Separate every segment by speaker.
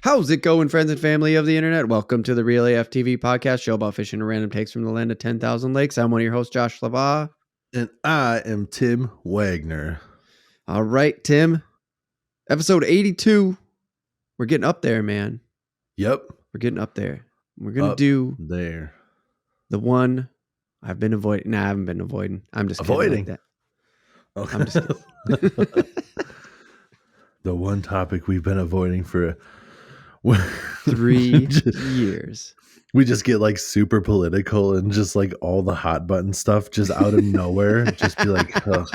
Speaker 1: How's it going, friends and family of the internet? Welcome to the Real AF TV podcast, show about fishing and random takes from the land of 10,000 lakes. I'm one of your hosts, Josh LaBaw.
Speaker 2: And I am Tim Wagner.
Speaker 1: All right, Tim. Episode 82. We're getting up there, man.
Speaker 2: Yep.
Speaker 1: We're getting up there. We're going to do
Speaker 2: there
Speaker 1: the one I've been avoiding. Nah, I haven't been avoiding. I'm just
Speaker 2: avoiding
Speaker 1: that.
Speaker 2: Okay.
Speaker 1: I'm just kidding.
Speaker 2: The one topic we've been avoiding for
Speaker 1: 3 years.
Speaker 2: We just get like super political and just like all the hot button stuff just out of nowhere. Just be like, ugh,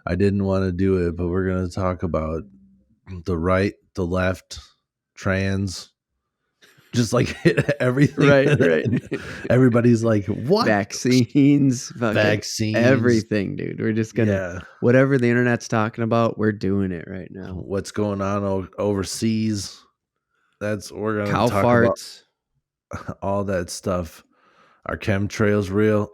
Speaker 2: I didn't want to do it, but we're going to talk about the right, the left, trans, just like hit everything.
Speaker 1: Right.
Speaker 2: Everybody's like, what?
Speaker 1: Vaccines, everything, dude. We're just going to, whatever the internet's talking about, we're doing it right now.
Speaker 2: What's going on overseas? We're going to
Speaker 1: cow
Speaker 2: talk
Speaker 1: farts.
Speaker 2: about all that stuff. Are chemtrails real?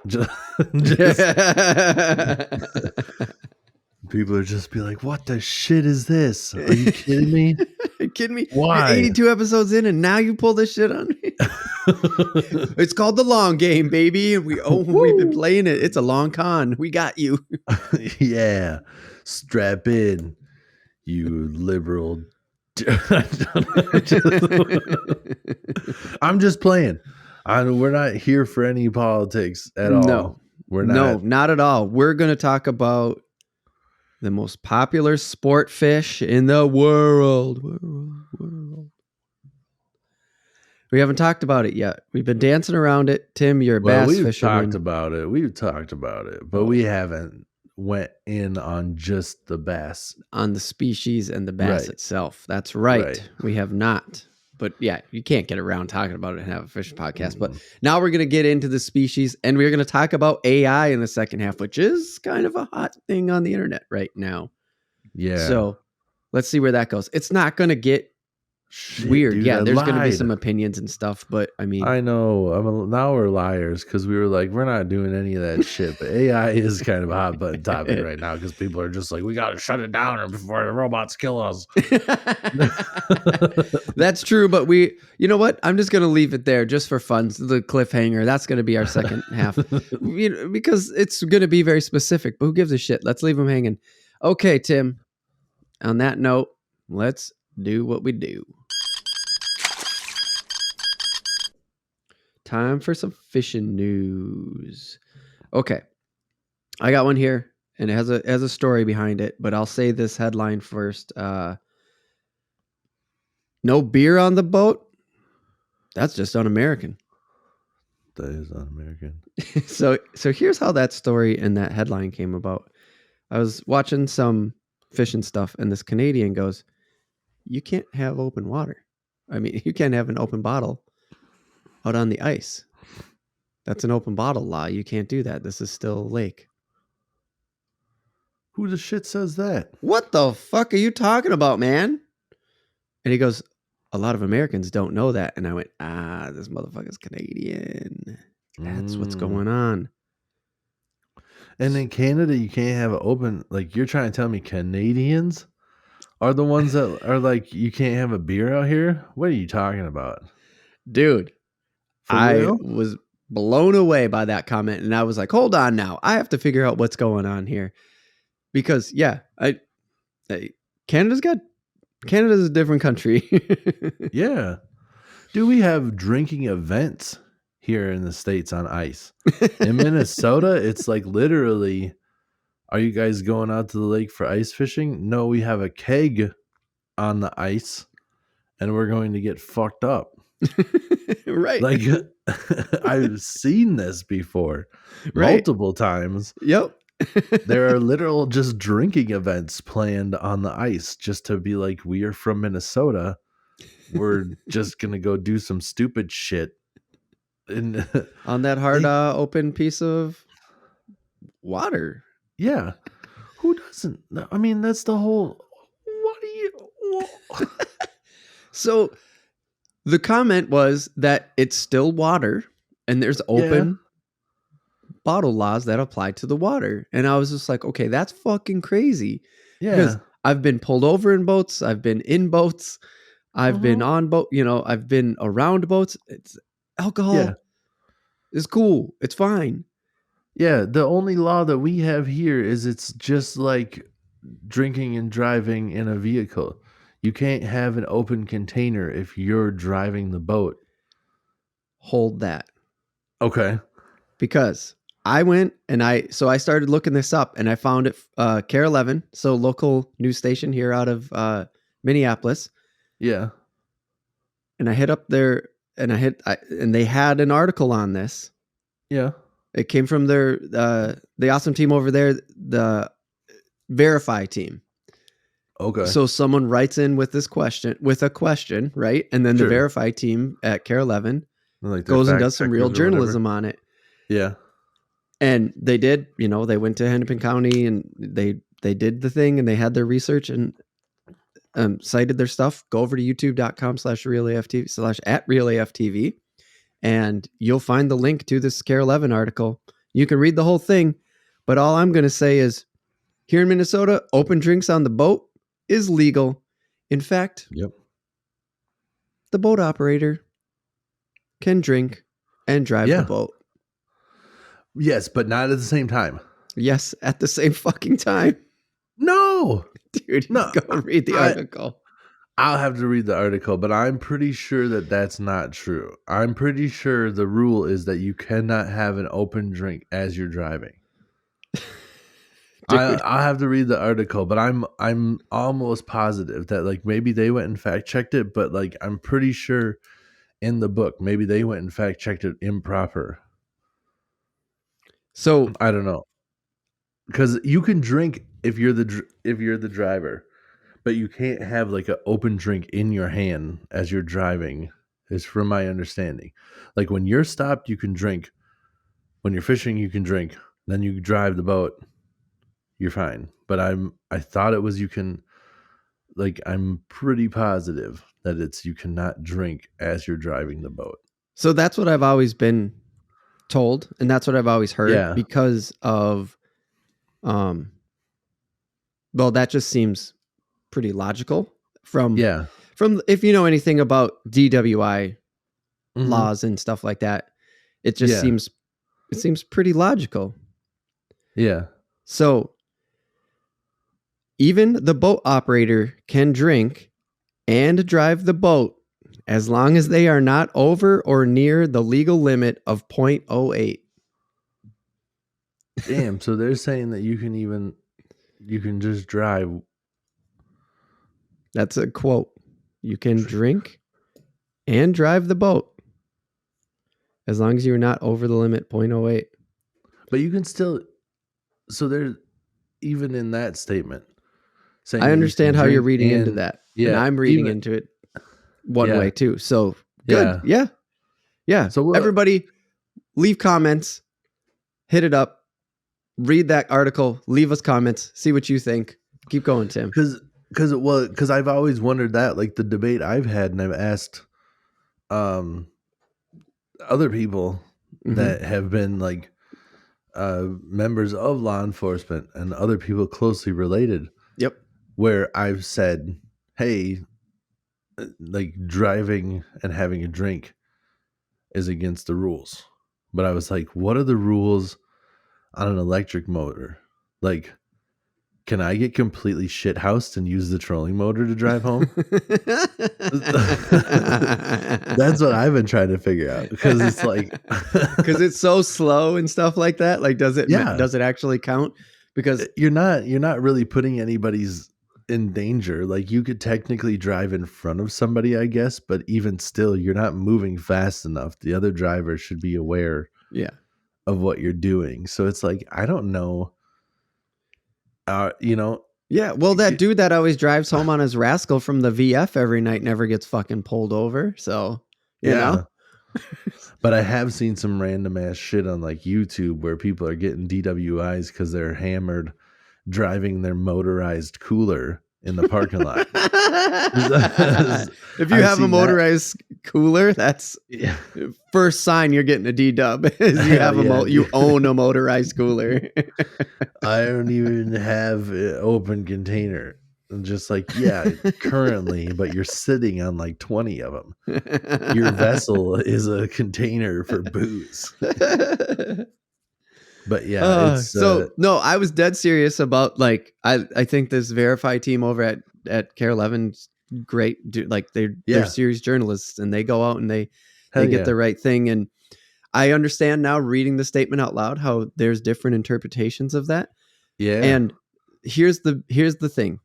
Speaker 2: People are just be like, what the shit is this? Are you kidding me?
Speaker 1: Are you kidding me?
Speaker 2: Why?
Speaker 1: You're 82 episodes in and now you pull this shit on me? It's called the long game, baby. We've been playing it. It's a long con. We got you.
Speaker 2: Yeah. Strap in, you liberal. I'm just playing. We're not here for any politics at all.
Speaker 1: No, we're not. No, not at all. We're going to talk about the most popular sport fish in the world. We haven't talked about it yet. We've been dancing around it. Tim, you're a bass fisherman.
Speaker 2: We've talked about it, but we haven't went in on just the bass.
Speaker 1: On the species and the bass itself. That's right. We have not. But yeah, you can't get around talking about it and have a fish podcast. But now we're going to get into the species, and we're going to talk about AI in the second half, which is kind of a hot thing on the internet right now.
Speaker 2: Yeah.
Speaker 1: So let's see where that goes. It's not going to get weird.
Speaker 2: Dude,
Speaker 1: yeah, there's going to be some opinions and stuff, but I mean,
Speaker 2: I know. Now we're liars because we were like, we're not doing any of that shit. But AI is kind of a hot button topic right now because people are just like, we got to shut it down before the robots kill us.
Speaker 1: That's true, but you know what? I'm just going to leave it there just for fun. The cliffhanger. That's going to be our second half, because it's going to be very specific. But who gives a shit? Let's leave them hanging. Okay, Tim. On that note, let's do what we do. Time for some fishing news. Okay. I got one here and it has a story behind it, but I'll say this headline first. No beer on the boat? That's just un-American.
Speaker 2: That is un-American.
Speaker 1: So here's how that story and that headline came about. I was watching some fishing stuff and this Canadian goes, you can't have open water. I mean, you can't have an open bottle out on the ice. That's an open bottle law. You can't do that. This is still a lake.
Speaker 2: Who the shit says that?
Speaker 1: What the fuck are you talking about, man? And he goes, a lot of Americans don't know that. And I went, this motherfucker's Canadian. That's what's going on.
Speaker 2: And in Canada, you can't have an open, like you're trying to tell me Canadians are the ones that are like, you can't have a beer out here? What are you talking about?
Speaker 1: Dude, I was blown away by that comment. And I was like, hold on now. I have to figure out what's going on here. Because, yeah, Canada's a different country.
Speaker 2: Yeah. Do we have drinking events here in the States on ice? In Minnesota, it's like literally, are you guys going out to the lake for ice fishing? No, we have a keg on the ice and we're going to get fucked up.
Speaker 1: Right.
Speaker 2: Like I've seen this before multiple times.
Speaker 1: Yep.
Speaker 2: There are literal just drinking events planned on the ice just to be like, we are from Minnesota. We're just going to go do some stupid shit. And
Speaker 1: on that hard open piece of water.
Speaker 2: Yeah. Who doesn't? I mean, that's the whole, what are you?
Speaker 1: So the comment was that it's still water and there's open bottle laws that apply to the water. And I was just like, okay, that's fucking crazy.
Speaker 2: Yeah.
Speaker 1: Because I've been pulled over in boats. I've been in boats. I've been on boat, I've been around boats. It's alcohol
Speaker 2: Yeah.
Speaker 1: is cool. It's fine.
Speaker 2: Yeah, the only law that we have here is it's just like drinking and driving in a vehicle. You can't have an open container if you're driving the boat.
Speaker 1: Hold that.
Speaker 2: Okay.
Speaker 1: Because I went and I started looking this up and I found it Care 11, so local news station here out of Minneapolis.
Speaker 2: Yeah.
Speaker 1: And I hit up there and and they had an article on this.
Speaker 2: Yeah.
Speaker 1: It came from the awesome team over there, the Verify team.
Speaker 2: Okay.
Speaker 1: So someone writes in with a question, right? And then the
Speaker 2: Sure.
Speaker 1: Verify team at Care 11
Speaker 2: Like
Speaker 1: goes and does some real journalism on it.
Speaker 2: Yeah.
Speaker 1: And they did, they went to Hennepin County and they did the thing and they had their research and cited their stuff. Go over to youtube.com/realaftv/@realaftv and you'll find the link to this Care 11 article. You can read the whole thing, but all I'm going to say is here in Minnesota, open drinks on the boat is legal. In fact,
Speaker 2: Yep.
Speaker 1: the boat operator can drink and drive the boat.
Speaker 2: Yes, but not at the same time.
Speaker 1: Yes, at the same fucking time.
Speaker 2: No.
Speaker 1: Dude,
Speaker 2: No,
Speaker 1: go read the article.
Speaker 2: I'll have to read the article, but I'm pretty sure that that's not true. I'm pretty sure the rule is that you cannot have an open drink as you're driving. I'll have to read the article, but I'm almost positive that like maybe they went and fact checked it, but like I'm pretty sure in the book maybe they went and fact checked it improper.
Speaker 1: So
Speaker 2: I don't know, because you can drink if you're the driver, but you can't have like an open drink in your hand as you're driving. Is from my understanding. Like when you're stopped, you can drink. When you're fishing, you can drink. Then you drive the boat. You're fine. But I thought it was you can. Like I'm pretty positive that it's you cannot drink as you're driving the boat.
Speaker 1: So that's what I've always been told, and that's what I've always heard because of, well, that just seems pretty logical from if you know anything about DWI laws and stuff like that. It just seems pretty logical.
Speaker 2: Yeah.
Speaker 1: So even the boat operator can drink and drive the boat as long as they are not over or near the legal limit of 0.08.
Speaker 2: Damn. So they're saying that you can just drive.
Speaker 1: That's a quote. You can drink and drive the boat as long as you're not over the limit 0.08.
Speaker 2: But you can still. So there's even in that statement.
Speaker 1: I understand how you're reading into that. Yeah, and I'm reading into it one way too. So good. Yeah. So everybody leave comments, hit it up, read that article, leave us comments, see what you think. Keep going, Tim.
Speaker 2: Because I've always wondered that, like the debate I've had, and I've asked other people that have been like members of law enforcement and other people closely related.
Speaker 1: Yep.
Speaker 2: Where I've said, hey, like driving and having a drink is against the rules. But I was like, what are the rules on an electric motor? Like, can I get completely shithoused and use the trolling motor to drive home? That's what I've been trying to figure out, because it's like
Speaker 1: because it's so slow and stuff like that. Like, does it actually count? Because
Speaker 2: you're not really putting anybody's in danger. Like you could technically drive in front of somebody, I guess, but even still, you're not moving fast enough. The other driver should be aware of what you're doing. So it's like, I don't know.
Speaker 1: Yeah, well, that dude that always drives home on his Rascal from the VF every night never gets fucking pulled over. So, you know.
Speaker 2: But I have seen some random ass shit on like YouTube where people are getting DWIs because they're hammered driving their motorized cooler in the parking lot.
Speaker 1: If you have a motorized cooler, that's first sign you're getting a D-dub. Is you have you own a motorized cooler.
Speaker 2: I don't even have an open container. And just like, yeah, currently, but you're sitting on like 20 of them. Your vessel is a container for booze. But yeah, it's
Speaker 1: So no, I was dead serious about like I think this Verify team over at Care 11's great. Like they're
Speaker 2: Yeah.
Speaker 1: serious journalists and they go out and they
Speaker 2: Hell
Speaker 1: get
Speaker 2: yeah.
Speaker 1: the right thing. And I understand now reading the statement out loud how there's different interpretations of that.
Speaker 2: Yeah.
Speaker 1: And here's the thing.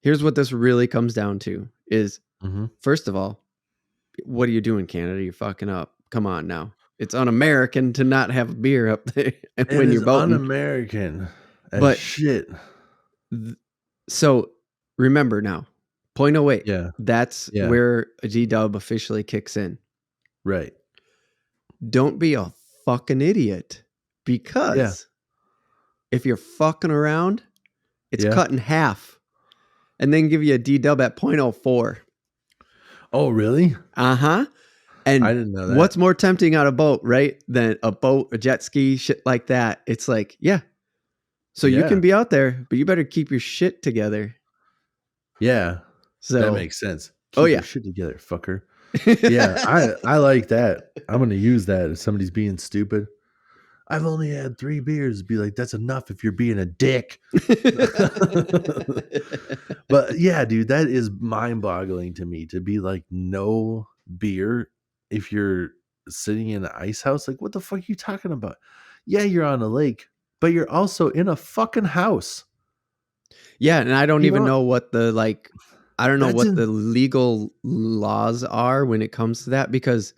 Speaker 1: Here's what this really comes down to is first of all, what are you doing, Canada? You're fucking up. Come on now. It's un-American to not have a beer up there when you're boating.
Speaker 2: Un-American as
Speaker 1: But
Speaker 2: shit.
Speaker 1: So remember now, 0.08.
Speaker 2: Yeah.
Speaker 1: That's
Speaker 2: Yeah.
Speaker 1: where a G-dub officially kicks in.
Speaker 2: Right.
Speaker 1: Don't be a fucking idiot because if you're fucking around, it's cut in half and then give you a D-dub at 0.04.
Speaker 2: Oh, really?
Speaker 1: Uh-huh. And
Speaker 2: I didn't know that.
Speaker 1: What's more tempting on a boat, right? Than a boat, a jet ski, shit like that. It's like, yeah. So you can be out there, but you better keep your shit together.
Speaker 2: Yeah.
Speaker 1: So
Speaker 2: that makes sense. Keep your shit together, fucker. Yeah, I like that. I'm going to use that if somebody's being stupid. I've only had 3 beers. Be like, that's enough if you're being a dick. But yeah, dude, that is mind-boggling to me to be like, no beer if you're sitting in an ice house. Like, what the fuck are you talking about? Yeah, you're on a lake, but you're also in a fucking house.
Speaker 1: Yeah, and I don't even know what the I don't know what the legal laws are when it comes to that because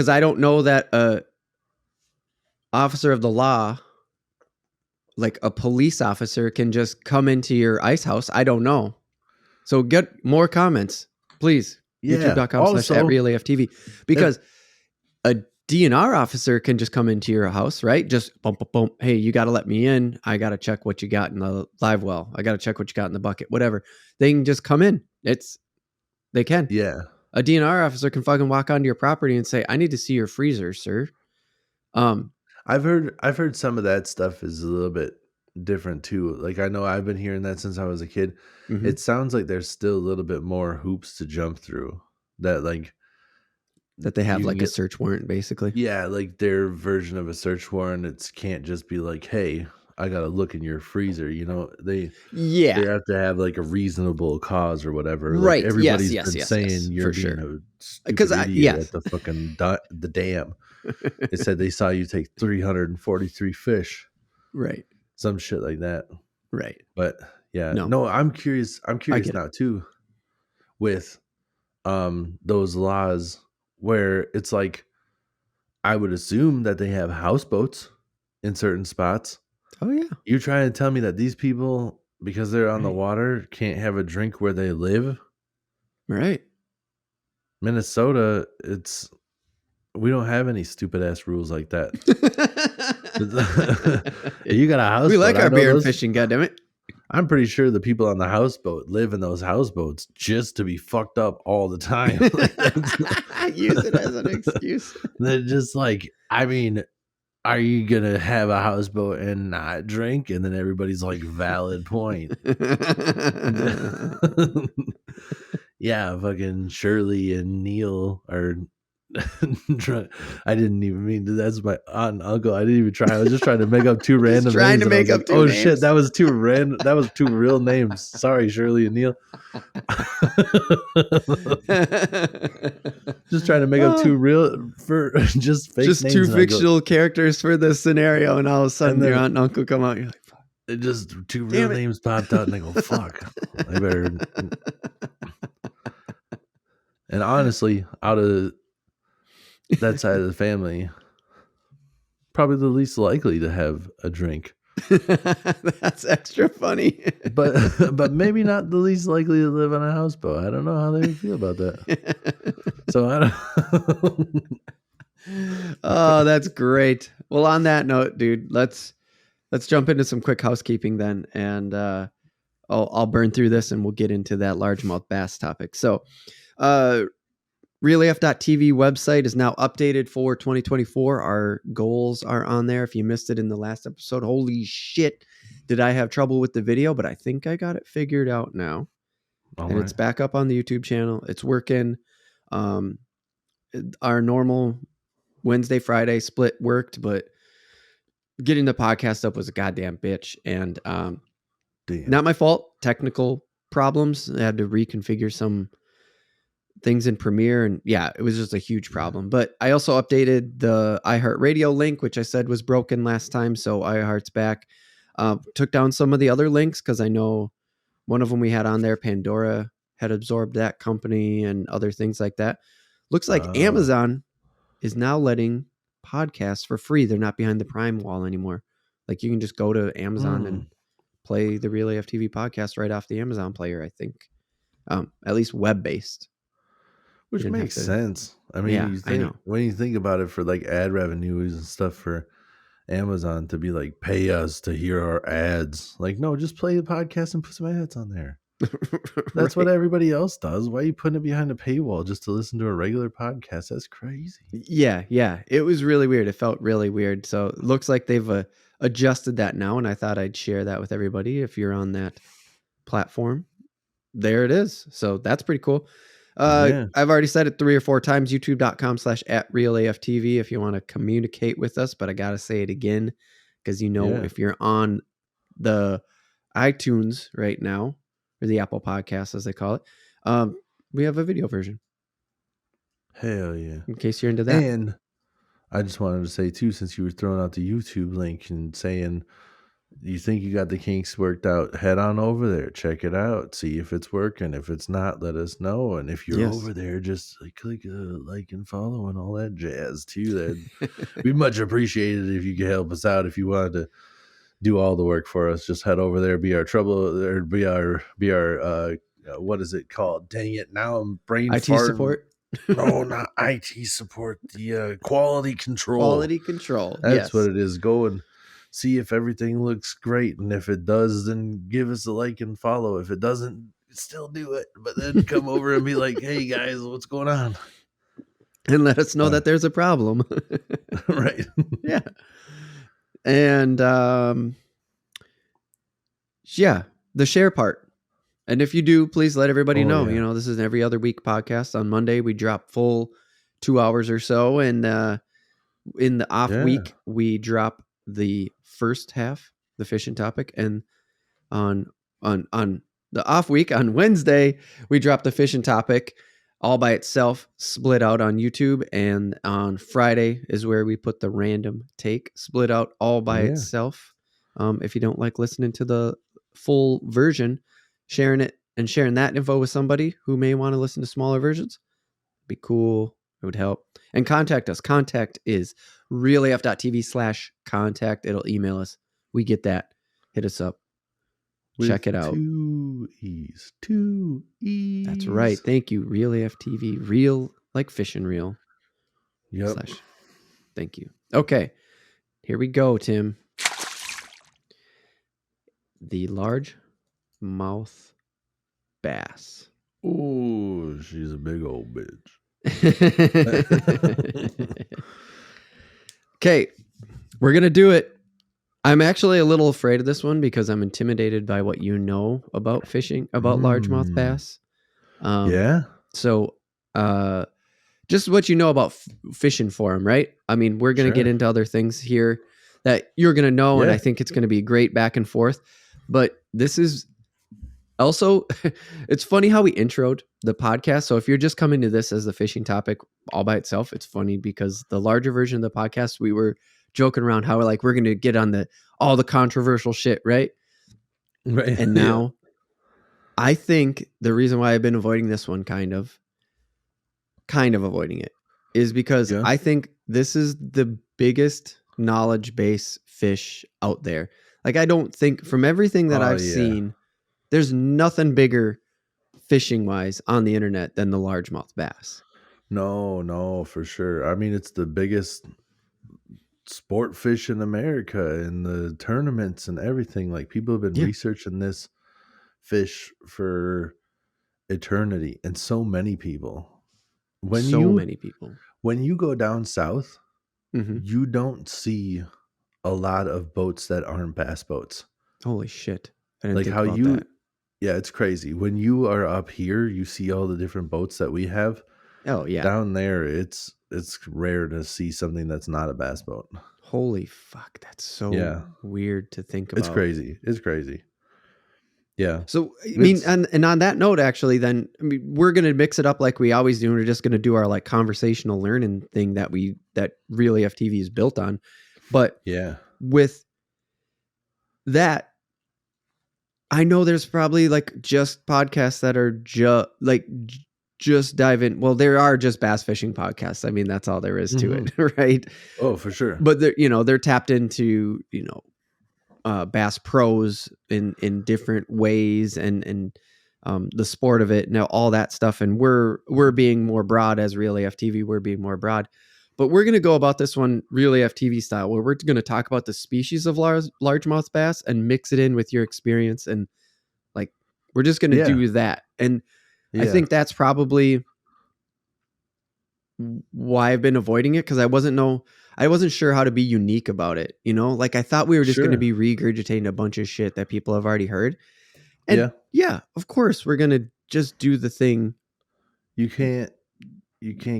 Speaker 1: I don't know that a officer of the law, like a police officer, can just come into your ice house. I don't know. So get more comments, please.
Speaker 2: Yeah.
Speaker 1: YouTube.com/@RealAFTV because a DNR officer can just come into your house, right? Just bump, bump, bump. Hey, you got to let me in. I got to check what you got in the live well. I got to check what you got in the bucket, whatever. They can just come in. They can.
Speaker 2: Yeah.
Speaker 1: A DNR officer can fucking walk onto your property and say, I need to see your freezer, sir.
Speaker 2: I've heard some of that stuff is a little bit different too. Like I know I've been hearing that since I was a kid. Mm-hmm. It sounds like there's still a little bit more hoops to jump through that
Speaker 1: they have like a search warrant basically.
Speaker 2: Yeah, like their version of a search warrant. It can't just be like, hey, I got to look in your freezer. You know, they have to have like a reasonable cause or whatever.
Speaker 1: Right.
Speaker 2: Like everybody's been saying you're being a stupid idiot at the fucking the dam. They said they saw you take 343 fish.
Speaker 1: Right.
Speaker 2: Some shit like that.
Speaker 1: Right.
Speaker 2: But yeah, no, I'm curious now too with those laws where it's like I would assume that they have houseboats in certain spots.
Speaker 1: Oh yeah.
Speaker 2: You trying to tell me that these people, because they're on the water, can't have a drink where they live?
Speaker 1: Right.
Speaker 2: Minnesota, we don't have any stupid ass rules like that. You got a houseboat.
Speaker 1: We like our beer and fishing, goddammit.
Speaker 2: I'm pretty sure the people on the houseboat live in those houseboats just to be fucked up all the time.
Speaker 1: Use it as an excuse.
Speaker 2: They're just like, I mean, are you going to have a houseboat and not drink? And then everybody's like, valid point. Yeah, fucking Shirley and Neil are... I didn't even mean to. That's my aunt and uncle. I didn't even try. I was just trying to make up 2 random
Speaker 1: trying
Speaker 2: names.
Speaker 1: To make up like, 2
Speaker 2: oh
Speaker 1: names.
Speaker 2: Shit, that was 2 random. That was 2 real names. Sorry, Shirley and Neil. Just trying to make up 2 real for just fake
Speaker 1: just
Speaker 2: names.
Speaker 1: Just 2 fictional characters for this scenario, and all of a sudden your aunt and uncle come out. You're like, fuck.
Speaker 2: It just 2 real names popped out, and I go, fuck. I better. And honestly, out of that side of the family, probably the least likely to have a drink.
Speaker 1: That's extra funny.
Speaker 2: but maybe not the least likely to live on a houseboat. I don't know how they would feel about that. So I don't.
Speaker 1: Oh, that's great. Well, on that note, dude, let's jump into some quick housekeeping then, and I'll burn through this and we'll get into that largemouth bass topic. So, RealAF.tv website is now updated for 2024. Our goals are on there. If you missed it in the last episode, holy shit, did I have trouble with the video, but I think I got it figured out now.
Speaker 2: All
Speaker 1: And
Speaker 2: right.
Speaker 1: it's back up on the YouTube channel. It's working. Um, our normal Wednesday, Friday split worked, but getting the podcast up was a goddamn bitch. And
Speaker 2: Damn.
Speaker 1: not my fault. Technical problems. I had to reconfigure some things in Premiere, and yeah, it was just a huge problem. But I also updated the iHeartRadio link, which I said was broken last time, so iHeart's back. Took down some of the other links because I know one of them we had on there, Pandora, had absorbed that company and other things like that. Looks like
Speaker 2: Oh.
Speaker 1: Amazon is now letting podcasts for free. They're not behind the Prime wall anymore. Like you can just go to Amazon and play the Real AF TV podcast right off the Amazon player, I think. At least web based. You
Speaker 2: Which
Speaker 1: didn't have
Speaker 2: makes
Speaker 1: to.
Speaker 2: sense. I mean,
Speaker 1: Yeah,
Speaker 2: you
Speaker 1: I
Speaker 2: think
Speaker 1: know.
Speaker 2: when you think about it for like ad revenues and stuff for Amazon to be like pay us to hear our ads. Like, no, just play the podcast and put some ads on there. That's what
Speaker 1: Right.
Speaker 2: everybody else does. Why are you putting it behind a paywall just to listen to a regular podcast? That's crazy.
Speaker 1: Yeah. It was really weird. It felt really weird. So it looks like they've adjusted that now, and I thought I'd share that with everybody if you're on that platform. There it is. So that's pretty cool.
Speaker 2: Yeah.
Speaker 1: I've already said it 3 or 4 times, youtube.com/@realaftv if you want to communicate with us, but I got to say it again because
Speaker 2: Yeah.
Speaker 1: if you're on the iTunes right now, or the Apple Podcast as they call it, we have a video version
Speaker 2: Hell yeah.
Speaker 1: in case you're into that.
Speaker 2: And I just wanted to say too, since you were throwing out the YouTube link and saying you think you got the kinks worked out, head on over there, check it out, see if it's working. If it's not, let us know. And if you're
Speaker 1: Yes.
Speaker 2: over there, just click like and follow and all that jazz too. That'd be much appreciated if you could help us out. If you wanted to do all the work for us, just head over there, be our trouble, or be our what is it called? Dang it! Now I'm brain
Speaker 1: IT
Speaker 2: farting.
Speaker 1: support.
Speaker 2: No, not IT support. The quality control.
Speaker 1: Quality control.
Speaker 2: That's what
Speaker 1: Yes.
Speaker 2: it is. Go and see if everything looks great, and if it does, then give us a like and follow. If it doesn't, still do it, but then come over and be like, "Hey guys, what's going on?"
Speaker 1: And let us know that there's a problem.
Speaker 2: Right?
Speaker 1: Yeah. And yeah, the share part. And if you do, please let everybody
Speaker 2: Oh
Speaker 1: know.
Speaker 2: yeah,
Speaker 1: This is an every other week podcast. On Monday, we drop full 2 hours or so. And in the off
Speaker 2: yeah,
Speaker 1: week, we drop the first half, the fishing topic. And on the off week, on Wednesday, we drop the fishing topic all by itself, split out on YouTube. And on Friday is where we put the random take, split out all by
Speaker 2: yeah.
Speaker 1: itself. If you don't like listening to the full version, sharing that info with somebody who may want to listen to smaller versions, be cool. It would help. And contact us. Contact is realaf.tv/contact. It'll email us. We get that. Hit us up. Check
Speaker 2: With
Speaker 1: it out.
Speaker 2: 2 E's, 2 E's.
Speaker 1: That's right. Thank you. Real AF TV. Real like fishing reel.
Speaker 2: Yep.
Speaker 1: / Thank you. Okay. Here we go, Tim. The largemouth bass.
Speaker 2: Oh, she's a big old bitch.
Speaker 1: Okay. We're going to do it. I'm actually a little afraid of this one because I'm intimidated by what you know about fishing, about largemouth bass.
Speaker 2: Yeah.
Speaker 1: So, just what you know about fishing for them, right? I mean, we're going to get into other things here that you're going to know, and I think it's going to be great back and forth. But this is also, it's funny how we introed the podcast. So if you're just coming to this as the fishing topic all by itself, it's funny because the larger version of the podcast, we were joking around how we're going to get on all the controversial shit, right?
Speaker 2: Right.
Speaker 1: And now I think the reason why I've been avoiding this one kind of avoiding it is because I think this is the biggest knowledge base fish out there. Like, I don't think from everything that I've seen, there's nothing bigger fishing wise on the internet than the largemouth bass.
Speaker 2: No, for sure. I mean, it's the biggest sport fish in America and the tournaments and everything. Like, people have been researching this fish for eternity, and so many people. When you go down south, you don't see a lot of boats that aren't bass boats.
Speaker 1: Holy shit. I didn't
Speaker 2: Like
Speaker 1: think
Speaker 2: how
Speaker 1: about that.
Speaker 2: yeah, it's crazy. When you are up here, you see all the different boats that we have.
Speaker 1: Oh, yeah.
Speaker 2: Down there, it's rare to see something that's not a bass boat.
Speaker 1: Holy fuck. That's so
Speaker 2: Yeah,
Speaker 1: weird to think
Speaker 2: it's
Speaker 1: about.
Speaker 2: crazy. It's crazy. Yeah,
Speaker 1: So, I mean,
Speaker 2: it's
Speaker 1: and on that note, actually, then, I mean, we're going to mix it up like we always do. We're just going to do our like conversational learning thing that really FTV is built on. But
Speaker 2: yeah,
Speaker 1: with that, I know there's probably like just podcasts that are just dive in. Well, there are just bass fishing podcasts. I mean, that's all there is to
Speaker 2: hmm
Speaker 1: it, right?
Speaker 2: oh for sure.
Speaker 1: But they're tapped into, bass pros in different ways and the sport of it, now all that stuff. And we're being more broad as Real AF TV. We're being more broad, but we're going to go about this one Real AF TV style, where we're going to talk about the species of largemouth bass and mix it in with your experience. And like, we're just going to
Speaker 2: Yeah,
Speaker 1: do that. And I
Speaker 2: yeah,
Speaker 1: think that's probably why I've been avoiding it, because I wasn't sure how to be unique about it. Like I thought we were just going to
Speaker 2: sure.
Speaker 1: be regurgitating a bunch of shit that people have already heard. And
Speaker 2: Yeah,
Speaker 1: yeah, of course we're going to just do the thing.
Speaker 2: you can't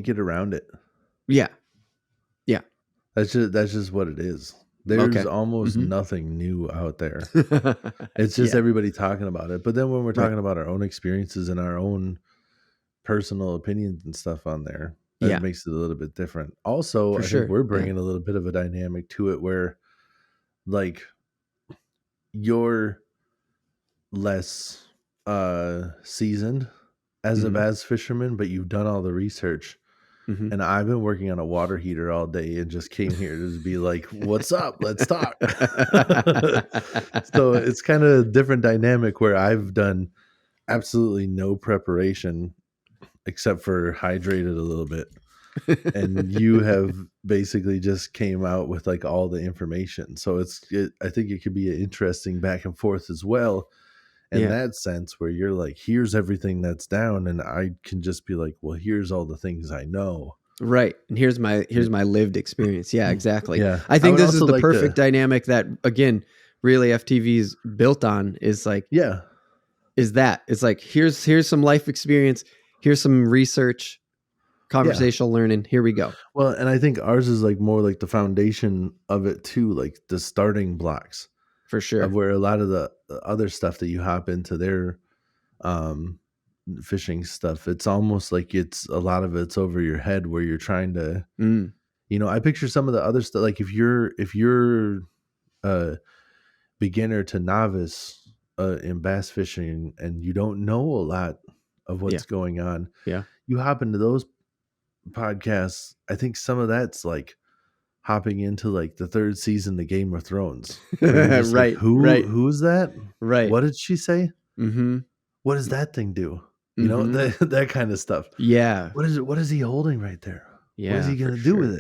Speaker 2: get around it.
Speaker 1: Yeah. Yeah.
Speaker 2: That's just what it is. There's
Speaker 1: Okay.
Speaker 2: almost
Speaker 1: Mhm.
Speaker 2: nothing new out there. It's just
Speaker 1: Yeah.
Speaker 2: everybody talking about it. But then when we're
Speaker 1: Right.
Speaker 2: talking about our own experiences and our own personal opinions and stuff on there, that
Speaker 1: Yeah.
Speaker 2: makes it a little bit different. Also,
Speaker 1: For
Speaker 2: I think
Speaker 1: sure.
Speaker 2: we're
Speaker 1: Yeah.
Speaker 2: bringing a little bit of a dynamic to it where like you're less seasoned as a
Speaker 1: Mhm.
Speaker 2: bass fisherman, but you've done all the research.
Speaker 1: Mhm.
Speaker 2: And I've been working on a water heater all day and just came here to be like, "What's up? Let's talk." So it's kind of a different dynamic where I've done absolutely no preparation except for hydrated a little bit, and you have basically just came out with like all the information. So I think it could be an interesting back and forth as well in
Speaker 1: Yeah.
Speaker 2: that sense, where you're like, here's everything that's down, and I can just be like, well, here's all the things I know.
Speaker 1: Right. And here's my lived experience. Yeah, exactly.
Speaker 2: Yeah,
Speaker 1: I
Speaker 2: I
Speaker 1: think
Speaker 2: would
Speaker 1: this is
Speaker 2: also
Speaker 1: the
Speaker 2: like
Speaker 1: perfect
Speaker 2: to.
Speaker 1: dynamic that, again, really FTV is built on, is like,
Speaker 2: Yeah,
Speaker 1: is that it's like, here's some life experience, here's some research,
Speaker 2: yeah.
Speaker 1: conversational learning, here we go.
Speaker 2: Well, and I think ours is like more like the foundation of it too, like the starting blocks
Speaker 1: For
Speaker 2: of
Speaker 1: sure.
Speaker 2: where a lot of the other stuff that you hop into their um fishing stuff. It's almost like it's a lot of it's over your head where you're trying to,
Speaker 1: Mm,
Speaker 2: I picture some of the other stuff like if you're a beginner to novice in bass fishing and you don't know a lot of
Speaker 1: yeah.
Speaker 2: what's going on,
Speaker 1: Yeah.
Speaker 2: you hop into those podcasts. I think some of that's like hopping into like the third season of Game of Thrones, where you're just like,
Speaker 1: Right. Right.
Speaker 2: who's that?
Speaker 1: Right.
Speaker 2: What did she say?
Speaker 1: Mm-hmm.
Speaker 2: What does that thing do?
Speaker 1: Mm-hmm.
Speaker 2: That kind of stuff.
Speaker 1: Yeah.
Speaker 2: What is it? What is he holding right there? What is
Speaker 1: Yeah,
Speaker 2: he
Speaker 1: for
Speaker 2: gonna do with
Speaker 1: sure.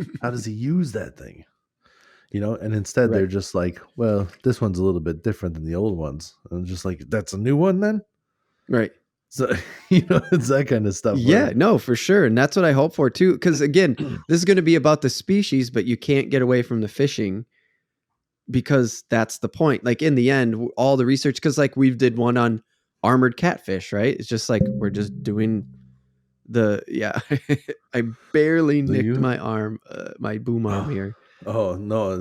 Speaker 2: it? How does he use that thing? And instead they're
Speaker 1: Right.
Speaker 2: just like, well, this one's a little bit different than the old ones. And I'm just like, that's a new one then?
Speaker 1: Right.
Speaker 2: So it's that kind of stuff
Speaker 1: Yeah,
Speaker 2: where
Speaker 1: no, for sure. And that's what I hope for too. Because again, this is going to be about the species, but you can't get away from the fishing, because that's the point. Like in the end, all the research, because like we did one on armored catfish, right? It's just like we're just doing yeah. I barely
Speaker 2: do
Speaker 1: nicked
Speaker 2: you?
Speaker 1: my arm, my boom arm here.
Speaker 2: Oh no,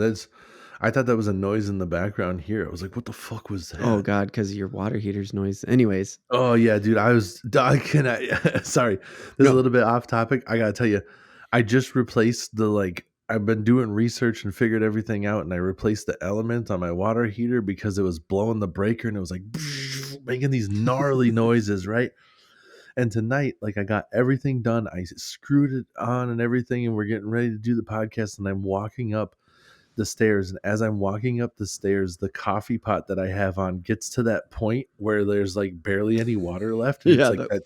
Speaker 2: I thought that was a noise in the background here. I was like, what the fuck was
Speaker 1: Oh
Speaker 2: that?
Speaker 1: God, because your water heater's noise. Anyways,
Speaker 2: Oh yeah, dude. Sorry. This is a
Speaker 1: no.
Speaker 2: little bit off topic. I gotta tell you, I just replaced I've been doing research and figured everything out, and I replaced the element on my water heater because it was blowing the breaker and it was like making these gnarly noises, right? And tonight, like I got everything done. I screwed it on and everything, and we're getting ready to do the podcast, and I'm walking up the stairs, and as I'm walking up the stairs, the coffee pot that I have on gets to that point where there's like barely any water left, and it's
Speaker 1: Yeah.
Speaker 2: like that,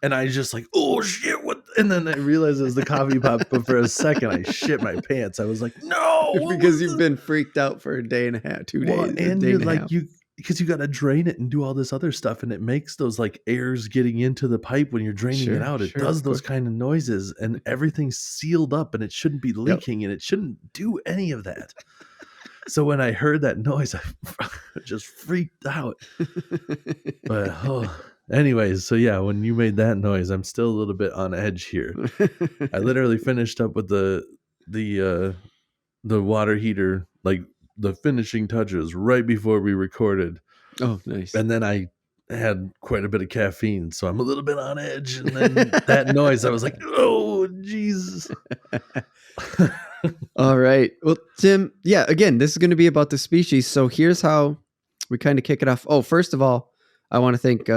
Speaker 2: and I just like, oh shit, what? And then I realized it was the coffee pot, but for a second I shit my pants. I was like, no, what
Speaker 1: Because
Speaker 2: was
Speaker 1: you've
Speaker 2: this?
Speaker 1: been freaked out for a day and a half,
Speaker 2: Well,
Speaker 1: a
Speaker 2: and
Speaker 1: day
Speaker 2: you're
Speaker 1: and a
Speaker 2: like,
Speaker 1: half.
Speaker 2: because you got to drain it and do all this other stuff, and it makes those like airs getting into the pipe when you're draining it
Speaker 1: Sure,
Speaker 2: out. It
Speaker 1: sure,
Speaker 2: does
Speaker 1: of
Speaker 2: those
Speaker 1: course.
Speaker 2: kind of noises, and everything's sealed up, and it shouldn't be
Speaker 1: Yep.
Speaker 2: leaking, and it shouldn't do any of that. So when I heard that noise, I just freaked out. But anyways, so yeah, when you made that noise, I'm still a little bit on edge here. I literally finished up with the water heater, like the finishing touches right before we recorded.
Speaker 1: Oh, nice.
Speaker 2: And then I had quite a bit of caffeine, so I'm a little bit on edge. And then that noise, I was like, oh, Jesus.
Speaker 1: All right. Well, Tim, yeah, again, this is going to be about the species. So here's how we kind of kick it off. Oh, first of all, I want to thank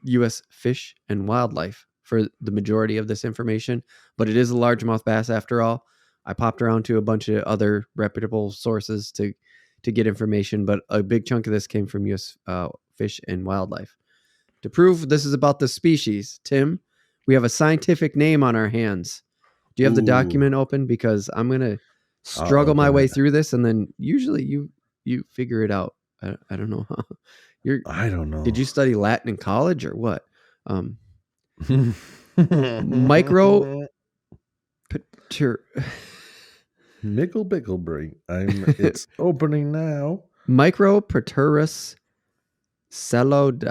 Speaker 1: U.S. Fish and Wildlife for the majority of this information, but it is a largemouth bass after all. I popped around to a bunch of other reputable sources to get information, but a big chunk of this came from U.S. Fish and Wildlife. To prove this is about the species, Tim, we have a scientific name on our hands. Do you have the document open? Because I'm gonna struggle my way through this, and then usually you figure it out. I don't know how.
Speaker 2: I don't know.
Speaker 1: Did you study Latin in college or what? Micro.
Speaker 2: Mickle Bickleberry. It's opening now.
Speaker 1: Micropaturus salmodies.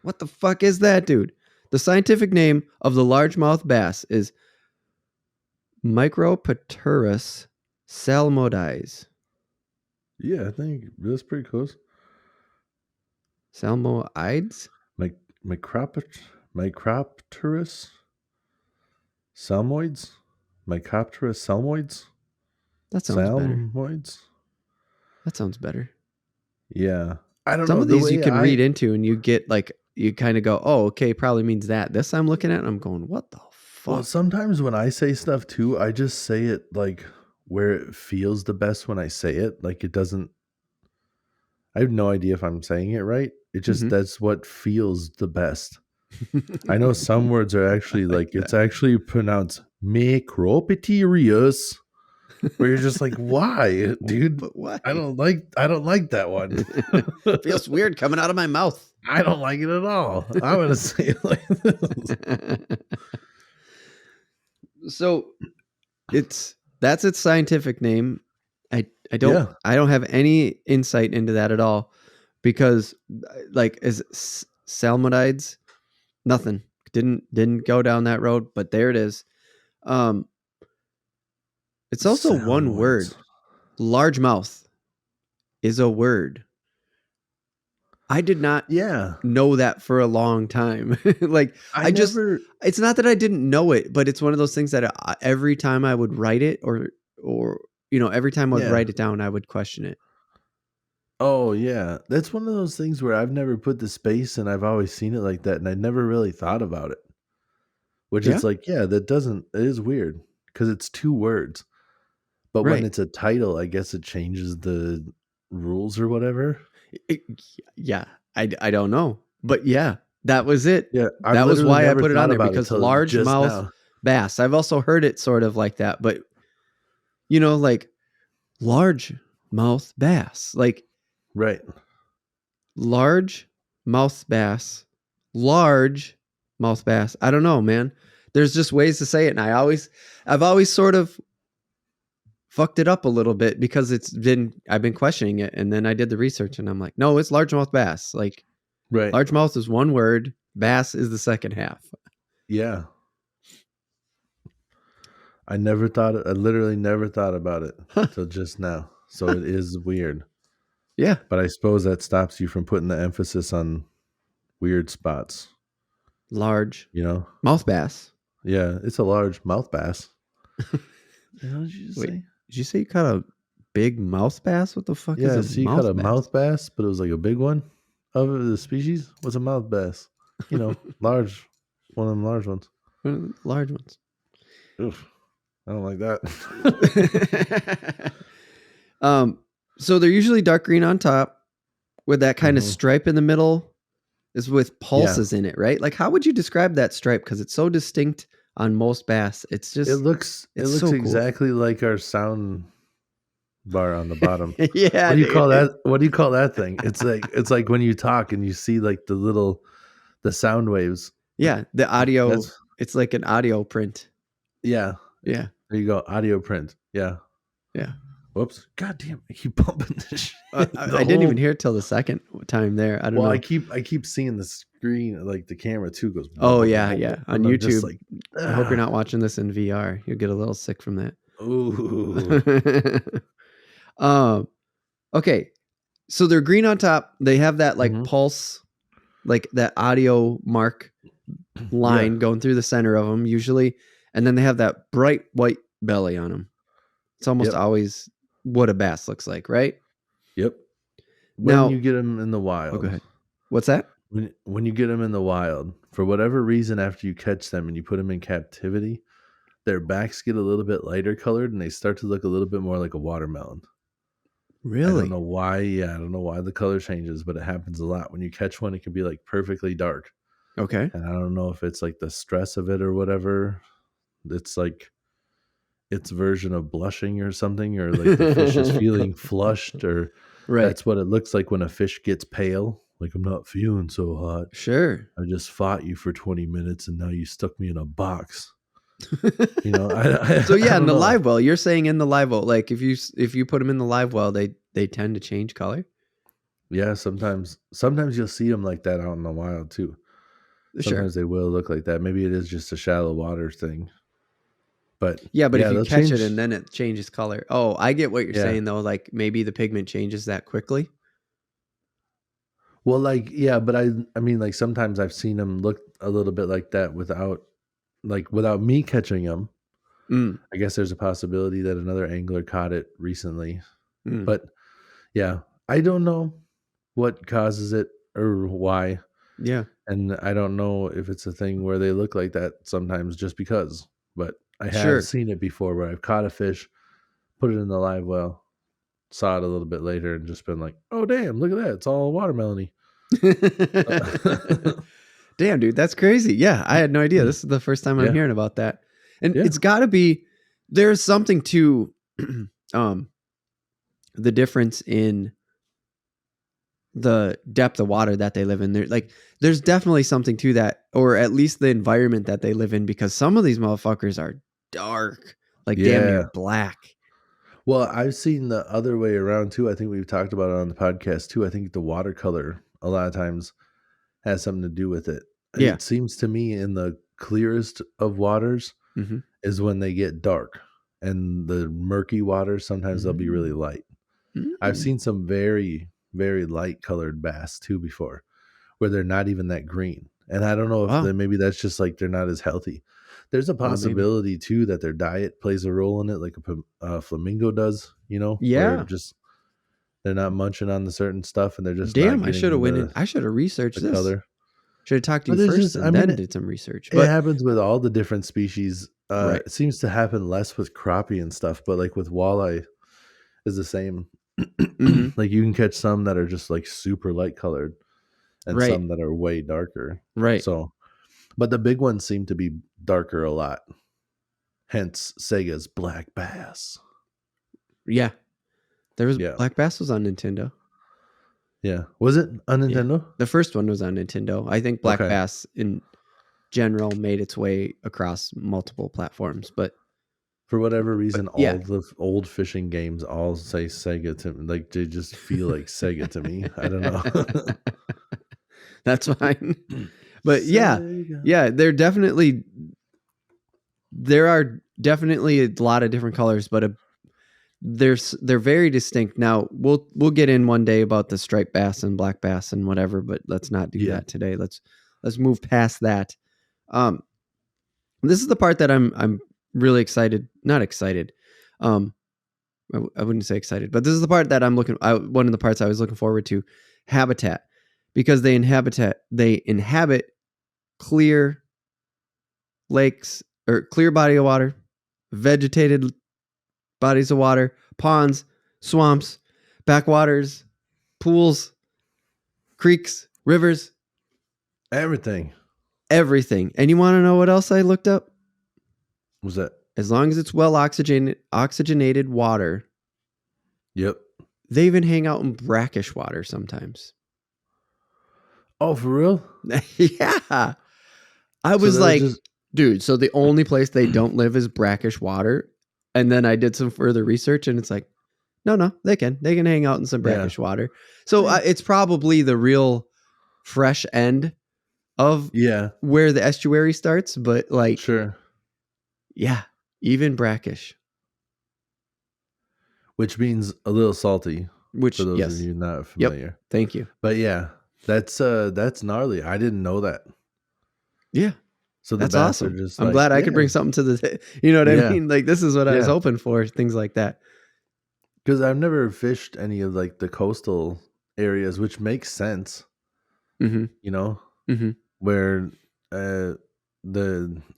Speaker 1: What the fuck is that, dude? The scientific name of the largemouth bass is Micropaturus salmodies.
Speaker 2: Yeah, I think that's pretty close.
Speaker 1: Salmoids?
Speaker 2: Micropterus salmoids? Micropterus salmoids?
Speaker 1: That sounds
Speaker 2: salmoids?
Speaker 1: better. That sounds better.
Speaker 2: Yeah. I don't
Speaker 1: know. Some of these you can read into and you get like, you kind of go, oh, okay, probably means that. This I'm looking at and I'm going, what the fuck?
Speaker 2: Well, sometimes when I say stuff too, I just say it like where it feels the best when I say it. Like it doesn't, I have no idea if I'm saying it right. It just, that's what feels the best. I know some words are actually like it's actually pronounced Micropaterius, where you're just like, why, dude?
Speaker 1: But why?
Speaker 2: I don't like that one.
Speaker 1: Feels weird coming out of my mouth.
Speaker 2: I don't like it at all. I'm gonna say it like this.
Speaker 1: So that's its scientific name. I don't have any insight into that at all, because like as salmonids, nothing. Didn't go down that road, but there it is. It's also one word. Largemouth is a word. I did not know that for a long time. Like it's not that I didn't know it, but it's one of those things that every time I would write it or every time I would write it down, I would question it.
Speaker 2: Oh yeah. That's one of those things where I've never put the space and I've always seen it like that. And I never really thought about it, which is like, it is weird because it's two words, but when it's a title, I guess it changes the rules or whatever.
Speaker 1: I don't know, but that was it.
Speaker 2: Yeah,
Speaker 1: that was why I put it on there, because largemouth bass. I've also heard it sort of like that, but like largemouth bass, like large mouth bass, large mouth bass. I don't know, man. There's just ways to say it, and I've always sort of fucked it up a little bit because I've been questioning it, and then I did the research and I'm like, no, it's largemouth bass. Like, largemouth is one word, bass is the second half.
Speaker 2: Yeah. I literally never thought about it until just now. So it is weird.
Speaker 1: Yeah.
Speaker 2: But I suppose that stops you from putting the emphasis on weird spots.
Speaker 1: Large, mouth bass.
Speaker 2: Yeah, it's a large mouth bass. What did you say?
Speaker 1: Did you say you caught a big mouth bass? What the fuck is a mouth bass? Yeah, so you caught a
Speaker 2: mouth bass, but it was like a big one of the species. What's a mouth bass? Large, one of them large ones.
Speaker 1: Large ones.
Speaker 2: Oof, I don't like that.
Speaker 1: So they're usually dark green on top with that kind of stripe in the middle is with pulses in it, right? Like, how would you describe that stripe? Because it's so distinct on most bass. It looks so
Speaker 2: exactly cool. Like our sound bar on the bottom.
Speaker 1: Yeah.
Speaker 2: What do you call that? What do you call that thing? It's like when you talk and you see like the sound waves.
Speaker 1: Yeah, the audio. It's like an audio print.
Speaker 2: Yeah.
Speaker 1: Yeah.
Speaker 2: There you go. Audio print. Yeah.
Speaker 1: Yeah.
Speaker 2: Whoops. God damn. I keep bumping this shit.
Speaker 1: I didn't even hear it till the second time there. I don't
Speaker 2: Well,
Speaker 1: know.
Speaker 2: I keep seeing the screen, like the camera too goes.
Speaker 1: Oh yeah, yeah. On
Speaker 2: And I'm just
Speaker 1: YouTube.
Speaker 2: like,
Speaker 1: I hope you're not watching this in VR. You'll get a little sick from that.
Speaker 2: ooh.
Speaker 1: um. Okay. So they're green on top. They have that like
Speaker 2: Mhm.
Speaker 1: pulse, like that audio mark line
Speaker 2: Yeah.
Speaker 1: going through the center of them usually, and then they have that bright white belly on them. It's almost
Speaker 2: Yep.
Speaker 1: always what a bass looks like, right?
Speaker 2: Yep. When
Speaker 1: Now,
Speaker 2: you get them in the
Speaker 1: oh,
Speaker 2: wild,
Speaker 1: go ahead. What's that?
Speaker 2: when you get them in the wild, for whatever reason, after you catch them and you put them in captivity, their backs get a little bit lighter colored and they start to look a little bit more like a watermelon. I don't
Speaker 1: Really?
Speaker 2: know why. Yeah, I don't know why the color changes, but it happens a lot. When you catch one, it can be like perfectly dark.
Speaker 1: Okay.
Speaker 2: And I don't know if it's like the stress of it or whatever. It's like its version of blushing or something, or like the fish is feeling flushed, or
Speaker 1: Right.
Speaker 2: that's what it looks like when a fish gets pale. Like, I'm not feeling so hot.
Speaker 1: Sure.
Speaker 2: I just fought you for 20 minutes and now you stuck me in a box.
Speaker 1: So
Speaker 2: I
Speaker 1: yeah, in
Speaker 2: don't
Speaker 1: the
Speaker 2: know.
Speaker 1: live well, you're saying in the live well, like if you put them in the live well, they tend to change color.
Speaker 2: Yeah, sometimes you'll see them like that out in the wild too.
Speaker 1: Sure.
Speaker 2: Sometimes they will look like that. Maybe it is just a shallow water thing. But
Speaker 1: Yeah, but if
Speaker 2: yeah,
Speaker 1: you
Speaker 2: they'll
Speaker 1: catch it
Speaker 2: change.
Speaker 1: and then it changes color. Oh, I get what you're
Speaker 2: Yeah.
Speaker 1: saying though. Like maybe the pigment changes that quickly.
Speaker 2: Well, like, yeah, but I mean, like, sometimes I've seen them look a little bit like that without me catching them.
Speaker 1: Mm,
Speaker 2: I guess there's a possibility that another angler caught it recently.
Speaker 1: mm.
Speaker 2: But yeah, I don't know what causes it or why.
Speaker 1: Yeah.
Speaker 2: And I don't know if it's a thing where they look like that sometimes just because. But I have
Speaker 1: Sure.
Speaker 2: seen it before where I've caught a fish, put it in the live well, saw it a little bit later, and just been like, oh, damn, look at that. It's all watermelony.
Speaker 1: Damn, dude, that's crazy. Yeah, I had no idea. This is the first time I'm
Speaker 2: Yeah.
Speaker 1: hearing about that. And
Speaker 2: Yeah.
Speaker 1: it's got to be there's something to um the difference in the depth of water that they live in. There's definitely something to that, or at least the environment that they live in, because some of these motherfuckers are dark, like damn near
Speaker 2: Yeah.
Speaker 1: black.
Speaker 2: Well, I've seen the other way around too. I think we've talked about it on the podcast too. I think the watercolor a lot of times has something to do with it.
Speaker 1: Yeah.
Speaker 2: It seems to me in the clearest of waters
Speaker 1: Mm-hmm.
Speaker 2: is when they get dark, and the murky waters sometimes they'll be really light. I've
Speaker 1: Mm-hmm.
Speaker 2: seen some very, very light colored bass too before, where they're not even that green. And I don't know if
Speaker 1: Wow.
Speaker 2: maybe that's just like they're not as healthy. There's a
Speaker 1: Maybe.
Speaker 2: possibility too that their diet plays a role in it, like a flamingo does. Where
Speaker 1: Yeah.
Speaker 2: just they're not munching on the certain stuff and they're just not
Speaker 1: Damn, I should have
Speaker 2: getting
Speaker 1: went in. I should have researched
Speaker 2: the
Speaker 1: this.
Speaker 2: color.
Speaker 1: Should have talked to
Speaker 2: But
Speaker 1: you
Speaker 2: there's
Speaker 1: first
Speaker 2: just, I
Speaker 1: and
Speaker 2: mean,
Speaker 1: then did some research.
Speaker 2: it
Speaker 1: But
Speaker 2: happens with all the different species.
Speaker 1: right.
Speaker 2: It seems to happen less with crappie and stuff, but like with walleye is the same.
Speaker 1: Mm-hmm.
Speaker 2: Like you can catch some that are just like super light colored and
Speaker 1: Right.
Speaker 2: some that are way darker.
Speaker 1: Right.
Speaker 2: So, but the big ones seem to be darker a lot. Hence Sega's Black Bass.
Speaker 1: Yeah. There was
Speaker 2: Yeah.
Speaker 1: Black Bass was on Nintendo.
Speaker 2: Yeah. Was it on
Speaker 1: Yeah.
Speaker 2: Nintendo?
Speaker 1: The first one was on Nintendo. I think Black
Speaker 2: Okay.
Speaker 1: Bass in general made its way across multiple platforms, but
Speaker 2: For whatever reason,
Speaker 1: yeah.
Speaker 2: all the old fishing games all say Sega to me. Like they just feel like Sega to me. I don't know.
Speaker 1: That's fine. But
Speaker 2: Sega.
Speaker 1: yeah, there are definitely a lot of different colors, but they're very distinct. Now we'll get in one day about the striped bass and black bass and whatever, but let's not do that today. Let's move past that. This is the part that I'm really excited. Not excited. I wouldn't say excited, but this is the part that one of the parts I was looking forward to, habitat, because they inhabit clear lakes or clear body of water, vegetated bodies of water, ponds, swamps, backwaters, pools, creeks, rivers,
Speaker 2: Everything.
Speaker 1: everything. And you want to know what else I looked up?
Speaker 2: Was that?
Speaker 1: As long as it's well oxygenated water,
Speaker 2: Yep.
Speaker 1: they even hang out in brackish water sometimes.
Speaker 2: Oh, for real?
Speaker 1: Yeah. I was
Speaker 2: they're
Speaker 1: like,
Speaker 2: just-
Speaker 1: dude, so the only place they don't live is brackish water. And then I did some further research, and it's like, no, they can hang out in some
Speaker 2: Yeah.
Speaker 1: brackish water. So
Speaker 2: Yeah.
Speaker 1: it's probably the real fresh end of
Speaker 2: Yeah.
Speaker 1: where the estuary starts, but like,
Speaker 2: Sure.
Speaker 1: yeah, even brackish,
Speaker 2: Which means a little salty for
Speaker 1: which,
Speaker 2: those of
Speaker 1: yes.
Speaker 2: you not
Speaker 1: Yep.
Speaker 2: familiar.
Speaker 1: Thank you.
Speaker 2: But yeah, that's gnarly. I didn't know that.
Speaker 1: Yeah.
Speaker 2: So the
Speaker 1: That's
Speaker 2: bass are
Speaker 1: awesome.
Speaker 2: just
Speaker 1: I'm
Speaker 2: like,
Speaker 1: glad I could bring something to the, you know what I
Speaker 2: yeah,
Speaker 1: mean? Like, this is what I was
Speaker 2: yeah.
Speaker 1: hoping for, things like that.
Speaker 2: Because I've never fished any of like the coastal areas, which makes sense,
Speaker 1: Mm-hmm.
Speaker 2: you know,
Speaker 1: Mm-hmm.
Speaker 2: where uh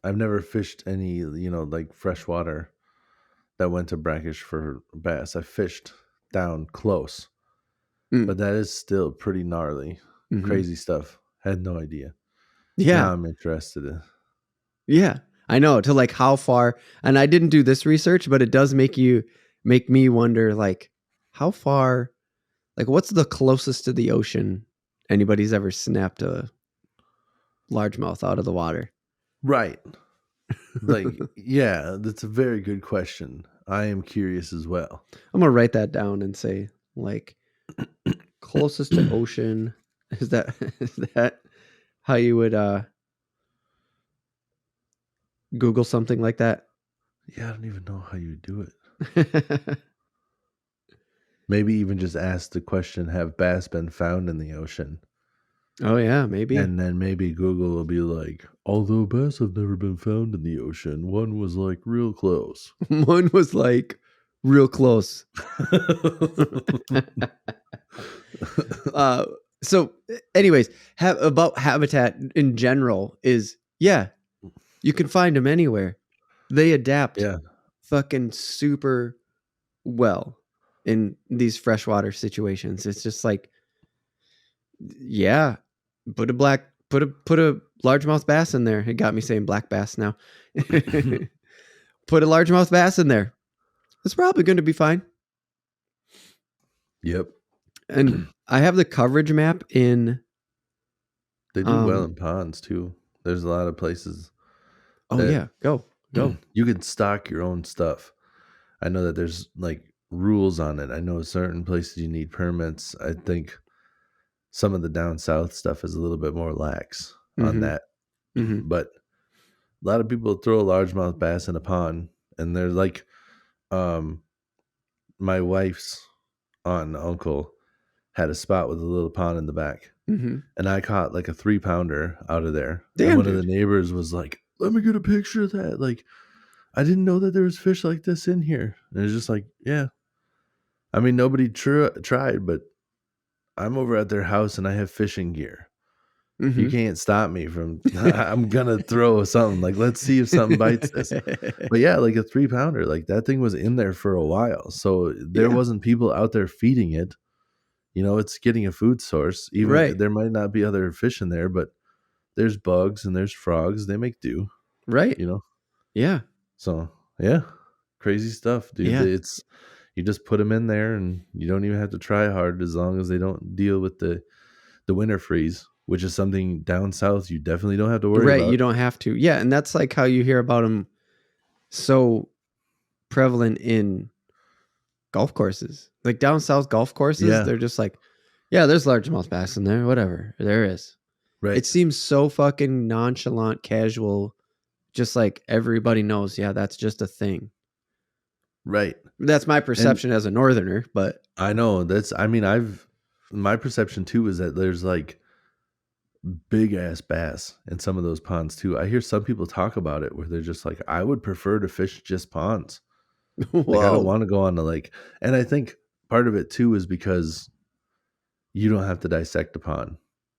Speaker 2: I've never fished any, like freshwater that went to brackish for bass. I fished down close,
Speaker 1: Mm.
Speaker 2: but that is still pretty gnarly,
Speaker 1: Mm-hmm.
Speaker 2: crazy stuff. Had no idea.
Speaker 1: Yeah.
Speaker 2: Now I'm interested in.
Speaker 1: Yeah. I know, to like how far, and I didn't do this research, but it does make me wonder, like, how far, like, what's the closest to the ocean anybody's ever snapped a largemouth out of the water?
Speaker 2: Right. Like, yeah, that's a very good question. I am curious as well.
Speaker 1: I'm gonna write that down and say, like, closest to ocean. Is that is that how you would Google something like that?
Speaker 2: Yeah, I don't even know how you do it. Maybe even just ask the question, have bass been found in the ocean?
Speaker 1: Oh yeah, maybe.
Speaker 2: And then maybe Google will be like, although bass have never been found in the ocean, one was like real close.
Speaker 1: One was like real close. uh, so, anyways, about habitat in general is, yeah, you can find them anywhere. They adapt
Speaker 2: Yeah.
Speaker 1: fucking super well in these freshwater situations. It's just like, yeah, put a largemouth bass in there. It got me saying black bass now. Put a largemouth bass in there. It's probably going to be fine.
Speaker 2: Yep.
Speaker 1: And I have the coverage map in.
Speaker 2: They do well in ponds too. There's a lot of places
Speaker 1: Oh
Speaker 2: that
Speaker 1: yeah, go.
Speaker 2: you can stock your own stuff. I know that there's like rules on it. I know certain places you need permits. I think some of the down south stuff is a little bit more lax on
Speaker 1: Mm-hmm.
Speaker 2: that.
Speaker 1: Mm-hmm.
Speaker 2: But a lot of people throw a largemouth bass in a pond and they're like, um my wife's aunt and uncle had a spot with a little pond in the back.
Speaker 1: Mm-hmm.
Speaker 2: And I caught like a 3-pounder out of there. And
Speaker 1: Damn,
Speaker 2: one of the
Speaker 1: dude.
Speaker 2: neighbors was like, let me get a picture of that. Like, I didn't know that there was fish like this in here. And it's just like, yeah. I mean, nobody tried, but I'm over at their house and I have fishing gear. You
Speaker 1: Mm-hmm.
Speaker 2: can't stop me from, I'm going to throw something. Like, let's see if something bites this. But yeah, like a 3-pounder, like that thing was in there for a while. So there
Speaker 1: Yeah.
Speaker 2: wasn't people out there feeding it. It's getting a food source. Even
Speaker 1: Right.
Speaker 2: there might not be other fish in there, but there's bugs and there's frogs. They make do,
Speaker 1: Right.
Speaker 2: you know?
Speaker 1: Yeah.
Speaker 2: So yeah, crazy stuff, dude.
Speaker 1: Yeah.
Speaker 2: It's, you just put them in there and you don't even have to try hard as long as they don't deal with the winter freeze, which is something down south you definitely don't have to worry
Speaker 1: Right. You
Speaker 2: about.
Speaker 1: don't have to. Yeah. And that's like how you hear about them so prevalent in golf courses. Like down south golf courses,
Speaker 2: Yeah,
Speaker 1: they're just like, yeah, there's largemouth bass in there. Whatever. There is.
Speaker 2: right,
Speaker 1: It seems so fucking nonchalant, casual, just like everybody knows, yeah, that's just a thing.
Speaker 2: right.
Speaker 1: That's my
Speaker 2: And
Speaker 1: perception as a northerner, but
Speaker 2: I know I mean, my perception too is that there's like big ass bass in some of those ponds too. I hear some people talk about it where they're just like, I would prefer to fish just ponds. Like, I don't
Speaker 1: whoa.
Speaker 2: want to go on to like, and I think part of it too is because you don't have to dissect a pond.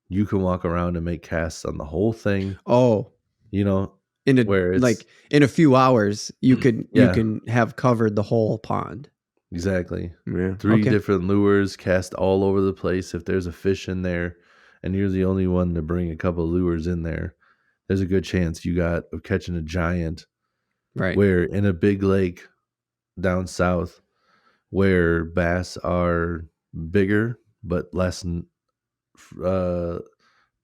Speaker 2: You can walk around and make casts on the whole thing,
Speaker 1: Oh,
Speaker 2: you know,
Speaker 1: in a
Speaker 2: where it's,
Speaker 1: like in a few hours you
Speaker 2: yeah,
Speaker 1: can have covered the whole pond.
Speaker 2: exactly.
Speaker 1: Yeah.
Speaker 2: 3
Speaker 1: Okay.
Speaker 2: different lures cast all over the place. If there's a fish in there and you're the only one to bring a couple lures in there, there's a good chance you got of catching a giant.
Speaker 1: Right.
Speaker 2: Where in a big lake down south, where bass are bigger but less uh,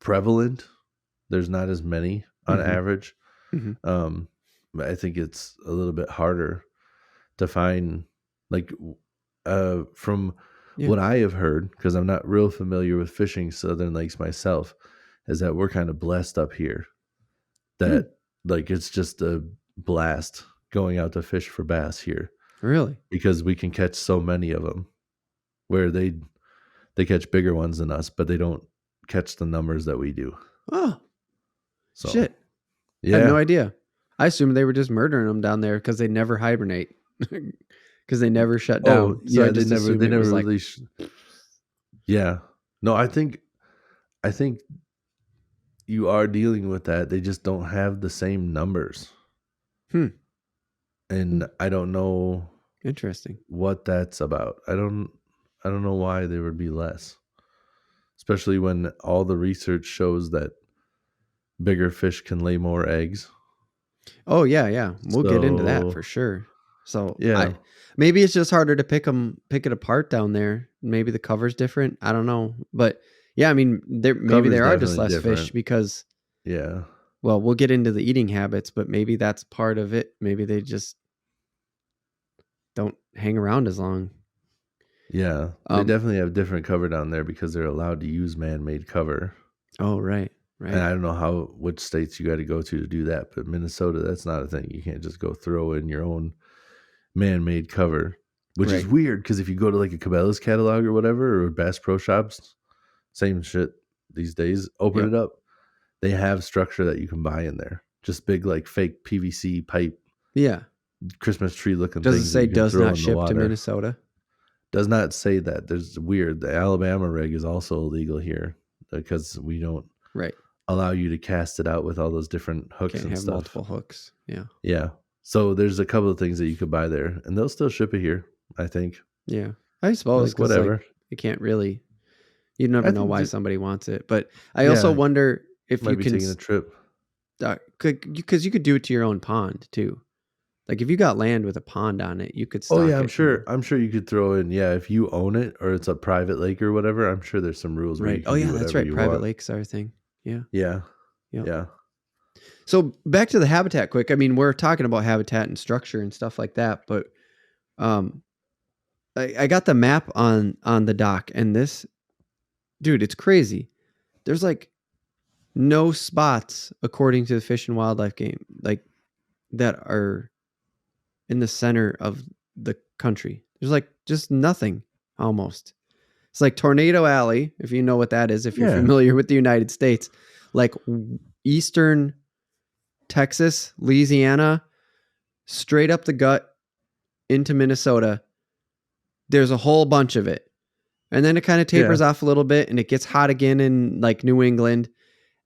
Speaker 2: prevalent, there's not as many on
Speaker 1: Mm-hmm.
Speaker 2: average.
Speaker 1: Mm-hmm.
Speaker 2: I think it's a little bit harder to find, like, from
Speaker 1: Yeah.
Speaker 2: what I have heard, because I'm not real familiar with fishing southern lakes myself, is that we're kind of blessed up here
Speaker 1: Hmm.
Speaker 2: that like it's just a blast going out to fish for bass here
Speaker 1: Really?
Speaker 2: because we can catch so many of them, where they catch bigger ones than us, but they don't catch the numbers that we do.
Speaker 1: Oh,
Speaker 2: So
Speaker 1: shit. I had no
Speaker 2: yeah.
Speaker 1: idea. I assumed they were just murdering them down there because they never hibernate. Because they never shut
Speaker 2: Oh
Speaker 1: down. So I
Speaker 2: yeah,
Speaker 1: just assumed
Speaker 2: they
Speaker 1: it was
Speaker 2: never
Speaker 1: like,
Speaker 2: really yeah. No, I think you are dealing with that. They just don't have the same numbers.
Speaker 1: hmm,
Speaker 2: And I don't know
Speaker 1: interesting.
Speaker 2: what that's about. I don't know why there would be less. Especially when all the research shows that bigger fish can lay more eggs.
Speaker 1: Oh yeah, yeah. We'll get into that
Speaker 2: So,
Speaker 1: for sure. So
Speaker 2: yeah,
Speaker 1: maybe it's just harder to pick it apart down there. Maybe the cover's different. I don't know, but yeah, I mean, maybe
Speaker 2: cover's
Speaker 1: there are just
Speaker 2: definitely
Speaker 1: less fish
Speaker 2: different.
Speaker 1: because,
Speaker 2: Yeah.
Speaker 1: well, we'll get into the eating habits, but maybe that's part of it. Maybe they just don't hang around as long.
Speaker 2: Yeah. They
Speaker 1: Um.
Speaker 2: definitely have different cover down there because they're allowed to use man-made cover.
Speaker 1: Oh right,
Speaker 2: And
Speaker 1: right.
Speaker 2: I don't know which states you got to go to do that, but Minnesota, that's not a thing. You can't just go throw in your own man-made cover, which is
Speaker 1: Right.
Speaker 2: weird because if you go to like a Cabela's catalog or whatever, or Bass Pro Shops, same shit these days. Open
Speaker 1: Yep.
Speaker 2: it up. They have structure that you can buy in there. Just big like fake PVC pipe
Speaker 1: Yeah.
Speaker 2: Christmas tree looking
Speaker 1: Does it
Speaker 2: things that
Speaker 1: say
Speaker 2: you can
Speaker 1: does
Speaker 2: throw
Speaker 1: not
Speaker 2: in the
Speaker 1: ship to
Speaker 2: water.
Speaker 1: Minnesota?
Speaker 2: Does not say that. There's weird. The Alabama rig is also illegal here because we don't
Speaker 1: Right.
Speaker 2: allow you to cast it out with all those different hooks
Speaker 1: Can't
Speaker 2: and
Speaker 1: have
Speaker 2: stuff.
Speaker 1: multiple hooks. Yeah.
Speaker 2: Yeah. So there's a couple of things that you could buy there, and they'll still ship it here, I think.
Speaker 1: Yeah. I suppose
Speaker 2: Like
Speaker 1: because like
Speaker 2: whatever.
Speaker 1: you can't really. You never
Speaker 2: I
Speaker 1: know
Speaker 2: think
Speaker 1: why
Speaker 2: just
Speaker 1: somebody wants it, but I also
Speaker 2: yeah,
Speaker 1: wonder if
Speaker 2: might
Speaker 1: you
Speaker 2: be
Speaker 1: can,
Speaker 2: taking a trip.
Speaker 1: because you could do it to your own pond too. Like if you got land with a pond on it, you could
Speaker 2: Oh yeah,
Speaker 1: stock it. And,
Speaker 2: I'm sure you could throw in, yeah, if you own it or it's a private lake or whatever, I'm sure there's some rules where
Speaker 1: right.
Speaker 2: you
Speaker 1: Oh
Speaker 2: can do
Speaker 1: yeah, that's
Speaker 2: whatever
Speaker 1: right.
Speaker 2: you
Speaker 1: Private
Speaker 2: want.
Speaker 1: lakes are a thing. Yeah.
Speaker 2: Yeah.
Speaker 1: Yep.
Speaker 2: Yeah.
Speaker 1: So back to the habitat quick. I mean, we're talking about habitat and structure and stuff like that, but um, I got the map on the dock, and this dude, it's crazy. There's like no spots according to the Fish and Wildlife game like that are in the center of the country. There's like just nothing almost. It's like Tornado Alley, if you know what that is, if you're
Speaker 2: Yeah.
Speaker 1: familiar with the United States, like eastern Texas, Louisiana, straight up the gut into Minnesota. There's a whole bunch of it. And then it kind of
Speaker 2: Yeah.
Speaker 1: tapers off a little bit and it gets hot again in like New England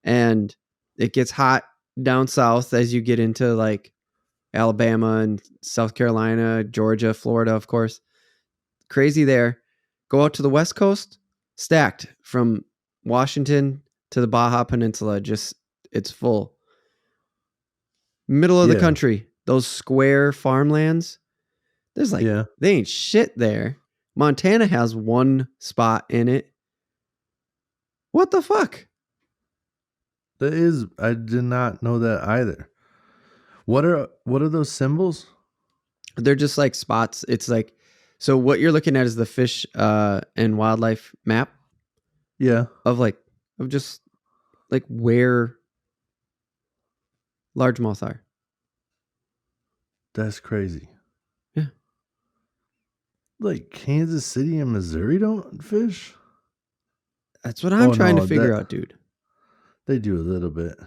Speaker 1: and it gets hot down south as you get into like Alabama and South Carolina, Georgia, Florida, of course. Crazy there. Go out to the West Coast, stacked from Washington to the Baja Peninsula. Just it's full. Middle of the
Speaker 2: Yeah.
Speaker 1: country, those square farmlands. There's like
Speaker 2: Yeah.
Speaker 1: they ain't shit there. Montana has one spot in it. What the fuck?
Speaker 2: That is, I did not know that either. What are those symbols?
Speaker 1: They're just like spots. It's like so what you're looking at is the fish and wildlife map
Speaker 2: Yeah.
Speaker 1: of like of just like where largemouth are.
Speaker 2: That's crazy.
Speaker 1: Yeah.
Speaker 2: Like Kansas City and Missouri don't fish?
Speaker 1: That's what I'm
Speaker 2: Oh
Speaker 1: trying to
Speaker 2: no,
Speaker 1: figure
Speaker 2: that
Speaker 1: out, dude.
Speaker 2: they do a little bit.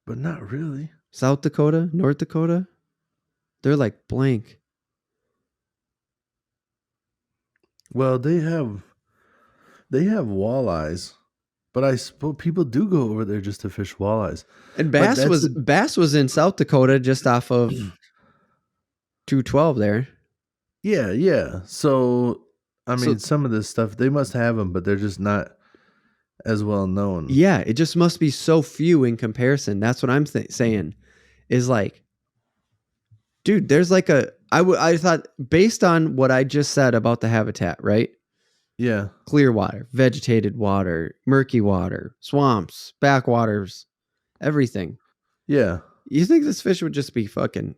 Speaker 2: But not really.
Speaker 1: South Dakota, North Dakota, they're like blank.
Speaker 2: Well, they have walleyes, but I suppose people do go over there just to fish walleyes.
Speaker 1: And
Speaker 2: But that's the
Speaker 1: Bass was in South Dakota just off of 212 there.
Speaker 2: yeah, yeah. So I
Speaker 1: So
Speaker 2: mean, some of this stuff they must have them, but they're just not as well known.
Speaker 1: yeah, it just must be so few in comparison. That's what I'm saying. Is like, dude, there's like I thought based on what I just said about the habitat, right?
Speaker 2: Yeah,
Speaker 1: Clear water, vegetated water, murky water, swamps, backwaters, everything.
Speaker 2: yeah.
Speaker 1: You think this fish would just be fucking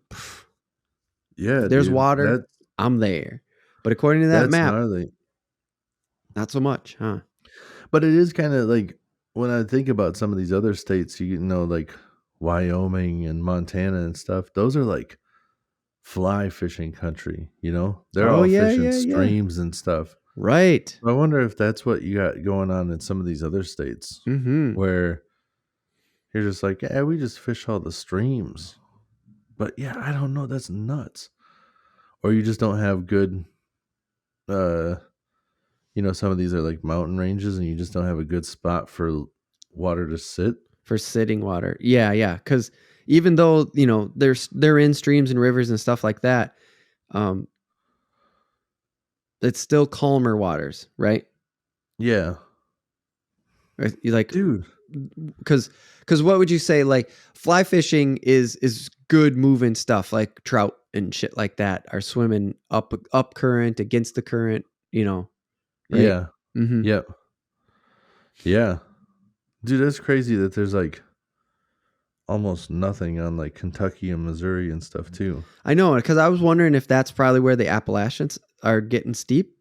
Speaker 2: Yeah,
Speaker 1: There's
Speaker 2: dude.
Speaker 1: water, I'm there. But according to that
Speaker 2: That's
Speaker 1: map,
Speaker 2: gnarly.
Speaker 1: not so much, huh?
Speaker 2: But it is kind of like when I think about some of these other states, you know, like Wyoming and Montana and stuff, those are like fly fishing country, you know? They're
Speaker 1: Oh
Speaker 2: all
Speaker 1: yeah,
Speaker 2: fishing
Speaker 1: yeah, yeah.
Speaker 2: streams and stuff.
Speaker 1: Right.
Speaker 2: I wonder if that's what you got going on in some of these other states
Speaker 1: Mm-hmm.
Speaker 2: where you're just like, yeah, we just fish all the streams. But yeah, I don't know. That's nuts. Or you just don't have good, uh, you know, some of these are like mountain ranges and you just don't have a good spot for water to sit.
Speaker 1: For sitting water. Yeah, yeah. Because even though, they're in streams and rivers and stuff like that, um, it's still calmer waters, right?
Speaker 2: Yeah.
Speaker 1: Right? Like,
Speaker 2: Dude.
Speaker 1: because what would you say? Like, fly fishing is good moving stuff, like trout and shit like that are swimming up current against the current, right?
Speaker 2: Yeah.
Speaker 1: Mm-hmm.
Speaker 2: Yep. Yeah. Dude, that's crazy that there's like almost nothing on like Kentucky and Missouri and stuff too.
Speaker 1: I know, because I was wondering if that's probably where the Appalachians are getting steep.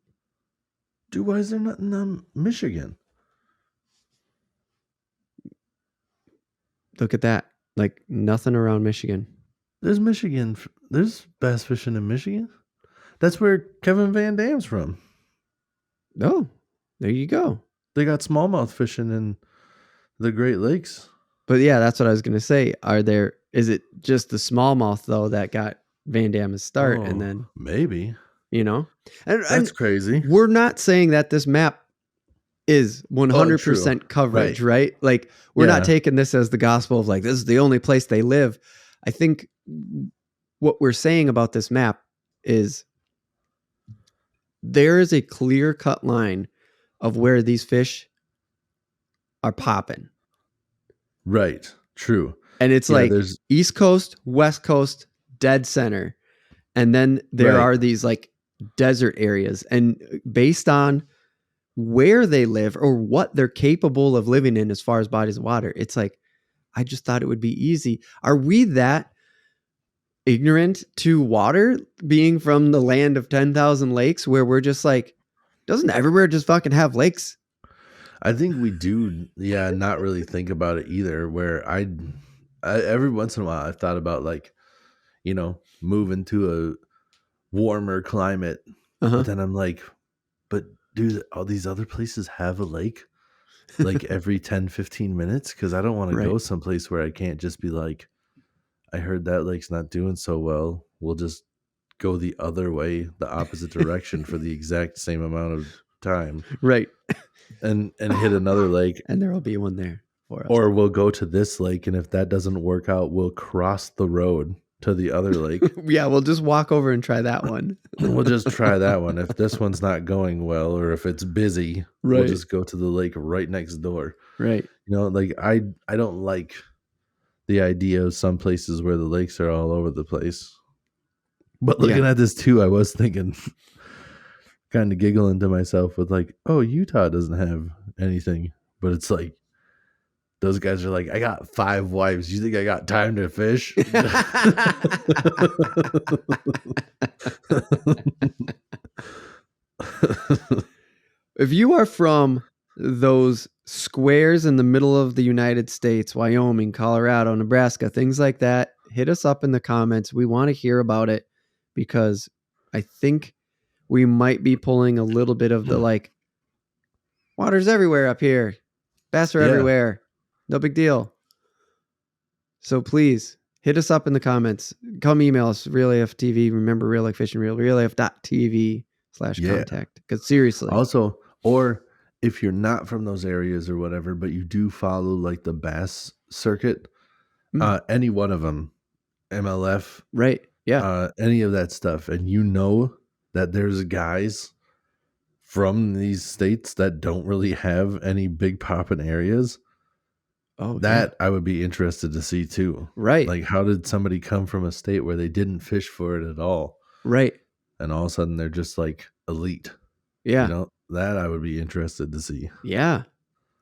Speaker 2: Dude, why is there nothing on Michigan?
Speaker 1: Look at that. Like nothing around Michigan.
Speaker 2: There's Michigan. There's bass fishing in Michigan. That's where Kevin Van Dam's from.
Speaker 1: Oh, there you go.
Speaker 2: They got smallmouth fishing in the Great Lakes.
Speaker 1: But yeah, that's what I was gonna say. Is it just the smallmouth though that got Van Damme's start, and
Speaker 2: Oh,
Speaker 1: then
Speaker 2: maybe.
Speaker 1: and
Speaker 2: That's crazy.
Speaker 1: we're not saying that this map is
Speaker 2: Oh, true.
Speaker 1: 100% coverage,
Speaker 2: Right.
Speaker 1: right? Like we're not
Speaker 2: Yeah.
Speaker 1: taking this as the gospel of like this is the only place they live. I think what we're saying about this map is there is a clear cut line of where these fish are popping.
Speaker 2: Right. True.
Speaker 1: And it's
Speaker 2: Yeah,
Speaker 1: like
Speaker 2: there's
Speaker 1: East Coast, West Coast, dead center. And then there
Speaker 2: right.
Speaker 1: are these like desert areas. And based on where they live or what they're capable of living in as far as bodies of water, it's like, I just thought it would be easy. Are we that ignorant to water being from the land of 10,000 lakes where we're just like, doesn't everywhere just fucking have lakes?
Speaker 2: I think we do, yeah, not really think about it either. Where I every once in a while I've thought about like, you know, moving to a warmer climate,
Speaker 1: Uh-huh.
Speaker 2: but then I'm like, but do all these other places have a lake like every 10, 15 minutes? Because I don't want to
Speaker 1: Right.
Speaker 2: go someplace where I can't just be like, I heard that lake's not doing so well. We'll just go the other way, the opposite direction for the exact same amount of time
Speaker 1: Right.
Speaker 2: and hit another lake.
Speaker 1: And there'll be one there for us.
Speaker 2: Or we'll go to this lake, and if that doesn't work out, we'll cross the road to the other lake.
Speaker 1: Yeah, we'll just walk over and try that one.
Speaker 2: We'll just try that one. If this one's not going well, or if it's busy, we'll
Speaker 1: Right.
Speaker 2: just go to the lake right next door.
Speaker 1: Right.
Speaker 2: You know, like I don't like the idea of some places where the lakes are all over the place. But looking at this too, I was thinking, kind of giggling to myself with like, oh, Utah doesn't have anything. But it's like, those guys are like, I got 5 wives. You think I got time to fish?
Speaker 1: If you are from those squares in the middle of the United States, Wyoming, Colorado, Nebraska, things like that, hit us up in the comments. We want to hear about it because I think we might be pulling a little bit of the like, water's everywhere up here. Bass are
Speaker 2: Yeah.
Speaker 1: everywhere. No big deal. So please hit us up in the comments. Come email us, RealAFTV. Remember, Real Like Fishing Real, realaf.tv/contact. Because seriously.
Speaker 2: Also, or if you're not from those areas or whatever, but you do follow like the bass circuit, any one of them, MLF,
Speaker 1: right. Yeah.
Speaker 2: any of that stuff, and you know that there's guys from these states that don't really have any big popping areas.
Speaker 1: Oh,
Speaker 2: that I would be interested to see too.
Speaker 1: Right.
Speaker 2: Like, how did somebody come from a state where they didn't fish for it at all?
Speaker 1: Right.
Speaker 2: And all of a sudden they're just like elite.
Speaker 1: Yeah.
Speaker 2: You know, that I would be interested to see.
Speaker 1: Yeah.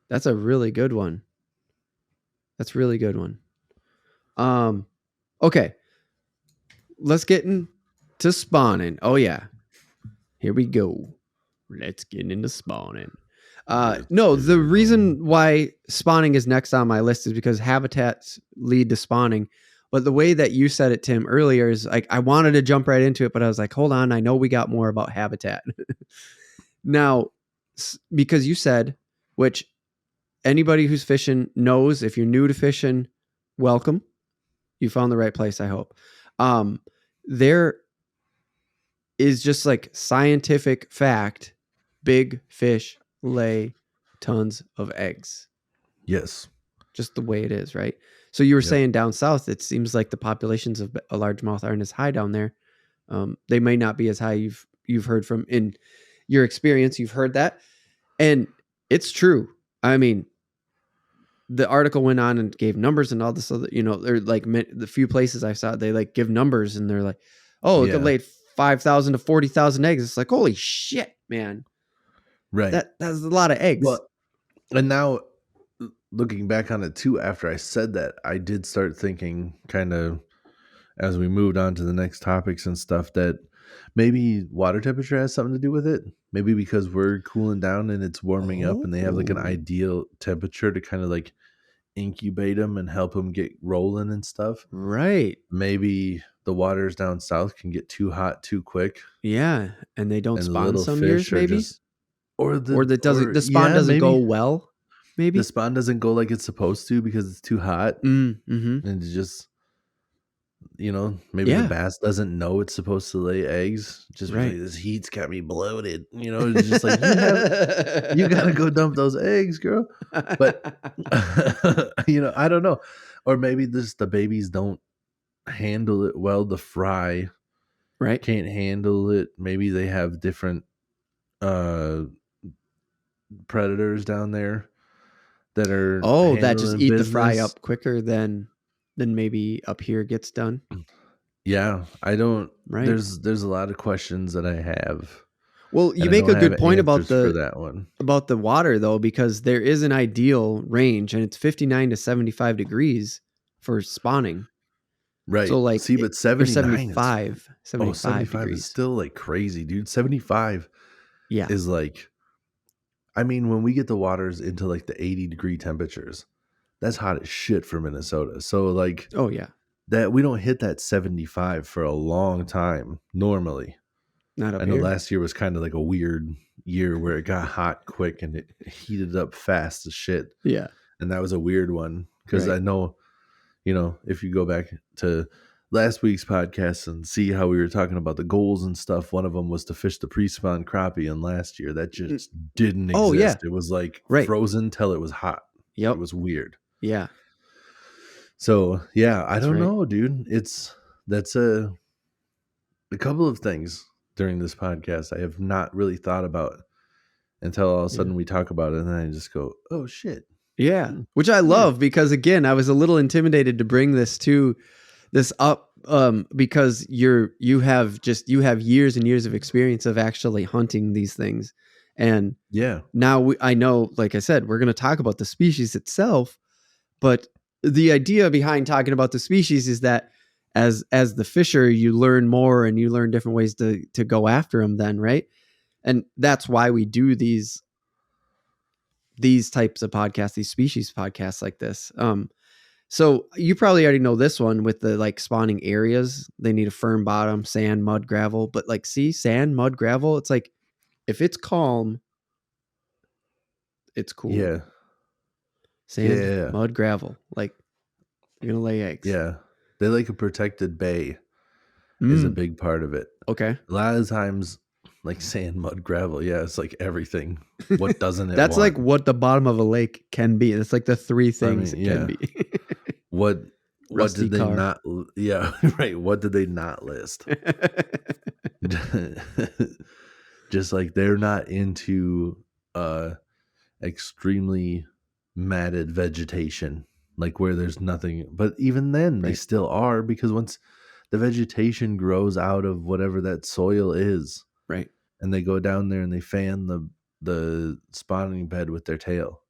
Speaker 1: That's a really good one. That's a really good one. Okay. Let's get in to spawning. Oh yeah, here we go. Let's get into spawning. No, the reason why spawning is next on my list is because habitats lead to spawning. But the way that you said it, Tim, earlier is like I wanted to jump right into it, but I was like, hold on, I know we got more about habitat. Now, because you said, which anybody who's fishing knows, if you're new to fishing, welcome. You found the right place, I hope. There is just like scientific fact, big fish lay tons of eggs.
Speaker 2: Yes.
Speaker 1: Just the way it is, right? So you were
Speaker 2: Yep.
Speaker 1: saying down south, it seems like the populations of a largemouth aren't as high down there. They may not be as high. You've heard from in your experience. You've heard that, and it's true. I mean, the article went on and gave numbers and all this other, they're like the few places I saw, they like give numbers and they're like, oh, it could lay 5,000 to 40,000 eggs. It's like, holy shit, man.
Speaker 2: Right.
Speaker 1: That's a lot of eggs.
Speaker 2: Well, and now looking back on it too, after I said that, I did start thinking kind of as we moved on to the next topics and stuff that maybe water temperature has something to do with it. Maybe because we're cooling down and it's warming up and they have like an ideal temperature to kind of like incubate them and help them get rolling and stuff.
Speaker 1: Right.
Speaker 2: Maybe the waters down south can get too hot too quick.
Speaker 1: Yeah. And they don't
Speaker 2: And the
Speaker 1: spawn
Speaker 2: little
Speaker 1: some
Speaker 2: fish
Speaker 1: years,
Speaker 2: are
Speaker 1: maybe.
Speaker 2: just the
Speaker 1: Spawn doesn't go well. Maybe
Speaker 2: the spawn doesn't go like it's supposed to because it's too hot.
Speaker 1: Mm-hmm.
Speaker 2: And it's just, maybe the bass doesn't know it's supposed to lay eggs. Just
Speaker 1: right.
Speaker 2: like, this heat's got me bloated. It's just like you gotta go dump those eggs, girl. But I don't know. Or maybe the babies don't handle it well. The fry
Speaker 1: right
Speaker 2: can't handle it. Maybe they have different predators down there that are
Speaker 1: that just eat
Speaker 2: business.
Speaker 1: the fry up quicker than maybe up here gets done.
Speaker 2: Yeah, I don't.
Speaker 1: Right.
Speaker 2: There's a lot of questions that I have.
Speaker 1: Well, you make a good point about
Speaker 2: that one,
Speaker 1: about the water though, because there is an ideal range and it's 59 to 75 degrees for spawning.
Speaker 2: Right.
Speaker 1: So like,
Speaker 2: see, but
Speaker 1: 75
Speaker 2: degrees is still like crazy, dude. 75 is like, I mean, when we get the waters into like the 80-degree temperatures, that's hot as shit for Minnesota. So like,
Speaker 1: oh yeah,
Speaker 2: that we don't hit that 75 for a long time normally.
Speaker 1: Not up
Speaker 2: I know
Speaker 1: here.
Speaker 2: last year was kind of like a weird year where it got hot quick and it heated up fast as shit.
Speaker 1: Yeah.
Speaker 2: And that was a weird one because I know, if you go back to last week's podcast and see how we were talking about the goals and stuff, one of them was to fish the pre-spawn crappie, and last year that just didn't exist.
Speaker 1: Oh, yeah.
Speaker 2: It was like frozen till it was hot.
Speaker 1: Yep.
Speaker 2: It was weird.
Speaker 1: Yeah.
Speaker 2: So yeah, I don't know, dude. That's a couple of things during this podcast I have not really thought about until all of a sudden we talk about it, and then I just go, oh shit.
Speaker 1: Yeah. Which I love because again, I was a little intimidated to bring this up because you have years and years of experience of actually hunting these things. And now I know, like I said, we're going to talk about the species itself, but the idea behind talking about the species is that as the fisher, you learn more and you learn different ways to go after them then, right? And that's why we do these types of podcasts, these species podcasts like this. So you probably already know this one with the like spawning areas. They need a firm bottom, sand, mud, gravel. But like, see, sand, mud, gravel. It's like, if it's calm, it's cool.
Speaker 2: Yeah.
Speaker 1: Sand, mud, gravel. Like, you're gonna lay eggs.
Speaker 2: Yeah. They like a protected bay is a big part of it.
Speaker 1: Okay.
Speaker 2: A lot of times, like sand, mud, gravel. Yeah, it's like everything. What doesn't it
Speaker 1: That's
Speaker 2: want?
Speaker 1: like what the bottom of a lake can be. It's like the three things it can be.
Speaker 2: What
Speaker 1: Rusty
Speaker 2: did they
Speaker 1: car.
Speaker 2: not? Yeah, right. What did they not list? Just like they're not into extremely matted vegetation, like where there's nothing. But even then, they still are, because once the vegetation grows out of whatever that soil is,
Speaker 1: right,
Speaker 2: and they go down there and they fan the spawning bed with their tail.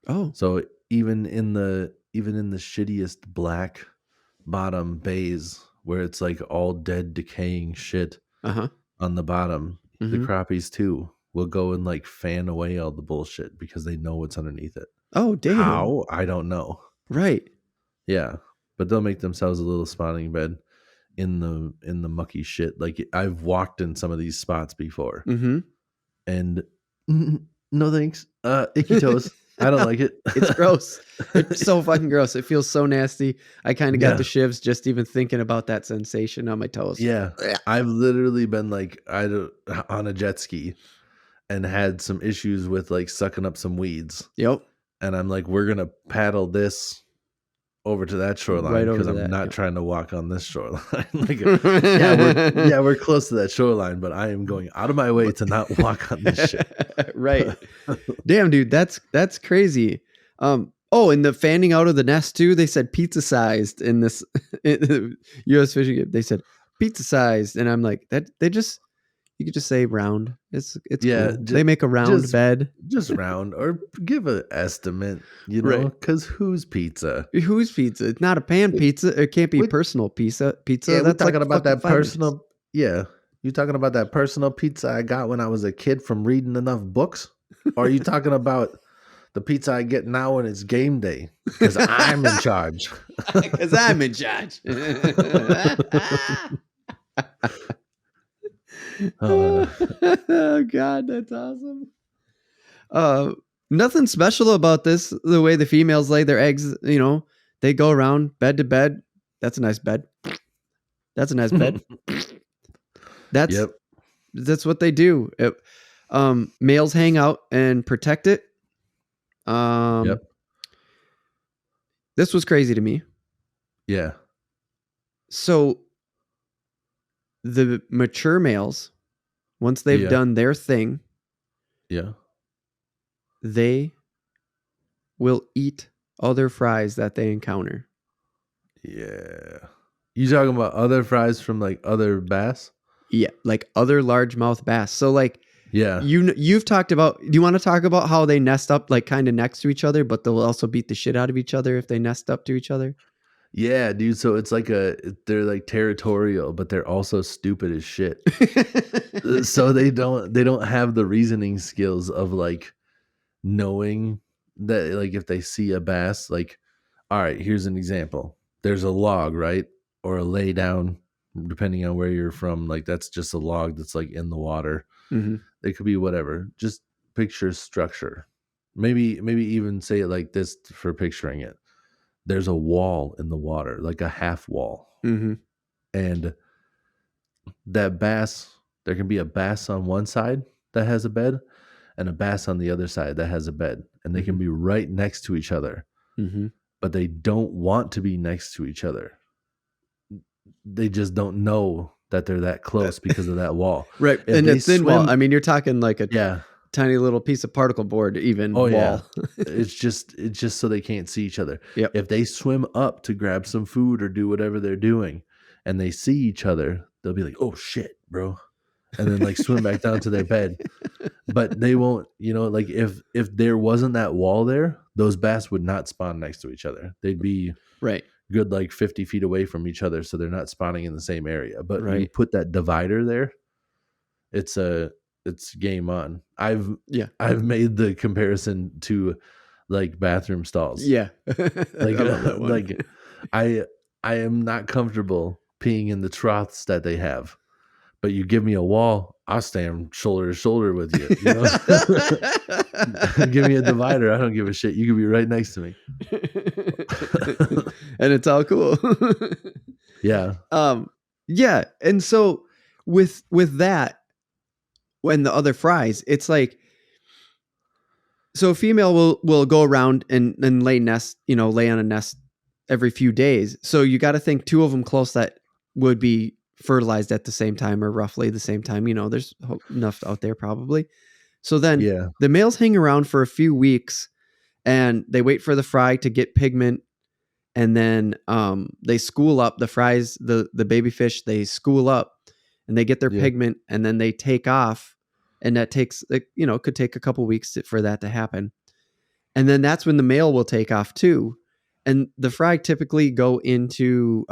Speaker 1: Oh,
Speaker 2: so even in the shittiest black bottom bays where it's like all dead, decaying shit
Speaker 1: Uh-huh.
Speaker 2: on the bottom. The
Speaker 1: Mm-hmm.
Speaker 2: crappies too will go and like fan away all the bullshit because they know what's underneath it.
Speaker 1: Oh, damn.
Speaker 2: How? I don't know.
Speaker 1: Right.
Speaker 2: Yeah, but they'll make themselves a little spawning bed in the mucky shit. Like I've walked in some of these spots before,
Speaker 1: Mm-hmm.
Speaker 2: and no thanks. Icky toes. I don't like it.
Speaker 1: It's gross. It's so fucking gross. It feels so nasty. I kind of got
Speaker 2: Yeah.
Speaker 1: the shivs just even thinking about that sensation on my toes.
Speaker 2: Yeah,
Speaker 1: Ugh.
Speaker 2: I've literally been like on a jet ski and had some issues with like sucking up some weeds,
Speaker 1: Yep.
Speaker 2: and I'm like, we're gonna paddle this over to that shoreline
Speaker 1: Right over
Speaker 2: because
Speaker 1: to
Speaker 2: I'm
Speaker 1: that.
Speaker 2: not
Speaker 1: Yep.
Speaker 2: trying to walk on this shoreline. Like, we're close to that shoreline, but I am going out of my way to not walk on this shit.
Speaker 1: Right. Damn, dude, that's crazy. Oh, and the fanning out of the nest too. They said pizza sized in this U.S. fishing. They said pizza sized, and I'm like, that you could just say round. It's
Speaker 2: Yeah,
Speaker 1: cool. They make a round bed.
Speaker 2: just round or give an estimate,
Speaker 1: Right.
Speaker 2: because whose pizza?
Speaker 1: Whose pizza? It's not a pan pizza. It can't be
Speaker 2: We-
Speaker 1: personal pizza.
Speaker 2: Yeah, we're
Speaker 1: That's like
Speaker 2: talking about
Speaker 1: fucking
Speaker 2: that
Speaker 1: 5 inches.
Speaker 2: personal. Yeah, you talking about that personal pizza I got when I was a kid from reading enough books, or are you talking about the pizza I get now when it's game day because I'm in charge?
Speaker 1: Because I'm in charge. Oh God, that's awesome. Nothing special about this. The way the females lay their eggs, they go around bed to bed. That's a nice bed. That's a nice bed. That's
Speaker 2: Yep.
Speaker 1: that's what they do. Males hang out and protect it.
Speaker 2: Yep.
Speaker 1: This was crazy to me.
Speaker 2: Yeah.
Speaker 1: So the mature males, once they've
Speaker 2: Yeah.
Speaker 1: done their thing,
Speaker 2: Yeah.
Speaker 1: they will eat other fries that they encounter.
Speaker 2: Yeah. You talking about other fries from like other bass?
Speaker 1: Yeah, like other largemouth bass. So like
Speaker 2: Yeah.
Speaker 1: you've talked about, do you want to talk about how they nest up like kind of next to each other, but they'll also beat the shit out of each other if they nest up to each other?
Speaker 2: Yeah, dude. So it's like they're like territorial, but they're also stupid as shit. So they don't have the reasoning skills of like knowing that, like, if they see a bass, like, all right, here's an example. There's a log, right? Or a lay down, depending on where you're from. Like, that's just a log that's like in the water.
Speaker 1: Mm-hmm.
Speaker 2: It could be whatever. Just picture structure. Maybe even say it like this for picturing it. There's a wall in the water, like a half wall.
Speaker 1: Mm-hmm.
Speaker 2: And that bass, there can be a bass on one side that has a bed and a bass on the other side that has a bed. And they can be right next to each other.
Speaker 1: Mm-hmm.
Speaker 2: But they don't want to be next to each other. They just don't know that they're that close because of that wall.
Speaker 1: Right.
Speaker 2: If
Speaker 1: And
Speaker 2: they
Speaker 1: a thin wall. I mean, you're talking like a tiny little piece of particle board, even wall.
Speaker 2: Yeah. It's just so they can't see each other.
Speaker 1: Yep.
Speaker 2: If they swim up to grab some food or do whatever they're doing and they see each other, they'll be like, oh shit, bro. And then like swim back down to their bed. But they won't, like if there wasn't that wall there, those bass would not spawn next to each other. They'd be
Speaker 1: right.
Speaker 2: Good like 50 feet away from each other, so they're not spawning in the same area. But
Speaker 1: Right.
Speaker 2: you put that divider there, it's game on. I've made the comparison to like bathroom stalls.
Speaker 1: Yeah.
Speaker 2: Like
Speaker 1: I love that one.
Speaker 2: like I am not comfortable peeing in the troughs that they have. But you give me a wall, I'll stand shoulder to shoulder with you. Give me a divider, I don't give a shit. You can be right next to me.
Speaker 1: And it's all cool.
Speaker 2: Yeah.
Speaker 1: Yeah. And so with that, when the other fries, it's like, so a female will go around and lay on a nest every few days. So you got to think 2 of them close that would be fertilized at the same time or roughly the same time. There's enough out there probably. So then the males hang around for a few weeks and they wait for the fry to get pigment. And then they school up the fries, the baby fish, they school up and they get their pigment and then they take off. And that takes, could take a couple weeks for that to happen. And then that's when the male will take off too. And the fry typically go into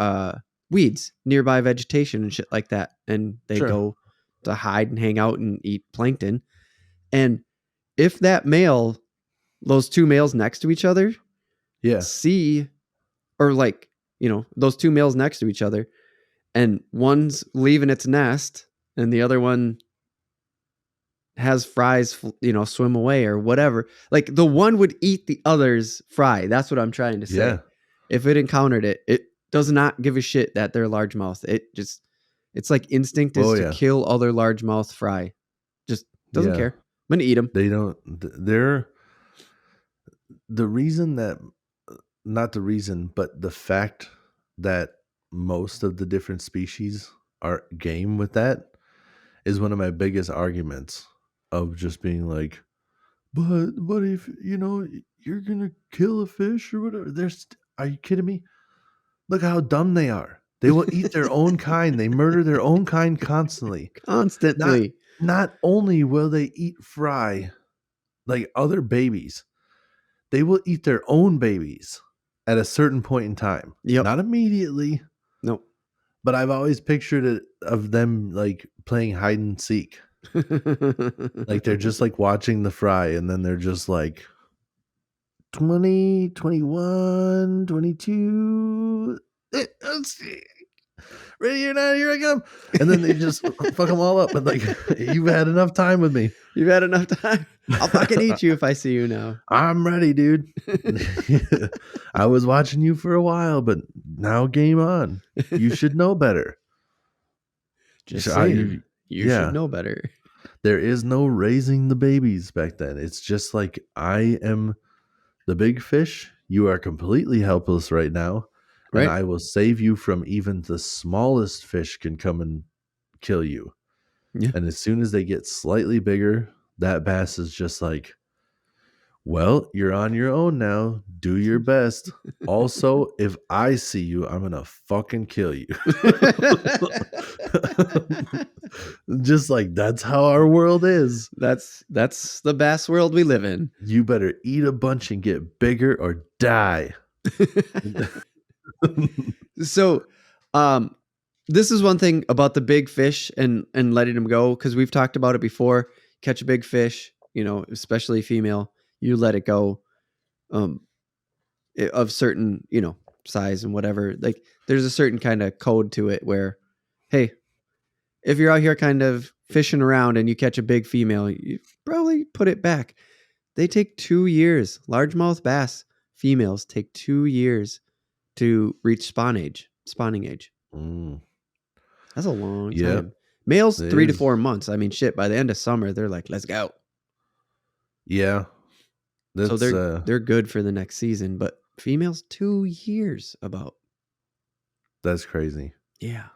Speaker 1: weeds, nearby vegetation and shit like that. And they
Speaker 2: Sure.
Speaker 1: go to hide and hang out and eat plankton. And if that male, those two males next to each other,
Speaker 2: Yeah.
Speaker 1: see, or like, those two males next to each other, and one's leaving its nest and the other one has fries, swim away or whatever. Like the one would eat the other's fry. That's what I'm trying to say.
Speaker 2: Yeah.
Speaker 1: If it encountered it, it does not give a shit that they're largemouth. It's like instinct is
Speaker 2: Oh
Speaker 1: to
Speaker 2: yeah.
Speaker 1: kill other largemouth fry. Just doesn't
Speaker 2: Yeah.
Speaker 1: care. I'm gonna eat them.
Speaker 2: They don't. They're the reason that, not the reason, but the fact that most of the different species are game with that is one of my biggest arguments of just being like, but if you're gonna kill a fish or whatever, are you kidding me? Look how dumb they are. They will eat their own kind. They murder their own kind constantly. Not
Speaker 1: Constantly.
Speaker 2: not only will they eat fry like other babies, they will eat their own babies at a certain point in time.
Speaker 1: Yep.
Speaker 2: Not immediately,
Speaker 1: Nope.
Speaker 2: but I've always pictured it of them like playing hide and seek. Like they're just like watching the fry, and then they're just like 20, 21, 22. Let's see. Ready or not, here I come. And then they just fuck them all up. And like, you've had enough time with me.
Speaker 1: You've had enough time. I'll fucking eat you if I see you now.
Speaker 2: I'm ready, dude. I was watching you for a while, but now game on. You should know better.
Speaker 1: Just
Speaker 2: So
Speaker 1: saying, you
Speaker 2: yeah.
Speaker 1: should know better.
Speaker 2: There is no raising the babies back then. It's just like, I am the big fish. You are completely helpless right now.
Speaker 1: Right.
Speaker 2: And I will save you from even the smallest fish can come and kill you.
Speaker 1: Yeah.
Speaker 2: And as soon as they get slightly bigger, that bass is just like, well, you're on your own now. Do your best. Also, if I see you, I'm going to fucking kill you. Just like, that's how our world is.
Speaker 1: That's the bass world we live in.
Speaker 2: You better eat a bunch and get bigger or die.
Speaker 1: So, this is one thing about the big fish and letting them go, because we've talked about it before. Catch a big fish, especially female, you let it go, of certain, size and whatever. Like there's a certain kind of code to it where, hey, if you're out here kind of fishing around and you catch a big female, you probably put it back. They take 2 years. Largemouth bass females take 2 years to reach spawning age. That's a long time. Males 3 to 4 months. I mean, shit, by the end of summer, they're like, let's go.
Speaker 2: Yeah.
Speaker 1: So they're good for the next season, but females 2 years about.
Speaker 2: That's crazy.
Speaker 1: Yeah.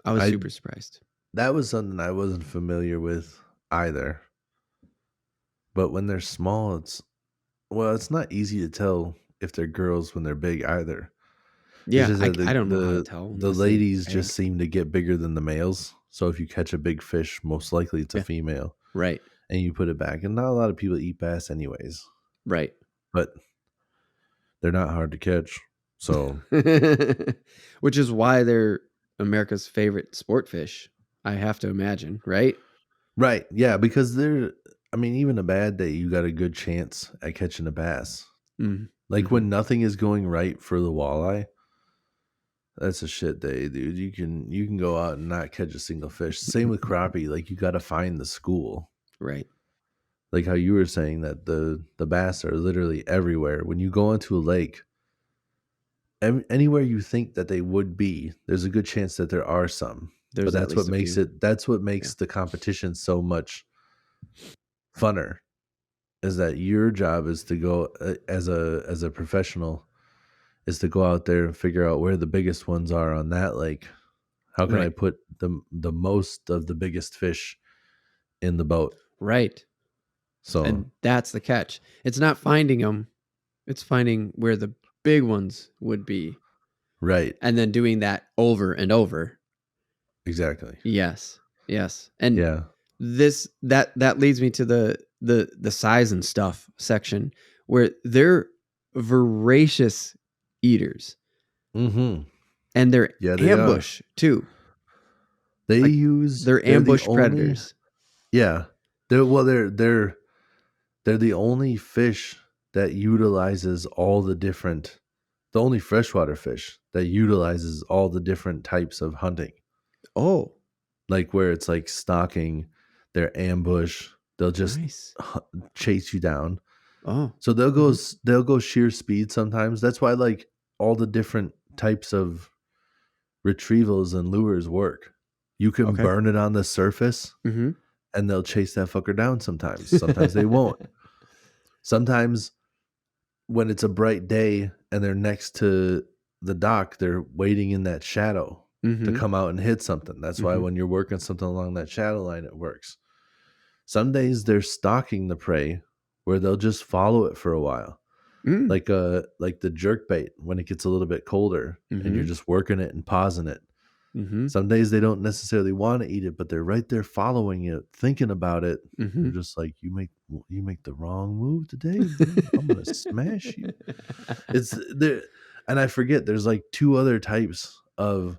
Speaker 1: I was super surprised.
Speaker 2: That was something I wasn't familiar with either. But when they're small, it's not easy to tell if they're girls when they're big either.
Speaker 1: Yeah, I don't know how to tell.
Speaker 2: The ladies just seem to get bigger than the males. So if you catch a big fish, most likely it's a female.
Speaker 1: Right.
Speaker 2: And you put it back. And not a lot of people eat bass anyways.
Speaker 1: Right.
Speaker 2: But they're not hard to catch. So
Speaker 1: which is why they're America's favorite sport fish, I have to imagine, right?
Speaker 2: Right. Yeah, because even a bad day, you got a good chance at catching a bass. Like when nothing is going right for the walleye, that's a shit day, dude. You can go out and not catch a single fish. Same with crappie. Like you got to find the school.
Speaker 1: Right.
Speaker 2: Like how you were saying that the bass are literally everywhere. When you go into a lake, anywhere you think that they would be, there's a good chance that there are some. But that's what makes it. That's what makes the competition so much funner. Is that your job is to go as a professional, is to go out there and figure out where the biggest ones are on that lake. How can I put the most of the biggest fish in the boat?
Speaker 1: Right.
Speaker 2: So,
Speaker 1: and that's the catch. It's not finding them. It's finding where the big ones would be.
Speaker 2: Right.
Speaker 1: And then doing that over and over.
Speaker 2: Exactly.
Speaker 1: Yes. And that leads me to the size and stuff section, where they're voracious eaters. And they're
Speaker 2: Yeah, they are.
Speaker 1: ambush too.
Speaker 2: They
Speaker 1: Like
Speaker 2: use
Speaker 1: they're
Speaker 2: they're the
Speaker 1: ambush
Speaker 2: only
Speaker 1: predators.
Speaker 2: yeah. They're the only fish that utilizes all the only freshwater fish that utilizes all the different types of hunting.
Speaker 1: Oh,
Speaker 2: Like where it's like stalking, they're ambush, they'll just
Speaker 1: nice.
Speaker 2: chase you down.
Speaker 1: Oh.
Speaker 2: So
Speaker 1: Mhm.
Speaker 2: they'll go sheer speed sometimes. That's why like all the different types of retrievals and lures work. You can
Speaker 1: Okay.
Speaker 2: burn it on the surface
Speaker 1: Mhm.
Speaker 2: and they'll chase that fucker down sometimes. Sometimes they won't. Sometimes when it's a bright day and they're next to the dock, they're waiting in that shadow to
Speaker 1: Mhm.
Speaker 2: come out and hit something. That's why
Speaker 1: Mhm.
Speaker 2: when you're working something along that shadow line, it works. Some days they're stalking the prey where they'll just follow it for a while.
Speaker 1: Mm.
Speaker 2: Like the jerk bait when it gets a little bit colder and you're
Speaker 1: Mhm.
Speaker 2: just working it and pausing it.
Speaker 1: Mhm.
Speaker 2: Some days they don't necessarily want to eat it, but they're right there following it, thinking about it. They're
Speaker 1: Mhm.
Speaker 2: just like, you make the wrong move today, bro. I'm gonna smash you. It's there, and I forget there's like two other types of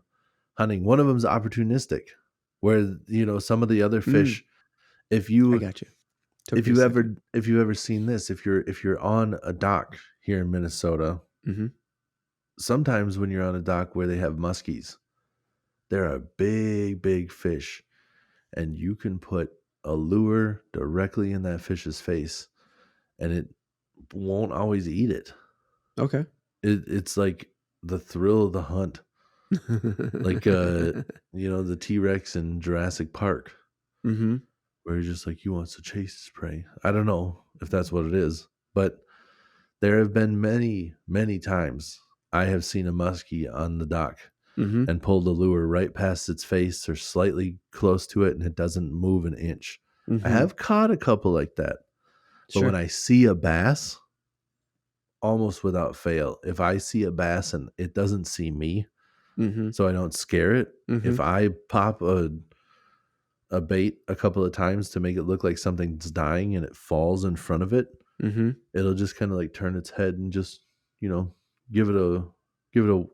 Speaker 2: hunting. One of them's opportunistic, where some of the other
Speaker 1: Mm.
Speaker 2: fish, if
Speaker 1: I
Speaker 2: you
Speaker 1: got you. Took me a second.
Speaker 2: if you've ever seen this, if you're on a dock here in Minnesota,
Speaker 1: Mhm.
Speaker 2: sometimes when you're on a dock where they have muskies, they're a big fish, and you can put a lure directly in that fish's face, and it won't always eat it.
Speaker 1: Okay.
Speaker 2: It's like the thrill of the hunt, like the T-Rex in Jurassic Park,
Speaker 1: Mhm.
Speaker 2: where he's just like he wants to chase his prey. I don't know if that's what it is, but there have been many times I have seen a muskie on the dock
Speaker 1: Mhm.
Speaker 2: and pulled the lure right past its face or slightly close to it, and it doesn't move an inch. I
Speaker 1: Mhm.
Speaker 2: have caught a couple like that, but when
Speaker 1: Sure.
Speaker 2: I see a bass, almost without fail, if I see a bass and it doesn't see me,
Speaker 1: Mhm.
Speaker 2: so I don't scare it, if
Speaker 1: Mhm.
Speaker 2: I pop a bait a couple of times to make it look like something's dying and it falls in front of it,
Speaker 1: Mhm.
Speaker 2: it'll just kind of like turn its head and just, you know, give it a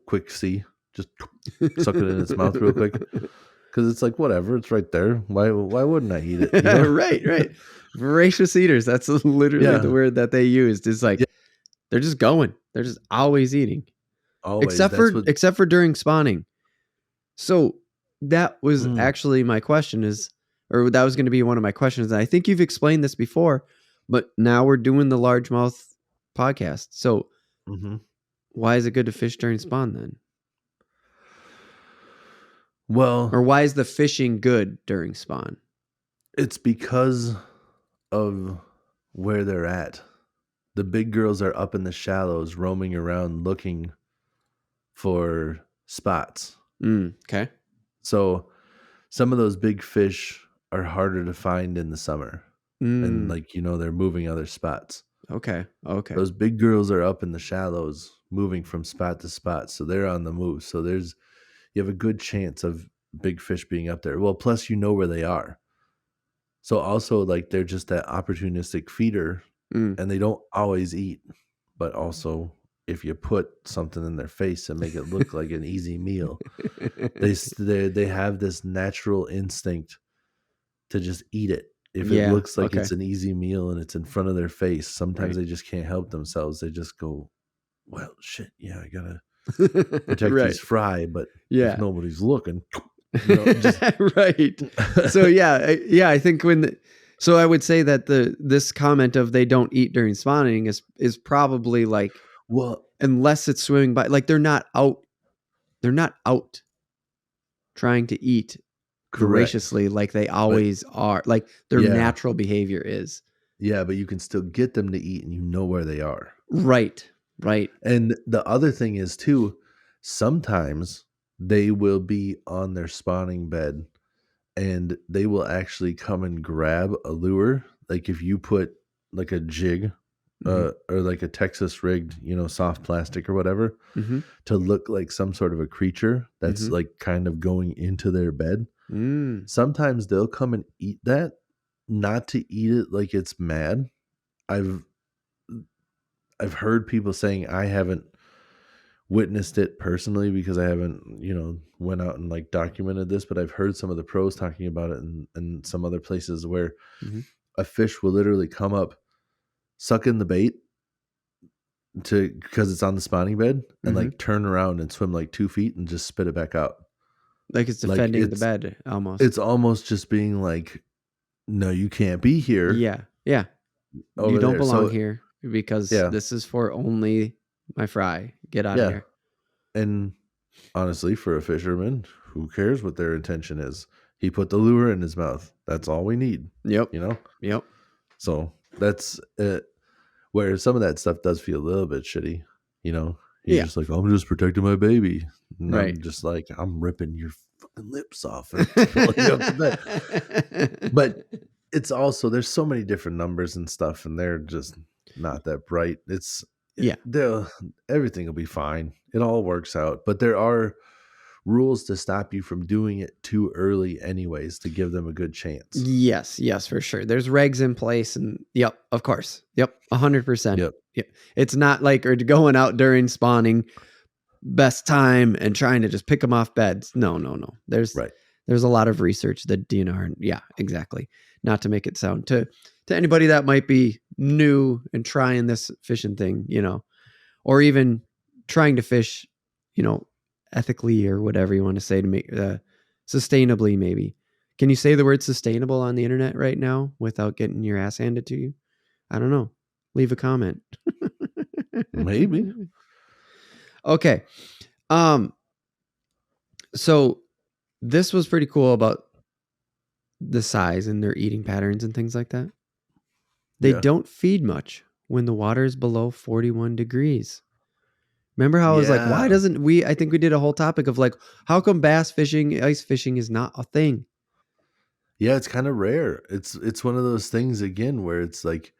Speaker 2: quick see, just suck it in its mouth real quick, because it's like whatever, it's right there. Why wouldn't I eat it?
Speaker 1: Right, right. Voracious eaters. That's literally the
Speaker 2: Yeah,
Speaker 1: word that they used. Is like
Speaker 2: yeah,
Speaker 1: they're just going. They're just always eating.
Speaker 2: always.
Speaker 1: Except
Speaker 2: That's
Speaker 1: for
Speaker 2: what.
Speaker 1: except for during spawning. So that was
Speaker 2: Mm,
Speaker 1: actually my question is or that was going to be one of my questions. And I think you've explained this before, but now we're doing the largemouth podcast. So
Speaker 2: hmm.
Speaker 1: why is it good to fish during spawn then?
Speaker 2: Well,
Speaker 1: Or why is the fishing good during spawn?
Speaker 2: it's because of where they're at. The big girls are up in the shallows, roaming around looking for spots.
Speaker 1: Okay.
Speaker 2: So some of those big fish are harder to find in the summer, and
Speaker 1: Mm,
Speaker 2: like they're moving other spots.
Speaker 1: okay. Okay.
Speaker 2: Those big girls are up in the shallows, moving from spot to spot, so they're on the move. So you have a good chance of big fish being up there. Well, plus where they are. So also like they're just that opportunistic feeder,
Speaker 1: Mm.
Speaker 2: and they don't always eat, but also if you put something in their face and make it look like an easy meal, they have this natural instinct to just eat it. If it
Speaker 1: Yeah.
Speaker 2: looks like
Speaker 1: Okay.
Speaker 2: it's an easy meal and it's in front of their face, sometimes
Speaker 1: Right.
Speaker 2: they just can't help themselves. They just go, well, shit, yeah, I gotta protect
Speaker 1: Right.
Speaker 2: these fry, but if
Speaker 1: Yeah.
Speaker 2: nobody's looking, just
Speaker 1: Right. So yeah, I think so I would say that this comment of they don't eat during spawning is probably like
Speaker 2: well,
Speaker 1: unless it's swimming by like they're not out trying to eat
Speaker 2: correct,
Speaker 1: voraciously like they
Speaker 2: but
Speaker 1: always are. Like their
Speaker 2: yeah,
Speaker 1: natural behavior is.
Speaker 2: yeah, but you can still get them to eat, and you know where they are.
Speaker 1: Right. Right.
Speaker 2: And the other thing is too, sometimes they will be on their spawning bed and they will actually come and grab a lure. Like if you put like a jig,
Speaker 1: Mhm.
Speaker 2: or like a Texas rigged, soft plastic or whatever,
Speaker 1: Mhm.
Speaker 2: to look like some sort of a creature that's
Speaker 1: Mhm.
Speaker 2: like kind of going into their bed.
Speaker 1: Mm.
Speaker 2: Sometimes they'll come and eat that, not to eat it like it's mad. I've I've heard people saying, I haven't witnessed it personally because I haven't, went out and like documented this, but I've heard some of the pros talking about it and some other places where
Speaker 1: Mhm.
Speaker 2: a fish will literally come up, suck in the bait because it's on the spawning bed, and
Speaker 1: Mhm.
Speaker 2: like turn around and swim like 2 feet and just spit it back out.
Speaker 1: Like it's
Speaker 2: Like
Speaker 1: defending the bed
Speaker 2: it's
Speaker 1: almost.
Speaker 2: almost just being like, no, you can't be here
Speaker 1: Yeah. Yeah. You
Speaker 2: over
Speaker 1: don't
Speaker 2: there.
Speaker 1: belong
Speaker 2: So
Speaker 1: here because
Speaker 2: yeah,
Speaker 1: this is for only my fry. Get out of
Speaker 2: yeah.
Speaker 1: here.
Speaker 2: And honestly, for a fisherman, who cares what their intention is? He put the lure in his mouth. That's all we need,
Speaker 1: Yep.
Speaker 2: you know?
Speaker 1: Yep.
Speaker 2: So that's it. Where some of that stuff does feel a little bit shitty, you know? He's
Speaker 1: Yeah.
Speaker 2: just like, I'm just protecting my baby. And
Speaker 1: Right.
Speaker 2: I'm just like, I'm ripping your fucking lips off and pulling you up to bed. But it's also, there's so many different numbers and stuff, and they're just not that bright.
Speaker 1: Yeah.
Speaker 2: Everything will be fine. It all works out. But there are rules to stop you from doing it too early anyways, to give them a good chance.
Speaker 1: Yes, yes, for sure. There's regs in place, and yep, of course. Yep, 100%.
Speaker 2: Yep.
Speaker 1: Yep. It's not like or going out during spawning best time and trying to just pick them off beds. No, no, no.
Speaker 2: Right.
Speaker 1: There's a lot of research that DNR. Yeah, exactly. Not to make it sound to anybody that might be new and trying this fishing thing, or even trying to fish, ethically or whatever you want to say to make sustainably. Maybe can you say the word sustainable on the internet right now without getting your ass handed to you? I don't know. Leave a comment.
Speaker 2: Maybe.
Speaker 1: Okay. Um. So this was pretty cool about the size and their eating patterns and things like that. They
Speaker 2: Yeah.
Speaker 1: don't feed much when the water is below 41 degrees. Remember how I was like, why
Speaker 2: Yeah.
Speaker 1: doesn't I think we did a whole topic of like, how come bass fishing, ice fishing is not a thing?
Speaker 2: Yeah, it's kind of rare. It's one of those things again where it's like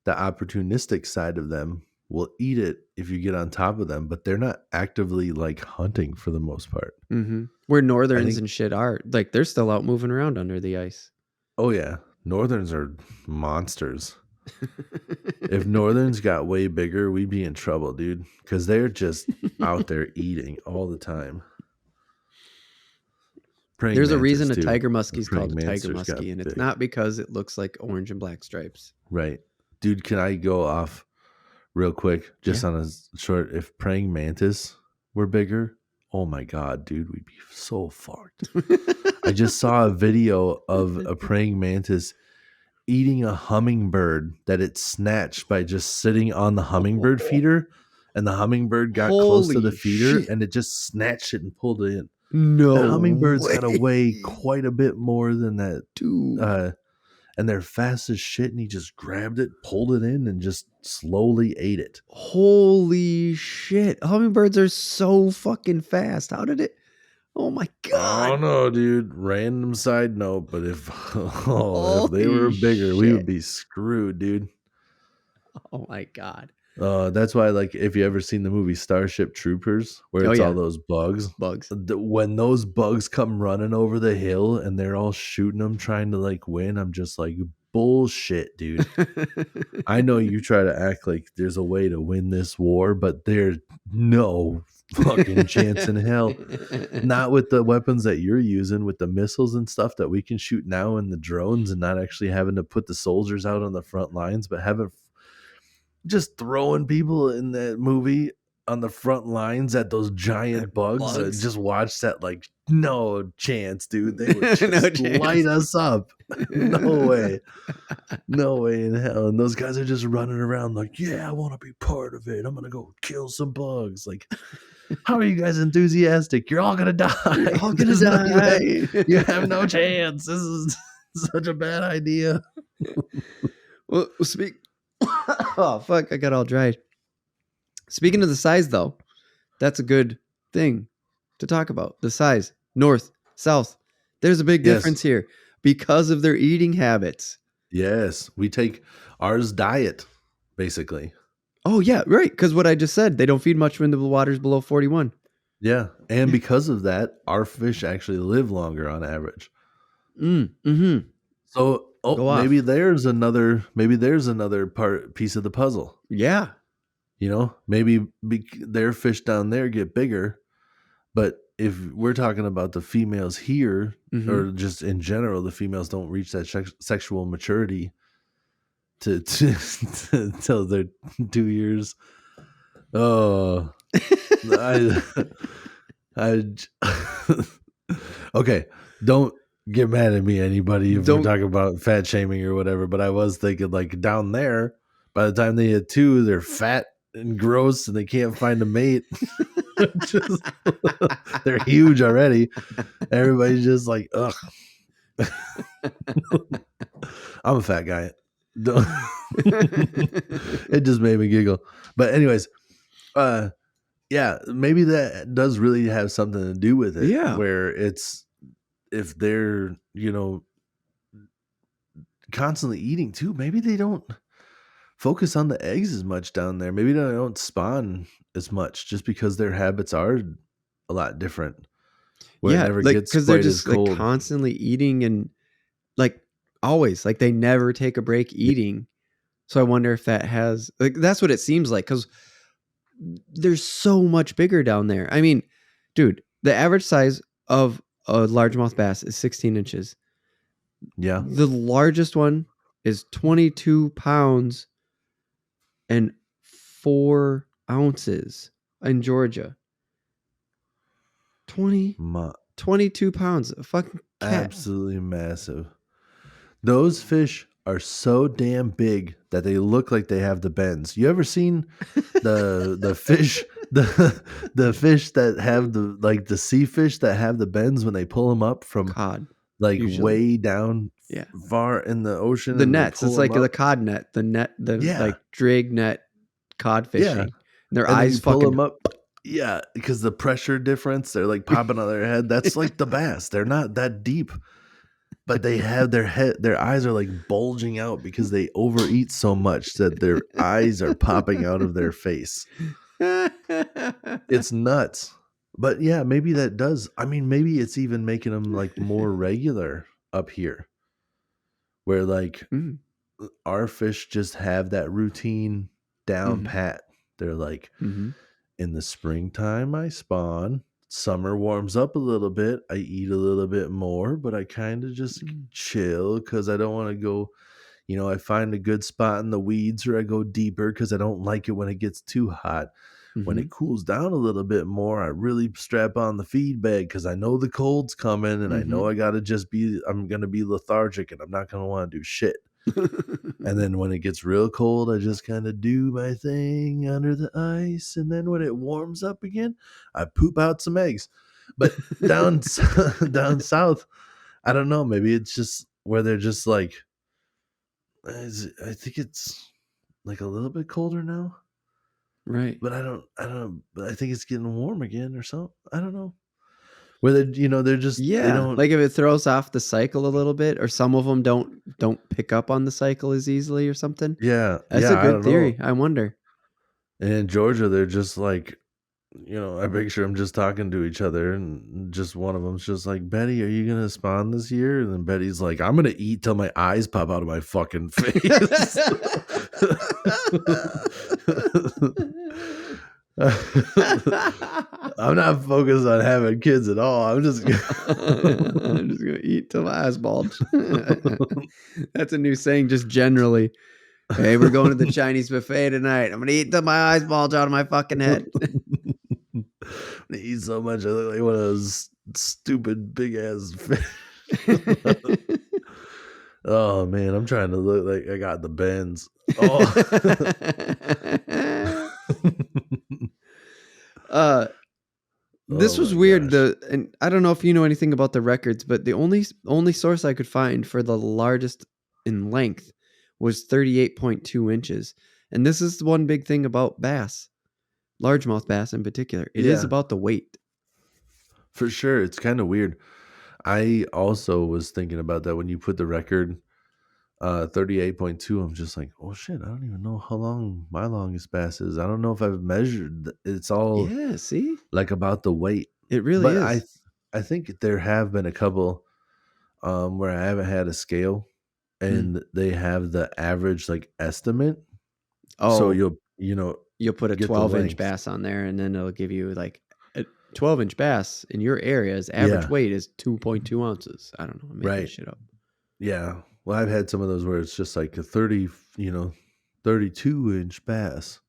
Speaker 2: the opportunistic side of them will eat it if you get on top of them, but they're not actively like hunting for the most part.
Speaker 1: Mm-hmm. Where
Speaker 2: I
Speaker 1: northerns
Speaker 2: think,
Speaker 1: and shit are, like, they're still out moving around under the ice.
Speaker 2: oh yeah, northerns are monsters. If northerns got way bigger, we'd be in trouble, dude, because they're just out there eating all the time. Praying
Speaker 1: There's a
Speaker 2: mantis
Speaker 1: reason a
Speaker 2: too.
Speaker 1: tiger muskie
Speaker 2: The
Speaker 1: is called
Speaker 2: praying
Speaker 1: a tiger
Speaker 2: mantis got
Speaker 1: muskie, and it's
Speaker 2: big,
Speaker 1: not because it looks like orange and black stripes.
Speaker 2: right? Dude, can I go off real quick, just
Speaker 1: Yeah.
Speaker 2: on a short? If praying mantis were bigger, oh my god, dude, we'd be so fucked. I just saw a video of a praying mantis eating a hummingbird that it snatched by just sitting on the hummingbird feeder, and the hummingbird got close to the
Speaker 1: Holy
Speaker 2: feeder
Speaker 1: shit.
Speaker 2: and it just snatched it and pulled it in. That
Speaker 1: No
Speaker 2: hummingbird's
Speaker 1: way.
Speaker 2: got to weigh quite a bit more than that,
Speaker 1: Dude.
Speaker 2: and they're fast as shit, and he just grabbed it, pulled it in, and just slowly ate it.
Speaker 1: Holy shit. Hummingbirds are so fucking fast. How did it? Oh my
Speaker 2: I don't
Speaker 1: God.
Speaker 2: know, dude. Random side note, but if if they were
Speaker 1: Holy
Speaker 2: bigger, we would
Speaker 1: shit.
Speaker 2: be screwed, dude.
Speaker 1: Oh my God.
Speaker 2: That's why, like, if you ever seen the movie Starship Troopers, where
Speaker 1: Oh
Speaker 2: it's all
Speaker 1: yeah.
Speaker 2: those bugs,
Speaker 1: Bugs.
Speaker 2: when those bugs come running over the hill and they're all shooting them, trying to like win, I'm just like, bullshit, dude. I know you try to act like there's a way to win this war, but there's no fucking chance in hell. Not with the weapons that you're using, with the missiles and stuff that we can shoot now, and the drones, and not actually having to put the soldiers out on the front lines, but having just throwing people in that movie on the front lines at those giant bugs.
Speaker 1: Bugs.
Speaker 2: Just watch that, like, no chance, dude. They would
Speaker 1: No
Speaker 2: just light
Speaker 1: chance.
Speaker 2: us up. No way. No way in hell. And those guys are just running around like, yeah, I want to be part of it. I'm going to go kill some bugs. Like, how are you guys enthusiastic? You're all going to die.
Speaker 1: You're all gonna die.
Speaker 2: You have no chance. This is such a bad idea.
Speaker 1: Well, speak. Oh fuck! I got all dried. Speaking of the size, though, that's a good thing to talk about. The size, north, south. There's a big
Speaker 2: Yes.
Speaker 1: difference here because of their eating habits.
Speaker 2: Yes. We take ours diet, basically.
Speaker 1: Oh yeah, right. Because what I just said, they don't feed much when the water's below 41.
Speaker 2: Yeah. And because of that, our fish actually live longer on average.
Speaker 1: Mm-hmm.
Speaker 2: So,
Speaker 1: Go
Speaker 2: maybe
Speaker 1: off.
Speaker 2: there's another piece of the puzzle.
Speaker 1: Yeah.
Speaker 2: Maybe their fish down there get bigger, but if we're talking about the females here,
Speaker 1: Hmm.
Speaker 2: or just in general, the females don't reach that sexual maturity until they're 2 years. Oh, I, I, okay. Don't get mad at me, anybody, if we're
Speaker 1: Don't.
Speaker 2: talking about fat shaming or whatever. But I was thinking, like, down there, by the time they hit 2, they're fat and gross, and they can't find a mate. Just, they're huge already. Everybody's just like, ugh. I'm a fat guy. It just made me giggle. But anyways, yeah, maybe that does really have something to do with it.
Speaker 1: Yeah.
Speaker 2: Where it's, if they're constantly eating too, maybe they don't focus on the eggs as much down there. Maybe they don't spawn as much, just because their habits are a lot different, where it
Speaker 1: Yeah,
Speaker 2: never
Speaker 1: like
Speaker 2: gets
Speaker 1: because they're
Speaker 2: quite as
Speaker 1: just like
Speaker 2: cold.
Speaker 1: constantly eating and like always like they never take a break
Speaker 2: Yeah.
Speaker 1: eating. So I wonder if that has like that's what it seems like because there's so much bigger down there. I mean, dude, the average size of a largemouth bass is 16 inches.
Speaker 2: Yeah.
Speaker 1: The largest one is 22 pounds and 4 ounces in Georgia. 20,
Speaker 2: Ma-
Speaker 1: 22 pounds. A fucking cat.
Speaker 2: Absolutely massive. Those fish are so damn big that they look like they have the bends. You ever seen the fish the fish that have the sea fish that have the bends when they pull them up from
Speaker 1: Cod,
Speaker 2: like
Speaker 1: usually.
Speaker 2: way down
Speaker 1: Yeah.
Speaker 2: far in the ocean,
Speaker 1: The
Speaker 2: and they
Speaker 1: nets.
Speaker 2: pull
Speaker 1: It's
Speaker 2: them
Speaker 1: like the
Speaker 2: up?
Speaker 1: cod net, the
Speaker 2: Yeah.
Speaker 1: like drag net cod
Speaker 2: Yeah.
Speaker 1: fishing. And their
Speaker 2: And then you
Speaker 1: eyes
Speaker 2: pull
Speaker 1: fucking
Speaker 2: them up. Yeah, because the pressure difference, they're like popping on their head. That's like the bass. They're not that deep, but they have their eyes are like bulging out because they overeat so much that their eyes are popping out of their face. It's nuts. But yeah, maybe that does. I mean, maybe it's even making them like more regular up here, where like
Speaker 1: Mm,
Speaker 2: our fish just have that routine down
Speaker 1: mhm,
Speaker 2: pat. They're like,
Speaker 1: mhm,
Speaker 2: in the springtime, I spawn. Summer warms up a little bit. I eat a little bit more, but I kind of just
Speaker 1: mm,
Speaker 2: chill because I don't want to go. I find a good spot in the weeds, or I go deeper because I don't like it when it gets too hot. When it
Speaker 1: mhm,
Speaker 2: cools down a little bit more, I really strap on the feed bag because I know the cold's coming, and I know
Speaker 1: mhm.
Speaker 2: I'm going to be lethargic, and I'm not going to want to do shit. And then when it gets real cold, I just kind of do my thing under the ice. And then when it warms up again, I poop out some eggs. But down down south, I don't know. Maybe it's just where they're just like, I think it's like a little bit colder now.
Speaker 1: Right.
Speaker 2: But but I think it's getting warm again or something. I don't know. Where they're just, they
Speaker 1: Yeah,
Speaker 2: don't,
Speaker 1: like if it throws off the cycle a little bit, or some of them don't pick up on the cycle as easily or something.
Speaker 2: yeah,
Speaker 1: That's a
Speaker 2: I
Speaker 1: good
Speaker 2: don't know.
Speaker 1: theory. I wonder.
Speaker 2: And in Georgia, they're just like, I picture them just talking to each other, and just one of them's just like, Betty, are you gonna spawn this year? And then Betty's like, I'm gonna eat till my eyes pop out of my fucking face. I'm not focused on having kids at all. I'm just
Speaker 1: I'm just gonna eat till my eyes bulge. That's a new saying, just generally. Hey, we're going to the Chinese buffet tonight. I'm gonna eat till my eyes bulge out of my fucking head.
Speaker 2: I eat so much I look like one of those stupid big ass fish. Oh man, I'm trying to look like I got the bends. Oh.
Speaker 1: uh, this
Speaker 2: Oh
Speaker 1: was
Speaker 2: my
Speaker 1: weird.
Speaker 2: gosh.
Speaker 1: And I don't know if you know anything about the records, but the only source I could find for the largest in length was 38.2 inches. And this is the one big thing about bass, largemouth bass in particular. It is
Speaker 2: Yeah,
Speaker 1: about the weight.
Speaker 2: for sure. It's kind of weird. I also was thinking about that when you put the record 38.2. I'm just like, oh shit, I don't even know how long my longest bass is. I don't know if I've measured. It's all
Speaker 1: Yeah, see?
Speaker 2: like about the weight.
Speaker 1: It really
Speaker 2: But
Speaker 1: is.
Speaker 2: I think there have been a couple where I haven't had a scale,
Speaker 1: Mm.
Speaker 2: and they have the average like estimate. So
Speaker 1: Oh, you'll put a
Speaker 2: get the
Speaker 1: 12-inch
Speaker 2: length.
Speaker 1: bass on there, and then it'll give you like a 12-inch bass in your area's average
Speaker 2: Yeah.
Speaker 1: weight is 2.2 ounces. I don't know. I'm making
Speaker 2: Right.
Speaker 1: this shit up.
Speaker 2: Yeah. Well, I've had some of those where it's just like a 32-inch bass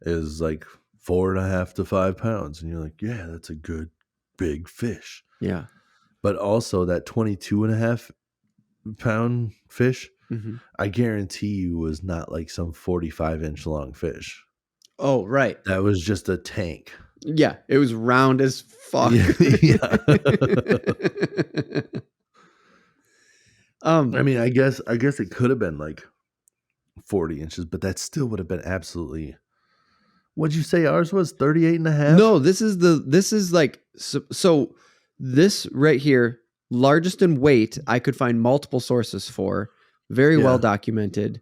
Speaker 2: is like 4.5 to 5 pounds. And you're like, yeah, that's a good big fish.
Speaker 1: Yeah.
Speaker 2: But also that 22.5-pound fish,
Speaker 1: Mm-hmm.
Speaker 2: I guarantee you was not like some 45-inch long fish.
Speaker 1: Oh, right.
Speaker 2: That was just a tank.
Speaker 1: Yeah. It was round as fuck.
Speaker 2: Yeah.
Speaker 1: um,
Speaker 2: I mean, I guess it could have been like 40 inches, but that still would have been absolutely. What'd you say ours was? 38.5?
Speaker 1: no, this is like, so this right here, largest in weight, I could find multiple sources for, very well
Speaker 2: Yeah.
Speaker 1: documented,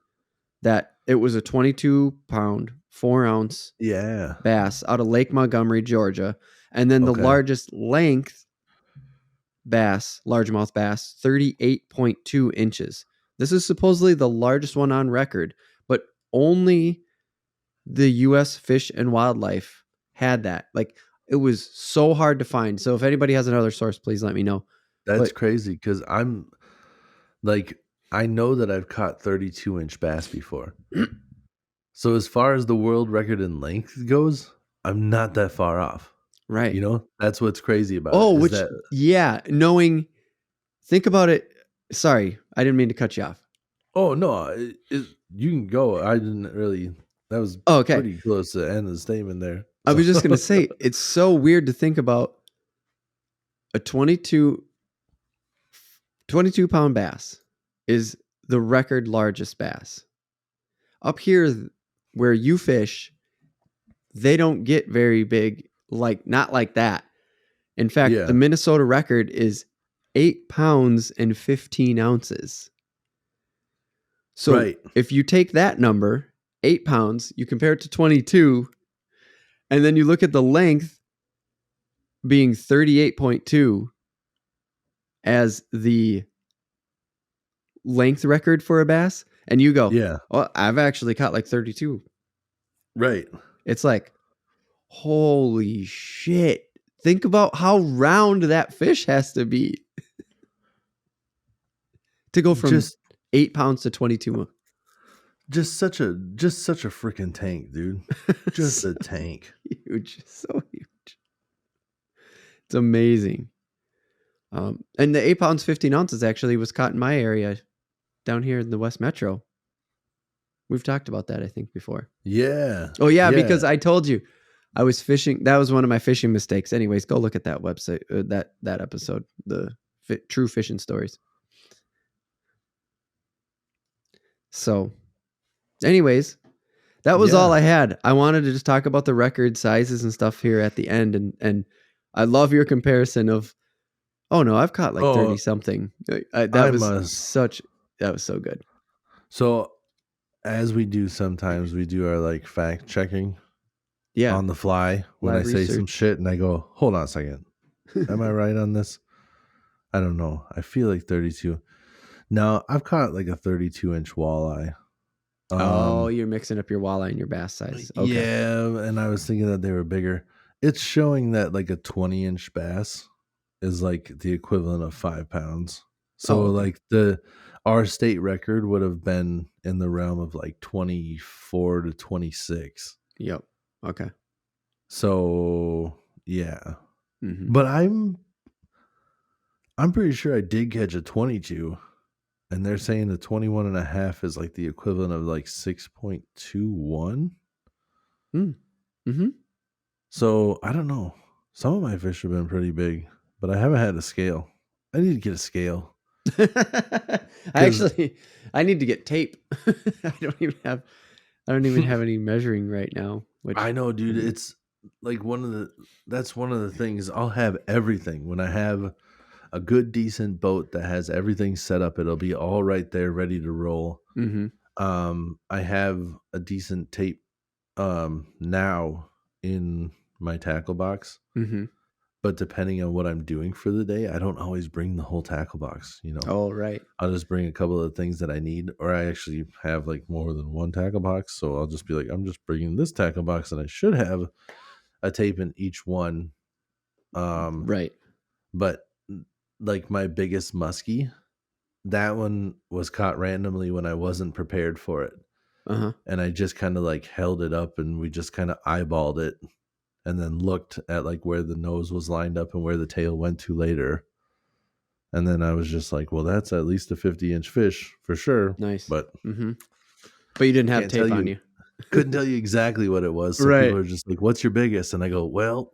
Speaker 1: that it was a 22-pound, 4-ounce
Speaker 2: Yeah.
Speaker 1: bass out of Lake Montgomery, Georgia. And then the
Speaker 2: Okay.
Speaker 1: largest length bass, largemouth bass, 38.2 inches. This is supposedly the largest one on record, but only the U.S. Fish and Wildlife had that. Like, it was so hard to find. So if anybody has another source, please let me know.
Speaker 2: That's
Speaker 1: But
Speaker 2: crazy because I'm like, I know that I've caught 32-inch bass before. So as far as the world record in length goes, I'm not that far off.
Speaker 1: right.
Speaker 2: You know, that's what's crazy about
Speaker 1: Oh,
Speaker 2: it is
Speaker 1: which,
Speaker 2: that.
Speaker 1: yeah, knowing, think about it. Sorry, I didn't mean to cut you off.
Speaker 2: Oh no, you can go. I didn't really. That was
Speaker 1: Oh, okay.
Speaker 2: pretty close to the end of the statement there.
Speaker 1: I was just going to say, it's so weird to think about a 22-pound bass is the record largest bass. Up here where you fish, they don't get very big, like not like that. In fact,
Speaker 2: Yeah.
Speaker 1: the Minnesota record is 8 pounds and 15 ounces. So
Speaker 2: Right.
Speaker 1: if you take that number, 8 pounds, you compare it to 22, and then you look at the length being 38.2 as the length record for a bass, and you go,
Speaker 2: Yeah.
Speaker 1: oh, I've actually caught like 32.
Speaker 2: Right.
Speaker 1: It's like, holy shit. Think about how round that fish has to be to go from
Speaker 2: Just
Speaker 1: 8 pounds to 22.
Speaker 2: such a freaking tank, dude. Just
Speaker 1: So
Speaker 2: a tank.
Speaker 1: huge. So huge. It's amazing. And the 8 pounds, 15 ounces actually was caught in my area down here in the West Metro. We've talked about that, I think, before.
Speaker 2: Yeah.
Speaker 1: Oh, yeah,
Speaker 2: Yeah.
Speaker 1: because I told you I was fishing. That was one of my fishing mistakes. Anyways, go look at that website, that episode, the true fishing stories. So, anyways, that was all I had. I wanted to just talk about the record sizes and stuff here at the end, and I love your comparison of, oh no, I've caught like 30 something. That was so good.
Speaker 2: So as we do sometimes, we do our like fact checking on the fly when
Speaker 1: Live
Speaker 2: I say some
Speaker 1: research.
Speaker 2: shit and I go, hold on a second. Am I right on this? I don't know. I feel like 32. Now I've caught like a 32-inch walleye.
Speaker 1: Oh, you're mixing up your walleye and your bass size. Okay.
Speaker 2: Yeah, and I was thinking that they were bigger. It's showing that like a 20-inch bass is like the equivalent of 5 pounds. So
Speaker 1: okay.
Speaker 2: like our state record would have been in the realm of like 24 to 26.
Speaker 1: Yep. Okay.
Speaker 2: So yeah.
Speaker 1: Mm-hmm.
Speaker 2: But I'm pretty sure I did catch a 22. And they're saying the 21 and a half is like the equivalent of like 6.21.
Speaker 1: Mm-hmm.
Speaker 2: So I don't know. Some of my fish have been pretty big, but I haven't had a scale. I need to get a scale.
Speaker 1: I need to get tape. I don't even have any measuring right now. Which
Speaker 2: I know, dude. It's like that's one of the things. I'll have everything when I have a good, decent boat that has everything set up. It'll be all right there, ready to roll.
Speaker 1: Mm-hmm.
Speaker 2: I have a decent tape now in my tackle box.
Speaker 1: Mm-hmm.
Speaker 2: but depending on what I'm doing for the day, I don't always bring the whole tackle box.
Speaker 1: Oh, right.
Speaker 2: I'll just bring a couple of things that I need, or I actually have like more than one tackle box. So I'll just be like, I'm just bringing this tackle box, and I should have a tape in each one.
Speaker 1: Right.
Speaker 2: But like my biggest muskie, that one was caught randomly when I wasn't prepared for it.
Speaker 1: Uh-huh.
Speaker 2: And I just kind of like held it up, and we just kind of eyeballed it, and then looked at like where the nose was lined up and where the tail went to later. And then I was just like, well, that's at least a 50-inch fish for sure.
Speaker 1: Nice.
Speaker 2: But
Speaker 1: But you didn't have
Speaker 2: can't
Speaker 1: tape
Speaker 2: tell
Speaker 1: on
Speaker 2: you.
Speaker 1: you.
Speaker 2: Couldn't tell you exactly what it was. So
Speaker 1: Right.
Speaker 2: people are just like, what's your biggest? And I go, well,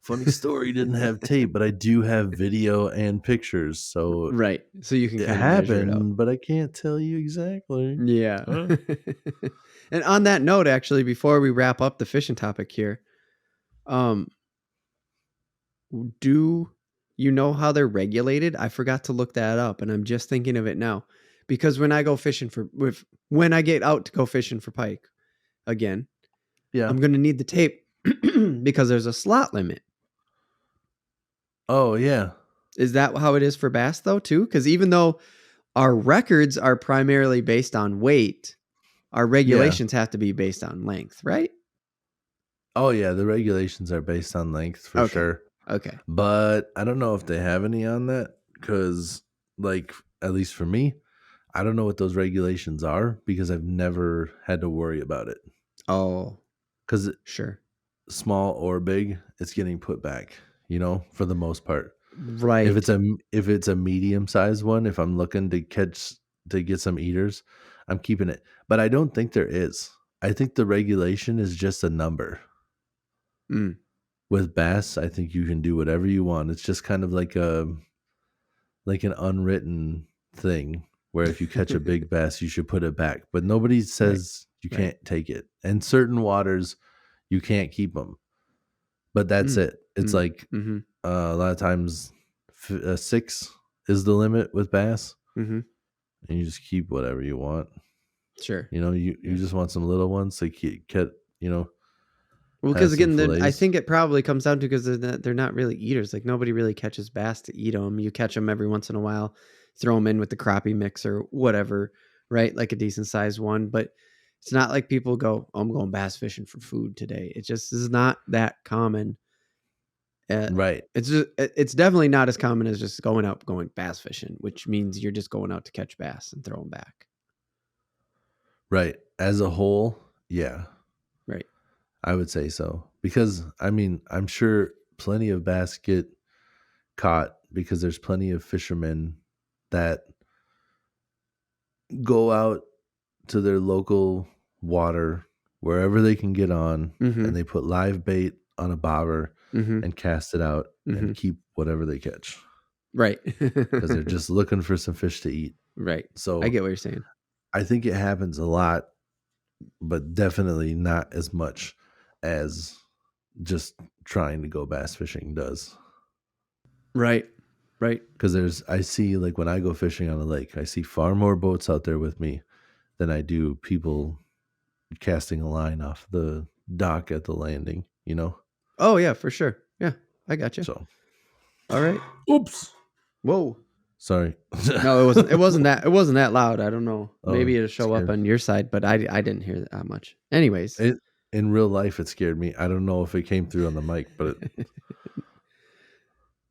Speaker 2: funny story, didn't have tape, but I do have video and pictures. So
Speaker 1: Right. So you can
Speaker 2: it
Speaker 1: kind of measure it out.
Speaker 2: happened, but I can't tell you exactly.
Speaker 1: Yeah. And on that note, actually, before we wrap up the fishing topic here, do you know how they're regulated? I forgot to look that up, and I'm just thinking of it now. Because when I go fishing when I get out to go fishing for pike again,
Speaker 2: Yeah.
Speaker 1: I'm going to need the tape because there's a slot limit.
Speaker 2: Oh, yeah.
Speaker 1: Is that how it is for bass though too? Because even though our records are primarily based on weight, our regulations have to be based on length, right?
Speaker 2: Oh, yeah. The regulations are based on length for sure.
Speaker 1: Okay.
Speaker 2: But I don't know if they have any on that because, like, at least for me, I don't know what those regulations are because I've never had to worry about it.
Speaker 1: Oh,
Speaker 2: because
Speaker 1: sure.
Speaker 2: Small or big, it's getting put back, for the most part.
Speaker 1: Right.
Speaker 2: If it's a medium sized one, if I'm looking to get some eaters, I'm keeping it. But I don't think there is. I think the regulation is just a number. With bass, I think you can do whatever you want. It's just kind of like an unwritten thing where if you catch a big bass, you should put it back. But nobody says you can't take it. And certain waters, you can't keep them. But that's it. It's like a lot of times 6 is the limit with bass. And you just keep whatever you want.
Speaker 1: Sure.
Speaker 2: You just want some little ones to get,
Speaker 1: well, because again, I think it probably comes down to because they're not really eaters. Like nobody really catches bass to eat them. You catch them every once in a while, throw them in with the crappie mix or whatever, right? Like a decent sized one. But it's not like people go, oh, I'm going bass fishing for food today. It just is not that common.
Speaker 2: Right.
Speaker 1: It's definitely not as common as just going bass fishing, which means you're just going out to catch bass and throw them back.
Speaker 2: Right. As a whole, yeah.
Speaker 1: Right.
Speaker 2: I would say so. Because, I'm sure plenty of bass get caught because there's plenty of fishermen that go out to their local water, wherever they can get on, and they put live bait on a bobber and cast it out and keep whatever they catch.
Speaker 1: Right.
Speaker 2: Because they're just looking for some fish to eat.
Speaker 1: Right.
Speaker 2: So
Speaker 1: I get what you're saying.
Speaker 2: I think it happens a lot, but definitely not as much as just trying to go bass fishing does.
Speaker 1: Right. Right.
Speaker 2: Because I see, like, when I go fishing on a lake, I see far more boats out there with me than I do people casting a line off the dock at the landing,
Speaker 1: Oh, yeah, for sure. Yeah, I got you.
Speaker 2: So,
Speaker 1: all right.
Speaker 2: Oops.
Speaker 1: Whoa.
Speaker 2: Sorry.
Speaker 1: No, it wasn't that loud. I don't know. Maybe it'll show up on your side, but I didn't hear that much. Anyways.
Speaker 2: In real life, it scared me. I don't know if it came through on the mic, but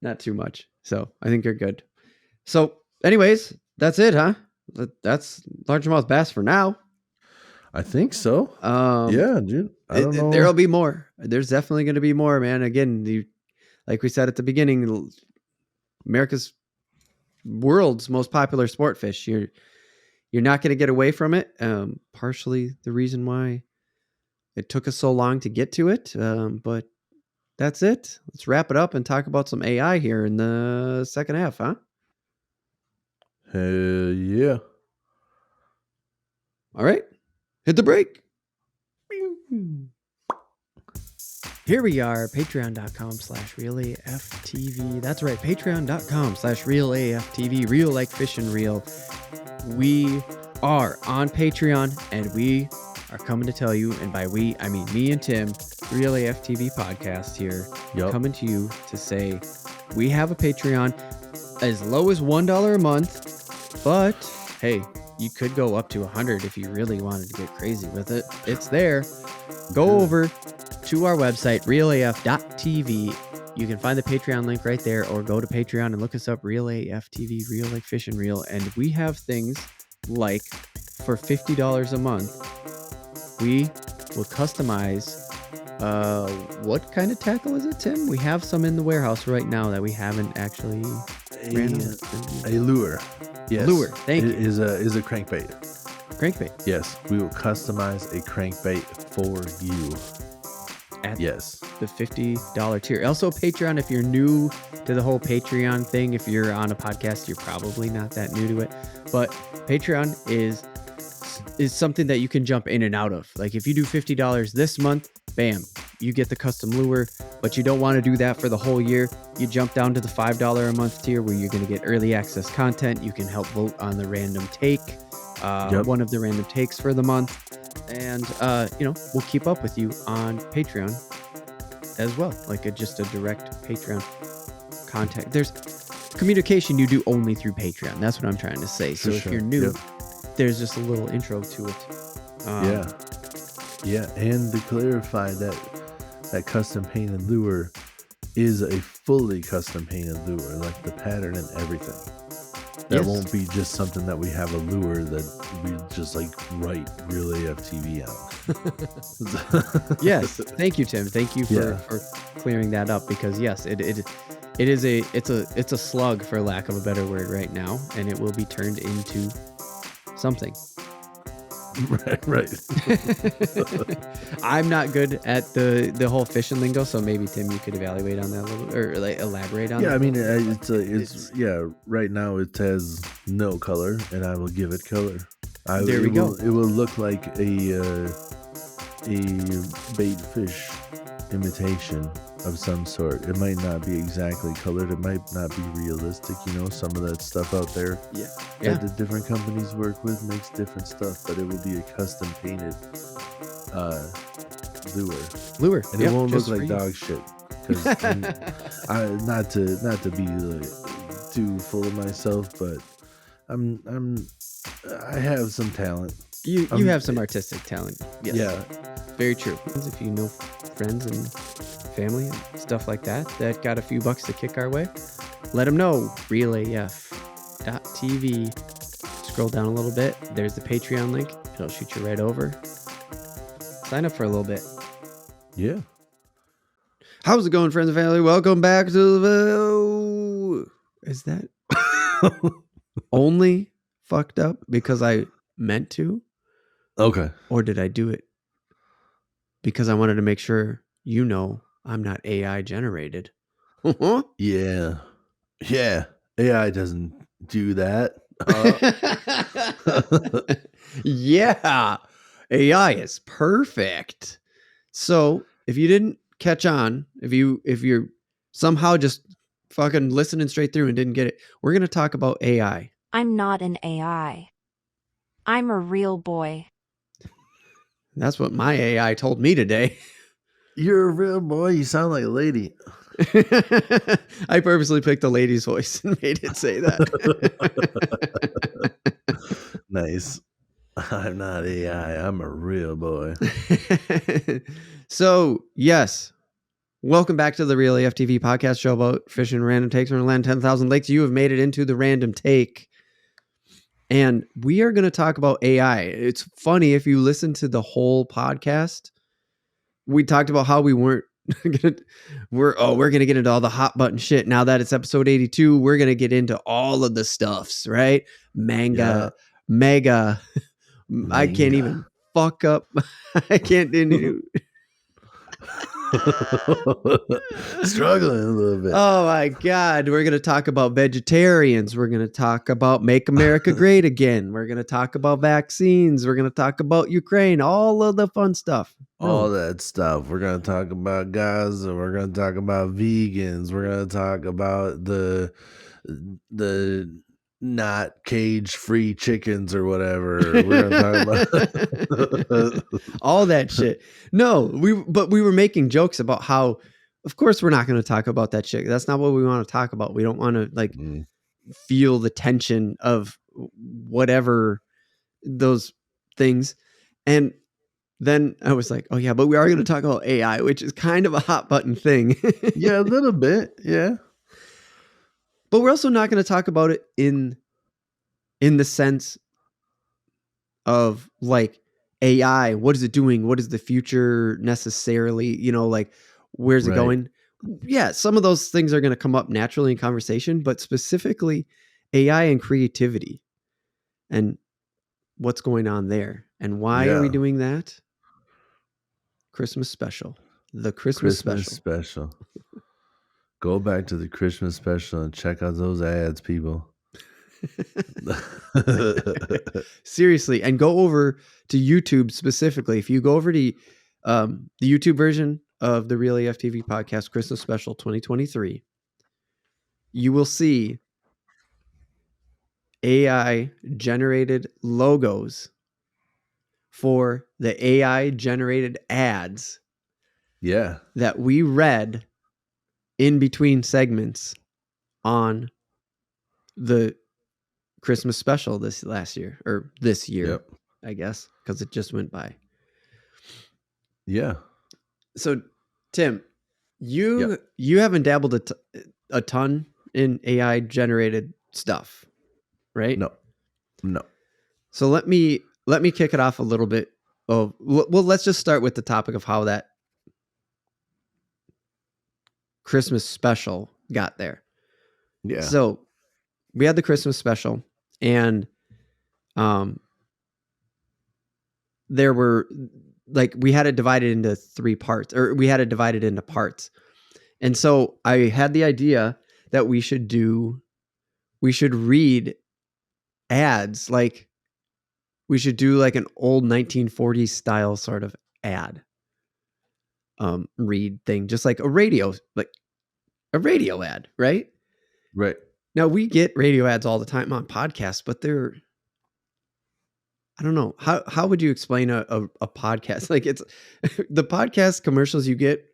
Speaker 1: not too much. So I think you're good. So anyways, that's it, huh? That's largemouth bass for now.
Speaker 2: I think so. Yeah, dude. I don't know.
Speaker 1: There'll be more. There's definitely going to be more, man. Again, like we said at the beginning, world's most popular sport fish. You're not going to get away from it. Partially the reason why it took us so long to get to it. But that's it. Let's wrap it up and talk about some AI here in the second half, huh?
Speaker 2: Hell yeah.
Speaker 1: All right. Hit the break. Here we are, patreon.com/realaftv. That's right, patreon.com/realaftv. Real like fish and reel. We are on Patreon and we are coming to tell you, and by we, I mean me and Tim, Real AF TV podcast here, coming to you to say we have a Patreon as low as $1 a month, but hey, you could go up to $100 if you really wanted to get crazy with it. It's there. Go over to our website, realaf.tv. You can find the Patreon link right there, or go to Patreon and look us up, Real AF TV, Real Like Fish and Reel. And we have things like, for $50 a month, we will customize, what kind of tackle is it, Tim? We have some in the warehouse right now that we haven't actually ran
Speaker 2: a lure. Yes.
Speaker 1: A lure. Thank you.
Speaker 2: Is a crankbait.
Speaker 1: Crankbait.
Speaker 2: Yes, we will customize a crankbait for you.
Speaker 1: At the $50 tier. Also, Patreon, if you're new to the whole Patreon thing, if you're on a podcast, you're probably not that new to it. But Patreon is something that you can jump in and out of. Like if you do $50 this month, bam, you get the custom lure, but you don't want to do that for the whole year. You jump down to the $5 a month tier where you're going to get early access content. You can help vote on the random take, one of the random takes for the month. And, we'll keep up with you on Patreon as well. Like just a direct Patreon contact. There's communication you do only through Patreon. That's what I'm trying to say. So if you're new, there's just a little intro to it.
Speaker 2: And to clarify that custom painted lure is a fully custom painted lure, like the pattern and everything. That won't be just something that we have a lure that we just like write Real AF TV on.
Speaker 1: Yes, thank you, Tim. Thank you for clearing that up, because yes, it's a slug, for lack of a better word, right now, and it will be turned into something.
Speaker 2: Right.
Speaker 1: I'm not good at the whole fishing lingo, so maybe Tim, you could evaluate on that a little, or like elaborate on.
Speaker 2: Yeah, I mean, it's right now it has no color, and I will give it color.
Speaker 1: There we go.
Speaker 2: It will look like a bait fish imitation of some sort. It might not be exactly colored. It might not be realistic. Some of that stuff out there that the different companies work with makes different stuff, but it will be a custom painted lure, and it won't look like dog shit. Because not to be like, too full of myself, but I have some talent.
Speaker 1: You have some artistic talent. Yes.
Speaker 2: Yeah,
Speaker 1: very true. If you know friends and family and stuff like that got a few bucks to kick our way, let them know. realaf.tv. Scroll down a little bit. There's the Patreon link. It'll shoot you right over. Sign up for a little bit.
Speaker 2: Yeah.
Speaker 1: How's it going, friends and family? Welcome back to the... Is that only fucked up because I meant to?
Speaker 2: Okay.
Speaker 1: Or did I do it because I wanted to make sure I'm not AI generated?
Speaker 2: Yeah. AI doesn't do that.
Speaker 1: Yeah. AI is perfect. So if you didn't catch on, if you're somehow just fucking listening straight through and didn't get it, we're going to talk about AI.
Speaker 3: I'm not an AI. I'm a real boy.
Speaker 1: That's what my AI told me today.
Speaker 2: You're a real boy. You sound like a lady.
Speaker 1: I purposely picked a lady's voice and made it say that.
Speaker 2: Nice. I'm not AI. I'm a real boy.
Speaker 1: So, yes. Welcome back to the Real AF TV podcast show about fishing random takes from land 10,000 lakes. You have made it into the random take. And we are going to talk about AI. It's funny, if you listen to the whole podcast, we talked about how we weren't we're going to get into all the hot button shit. Now that it's episode 82, we're going to get into all of the stuffs, right? Mega. I can't even fuck up. I can't do.
Speaker 2: Struggling a little bit.
Speaker 1: Oh my God. We're going to talk about vegetarians. We're going to talk about Make America Great Again. We're going to talk about vaccines. We're going to talk about Ukraine, all of the fun stuff.
Speaker 2: All that stuff. We're going to talk about Gaza. We're going to talk about vegans. We're going to talk about the not cage-free chickens or whatever. We're gonna talk about
Speaker 1: all that shit. No, we were making jokes about how, of course, we're not going to talk about that shit. That's not what we want to talk about. We don't want to like feel the tension of whatever those things. And then I was like, oh yeah, but we are going to talk about AI, which is kind of a hot button thing.
Speaker 2: Yeah, a little bit. Yeah.
Speaker 1: But we're also not going to talk about it in the sense of like AI, what is it doing? What is the future necessarily? You know, like where's it
Speaker 2: Right.
Speaker 1: going? Yeah, some of those things are going to come up naturally in conversation, but specifically AI and creativity and what's going on there. And why are we
Speaker 2: Yeah.
Speaker 1: doing that? Christmas special. The Christmas
Speaker 2: special. Go back to the Christmas special and check out those ads, people.
Speaker 1: Seriously, and go over to YouTube specifically. If you go over to the YouTube version of the Real AF TV podcast Christmas special 2023, you will see AI generated logos for the AI generated ads
Speaker 2: Yeah.
Speaker 1: that we read in between segments on the Christmas special this last year, or this year,
Speaker 2: Yep.
Speaker 1: I guess, because it just went by.
Speaker 2: Yeah.
Speaker 1: So, Tim, you haven't dabbled a ton in AI generated stuff, right?
Speaker 2: No.
Speaker 1: So let me kick it off a little bit. Well, let's just start with the topic of how that Christmas special got there.
Speaker 2: Yeah.
Speaker 1: So we had the Christmas special, and there were like we had it divided into 3 parts, or we had it divided into parts. And so I had the idea that we should read ads, like we should do like an old 1940s style sort of ad read thing, just like a radio ad, right?
Speaker 2: Right.
Speaker 1: Now we get radio ads all the time on podcasts, but they're, I don't know. How would you explain a podcast? Like it's the podcast commercials you get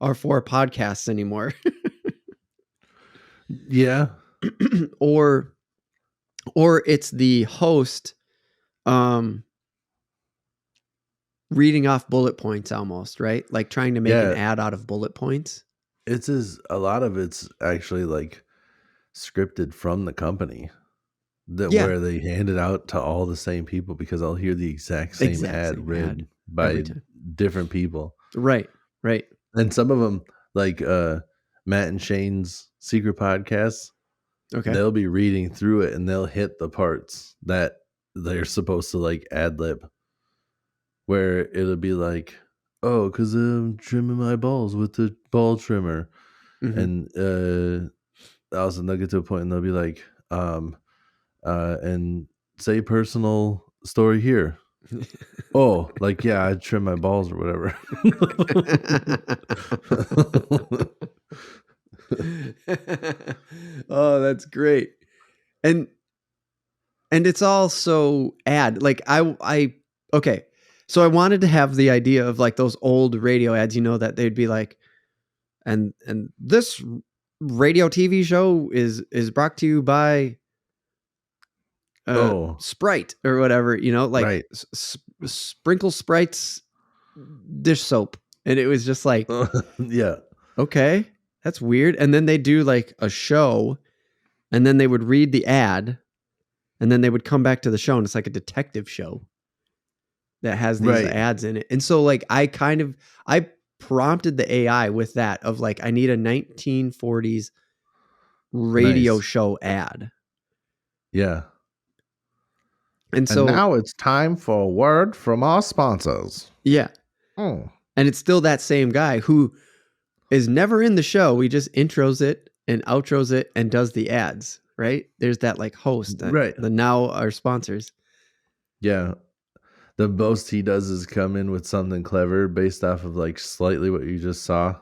Speaker 1: are for podcasts anymore.
Speaker 2: Yeah.
Speaker 1: or it's the host reading off bullet points almost, right? Like trying to make an ad out of bullet points.
Speaker 2: A lot of it's actually like scripted from the company where they hand it out to all the same people, because I'll hear the exact same ad read by different people.
Speaker 1: Right.
Speaker 2: And some of them, like Matt and Shane's secret podcasts, they'll be reading through it and they'll hit the parts that they're supposed to like ad lib, where it'll be like, oh, because I'm trimming my balls with the ball trimmer. Mm-hmm. And all of a sudden they'll get to a point and they'll be like, and say personal story here. Oh, like, yeah, I trim my balls or whatever.
Speaker 1: Oh, that's great. And it's all so ad. Like okay. So I wanted to have the idea of like those old radio ads, you know, that they'd be like, and this radio TV show is brought to you by Sprite or whatever, you know, like Sprinkle Sprite's dish soap. And it was just like,
Speaker 2: yeah,
Speaker 1: okay, that's weird. And then they do like a show, and then they would read the ad, and then they would come back to the show, and it's like a detective show that has these ads in it. And so like I prompted the AI with that of like, I need a 1940s radio show ad.
Speaker 2: Yeah.
Speaker 1: And so
Speaker 2: now it's time for a word from our sponsors.
Speaker 1: Yeah. Oh. And it's still that same guy who is never in the show. He just intros it and outros it and does the ads, right? There's that like host, the now our sponsors.
Speaker 2: Yeah. The most he does is come in with something clever based off of like slightly what you just saw.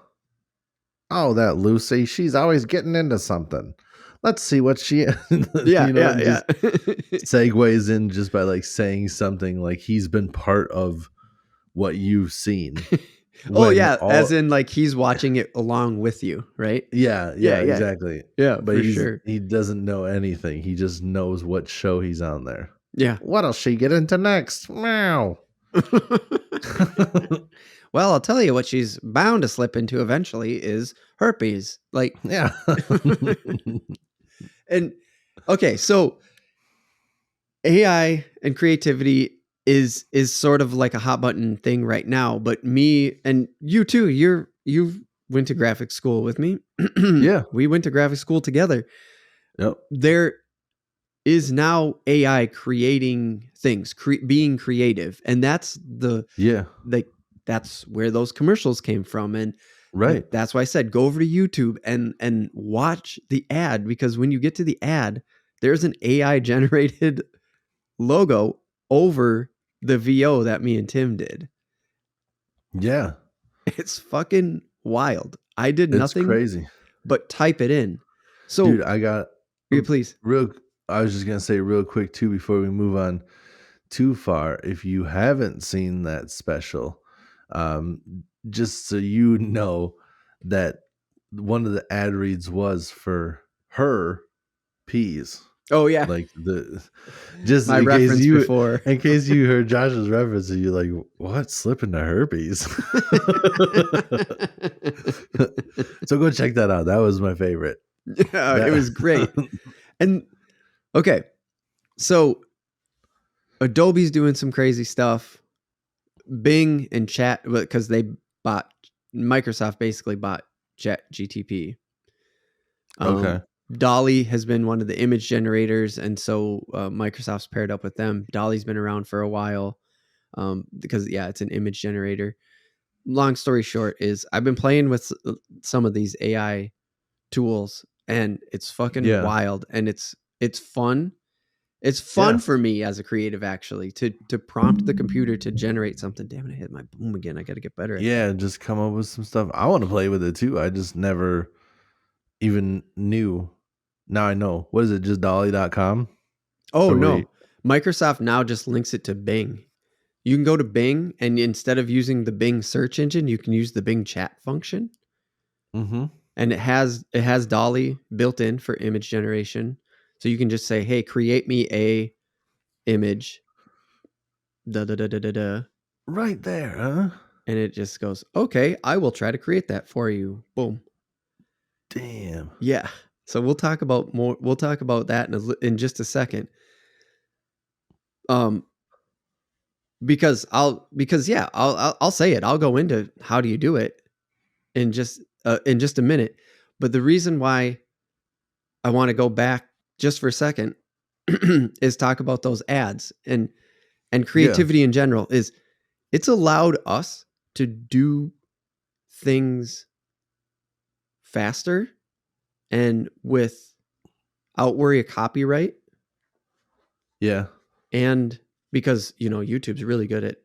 Speaker 2: Oh, that Lucy, she's always getting into something. let's see what she,
Speaker 1: Yeah,
Speaker 2: you know, and
Speaker 1: yeah.
Speaker 2: just segues in just by like saying something like he's been part of what you've seen.
Speaker 1: Oh
Speaker 2: When
Speaker 1: yeah, as
Speaker 2: all,
Speaker 1: in like he's watching it along with you, right?
Speaker 2: yeah,
Speaker 1: Yeah, yeah,
Speaker 2: exactly.
Speaker 1: yeah,
Speaker 2: But
Speaker 1: for sure.
Speaker 2: he doesn't know anything. He just knows what show he's on there.
Speaker 1: Yeah.
Speaker 2: What'll she get into next? Meow.
Speaker 1: Well, I'll tell you what she's bound to slip into eventually is herpes. Like,
Speaker 2: Yeah.
Speaker 1: and okay, so AI and creativity is sort of like a hot button thing right now, but me and you too, you went to graphic school with me.
Speaker 2: Yeah.
Speaker 1: We went to graphic school together.
Speaker 2: Yep.
Speaker 1: There is now AI creating things, being creative, and that's the
Speaker 2: Yeah.
Speaker 1: like that's where those commercials came from, and
Speaker 2: Right.
Speaker 1: that's why I said go over to YouTube and watch the ad, because when you get to the ad, there's an AI generated logo over the VO that me and Tim did.
Speaker 2: Yeah.
Speaker 1: It's fucking wild. I did
Speaker 2: It's
Speaker 1: nothing
Speaker 2: crazy.
Speaker 1: but type it in. So,
Speaker 2: Dude, I got
Speaker 1: please.
Speaker 2: I was just gonna say real quick too before we move on too far. If you haven't seen that special, just so you know that one of the ad reads was for her peas.
Speaker 1: Oh yeah,
Speaker 2: Like the just
Speaker 1: my
Speaker 2: in case
Speaker 1: reference
Speaker 2: you
Speaker 1: before.
Speaker 2: in case you heard Josh's reference and you're like, what, slipping to herpes? So go check that out. That was my favorite.
Speaker 1: Yeah, it was great. And okay, so Adobe's doing some crazy stuff. Bing and Chat, because Microsoft basically bought Chat GTP.
Speaker 2: Okay.
Speaker 1: dall.e has been one of the image generators, and so Microsoft's paired up with them. dall.e's been around for a while because it's an image generator. Long story short is I've been playing with some of these AI tools, and it's fucking wild, and it's fun. It's fun for me as a creative, actually, to prompt the computer to generate something. Damn it, I hit my boom again. I got to get better at that.
Speaker 2: Just come up with some stuff. I want to play with it too. I just never even knew. Now I know. What is it? Just dall.com?
Speaker 1: Oh, no. Microsoft now just links it to Bing. You can go to Bing, and instead of using the Bing search engine, you can use the Bing chat function.
Speaker 2: Mm-hmm.
Speaker 1: And it has dall.e built in for image generation. So you can just say, hey, create me a image.
Speaker 2: Right there, huh?
Speaker 1: And it just goes, okay, I will try to create that for you. Boom.
Speaker 2: Damn.
Speaker 1: Yeah. So we'll talk about more. We'll talk about that in just a second. Because I'll say it. I'll go into how do you do it in just a minute. But the reason why I want to go back just for a second is talk about those ads and creativity in general. Is it's allowed us to do things faster and without worry of copyright.
Speaker 2: Yeah.
Speaker 1: And because, YouTube's really good at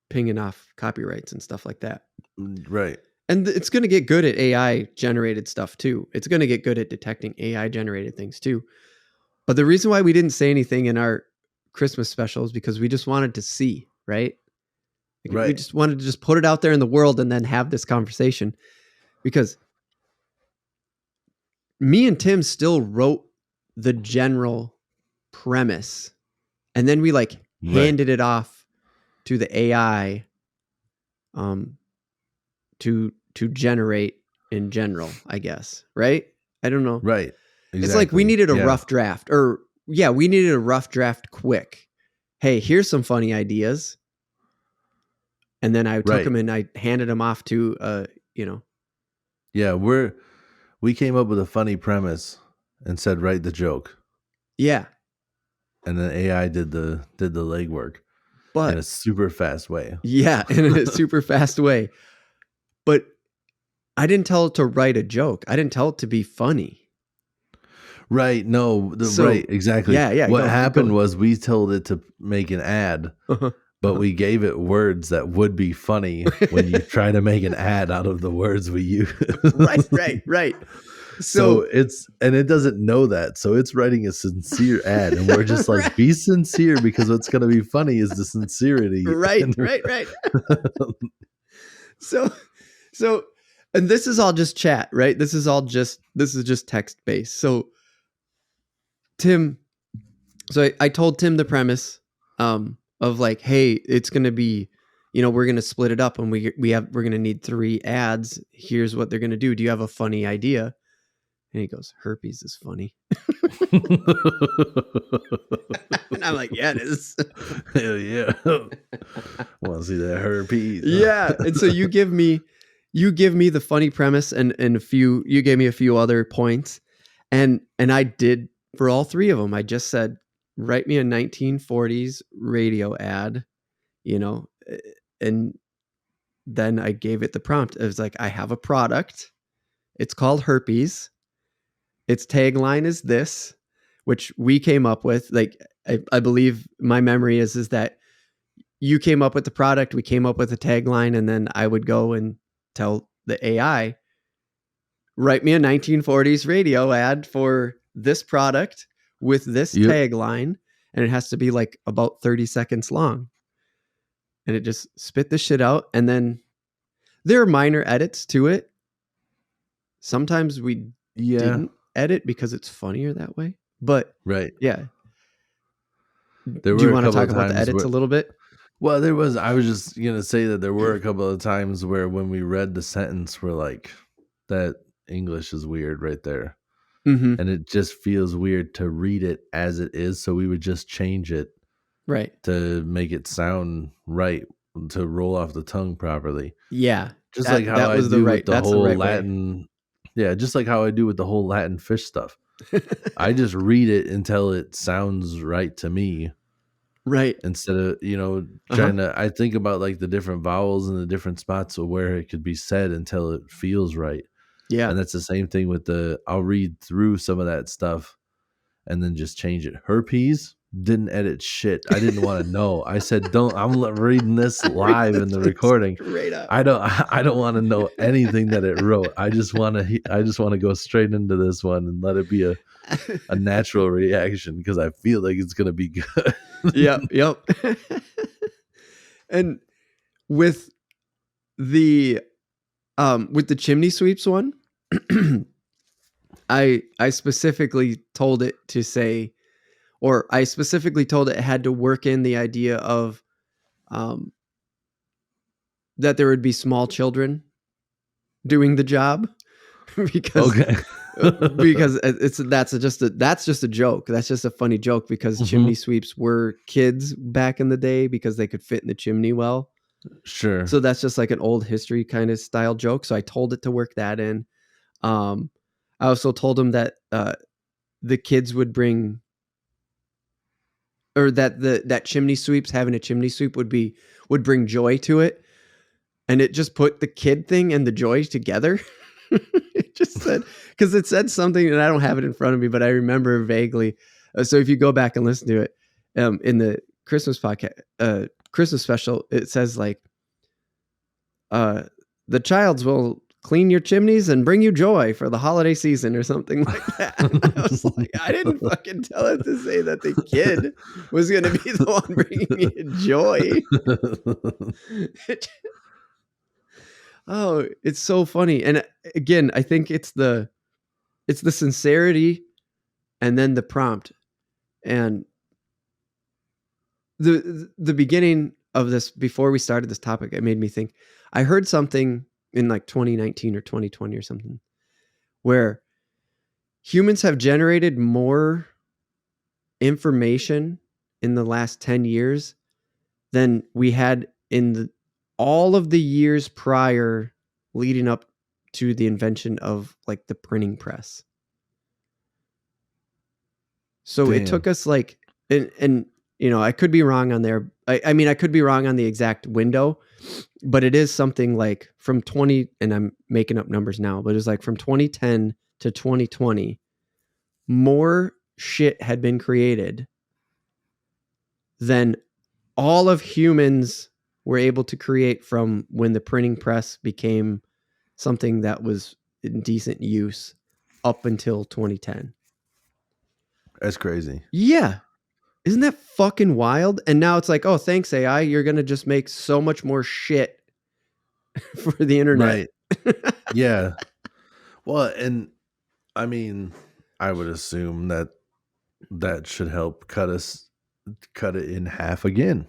Speaker 1: pinging off copyrights and stuff like that.
Speaker 2: Right.
Speaker 1: And it's going to get good at AI generated stuff too. It's going to get good at detecting AI generated things too. But the reason why we didn't say anything in our Christmas special is because we just wanted to see, right?
Speaker 2: Right.
Speaker 1: We just wanted to just put it out there in the world and then have this conversation, because me and Tim still wrote the general premise, and then we handed it off to the AI to generate in general, I guess. Right? I don't know.
Speaker 2: Right. Exactly.
Speaker 1: It's like we needed a rough draft, we needed a rough draft quick. Hey, here's some funny ideas. And then I took them and I handed them off to,
Speaker 2: Yeah, we came up with a funny premise and said, write the joke.
Speaker 1: Yeah.
Speaker 2: And then AI did the legwork,
Speaker 1: but
Speaker 2: in a super fast way.
Speaker 1: Yeah, in a super fast way. But I didn't tell it to write a joke. I didn't tell it to be funny.
Speaker 2: Right. No, right. Exactly.
Speaker 1: Yeah.
Speaker 2: What happened was we told it to make an ad, but we gave it words that would be funny when you try to make an ad out of the words we use.
Speaker 1: Right.
Speaker 2: So it doesn't know that. So it's writing a sincere ad, and we're just like,
Speaker 1: Right.
Speaker 2: be sincere, because what's going to be funny is the sincerity.
Speaker 1: Right. So, and this is all just chat, right? This is just text based. So Tim, I told Tim the premise, of like, hey, it's going to be, we're going to split it up, and we're going to need 3 ads. Here's what they're going to do. Do you have a funny idea? And he goes, herpes is funny. And I'm like, yeah, it is.
Speaker 2: Hell yeah. Want to see that herpes?
Speaker 1: Yeah. And so you give me the funny premise and you gave me a few other points. And I did for all 3 of them. I just said, write me a 1940s radio ad, and then I gave it the prompt. It was like, I have a product. It's called herpes. Its tagline is this, which we came up with. Like, I believe my memory is that you came up with the product, we came up with a tagline, and then I would go and tell the AI, write me a 1940s radio ad for this product with this tagline, and it has to be like about 30 seconds long. And it just spit the shit out. And then there are minor edits to it. Sometimes we didn't edit because it's funnier that way. But
Speaker 2: right.
Speaker 1: Yeah.
Speaker 2: Do
Speaker 1: you want to talk about the edits a little bit?
Speaker 2: Well, I was just going to say that there were a couple of times where when we read the sentence, we're like, that English is weird right there.
Speaker 1: Mm-hmm.
Speaker 2: And it just feels weird to read it as it is. So we would just change it.
Speaker 1: Right.
Speaker 2: To make it sound right, to roll off the tongue properly.
Speaker 1: Yeah.
Speaker 2: Just like how I do with the whole Latin.
Speaker 1: Way.
Speaker 2: Yeah, just like how I do with the whole Latin fish stuff. I just read it until it sounds right to me.
Speaker 1: Right.
Speaker 2: Instead of, trying to, I think about like the different vowels and the different spots of where it could be said until it feels right.
Speaker 1: Yeah.
Speaker 2: And that's the same thing with I'll read through some of that stuff and then just change it. Herpes, didn't edit shit. I didn't want to know. I said, I'm reading this live in the recording. I don't want to know anything that it wrote. I just want to go straight into this one and let it be a natural reaction, because I feel like it's going to be good.
Speaker 1: Yep. And with the chimney sweeps one, I specifically told it to say, or I specifically told it had to work in the idea of that there would be small children doing the job, because because that's just a joke. That's just a funny joke, because chimney sweeps were kids back in the day because they could fit in the chimney well.
Speaker 2: Sure.
Speaker 1: So that's just like an old history kind of style joke. So I told it to work that in. I also told him that the kids would bring, or that chimney sweeps, having a chimney sweep would bring joy to it. And it just put the kid thing and the joy together. It just said, because it said something, and I don't have it in front of me, but I remember vaguely. So if you go back and listen to it, in the Christmas podcast, Christmas special, it says like, the childs will clean your chimneys and bring you joy for the holiday season, or something like that. And I was like, I didn't fucking tell it to say that the kid was going to be the one bringing me joy. Oh, it's so funny. And again, I think it's the sincerity, and then the prompt, and the beginning of this, before we started this topic, it made me think. I heard something in like 2019 or 2020 or something, where humans have generated more information in the last 10 years than we had in all of the years prior, leading up to the invention of like the printing press. So Damn. It took us like, and I could be wrong on there. I mean, I could be wrong on the exact window, but it is something like from 20, and I'm making up numbers now, but it's like from 2010 to 2020, more shit had been created than all of humans were able to create from when the printing press became something that was in decent use up until 2010.
Speaker 2: That's crazy.
Speaker 1: Yeah. Isn't that fucking wild? And now it's like, oh, thanks, AI. You're going to just make so much more shit for the internet.
Speaker 2: Right. Yeah. Well, and I mean, I would assume that should help cut it in half again.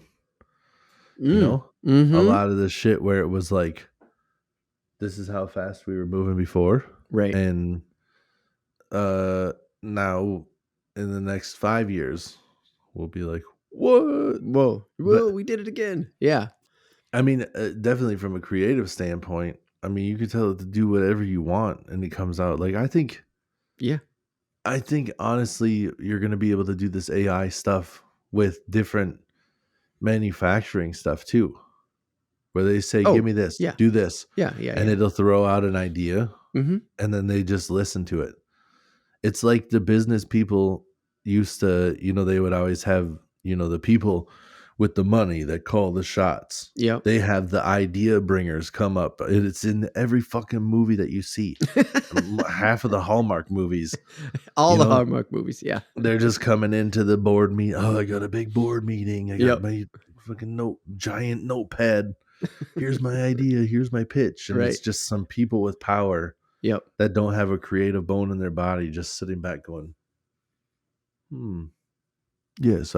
Speaker 2: You know,
Speaker 1: Mm-hmm.
Speaker 2: a lot of the shit where it was like, this is how fast we were moving before.
Speaker 1: Right.
Speaker 2: And now in the next 5 years, we'll be like, what?
Speaker 1: Whoa,
Speaker 2: But-
Speaker 1: we did it again. Yeah.
Speaker 2: I mean, definitely from a creative standpoint, I mean, you can tell it to do whatever you want and it comes out. Like, I think honestly, you're going to be able to do this AI stuff with different manufacturing stuff too, where they say, give me this, do this.
Speaker 1: Yeah.
Speaker 2: And it'll throw out an idea
Speaker 1: Mm-hmm.
Speaker 2: and then they just listen to it. It's like the business people used to, they would always have, the people with the money that call the shots.
Speaker 1: Yeah.
Speaker 2: They have the idea bringers come up. It's in every fucking movie that you see. Half of the Hallmark movies.
Speaker 1: All the Hallmark movies, yeah.
Speaker 2: They're just coming into the board meeting. Oh, I got a big board meeting. I got my fucking giant notepad. Here's my idea. Here's my pitch. And it's just some people with power that don't have a creative bone in their body just sitting back going, yes,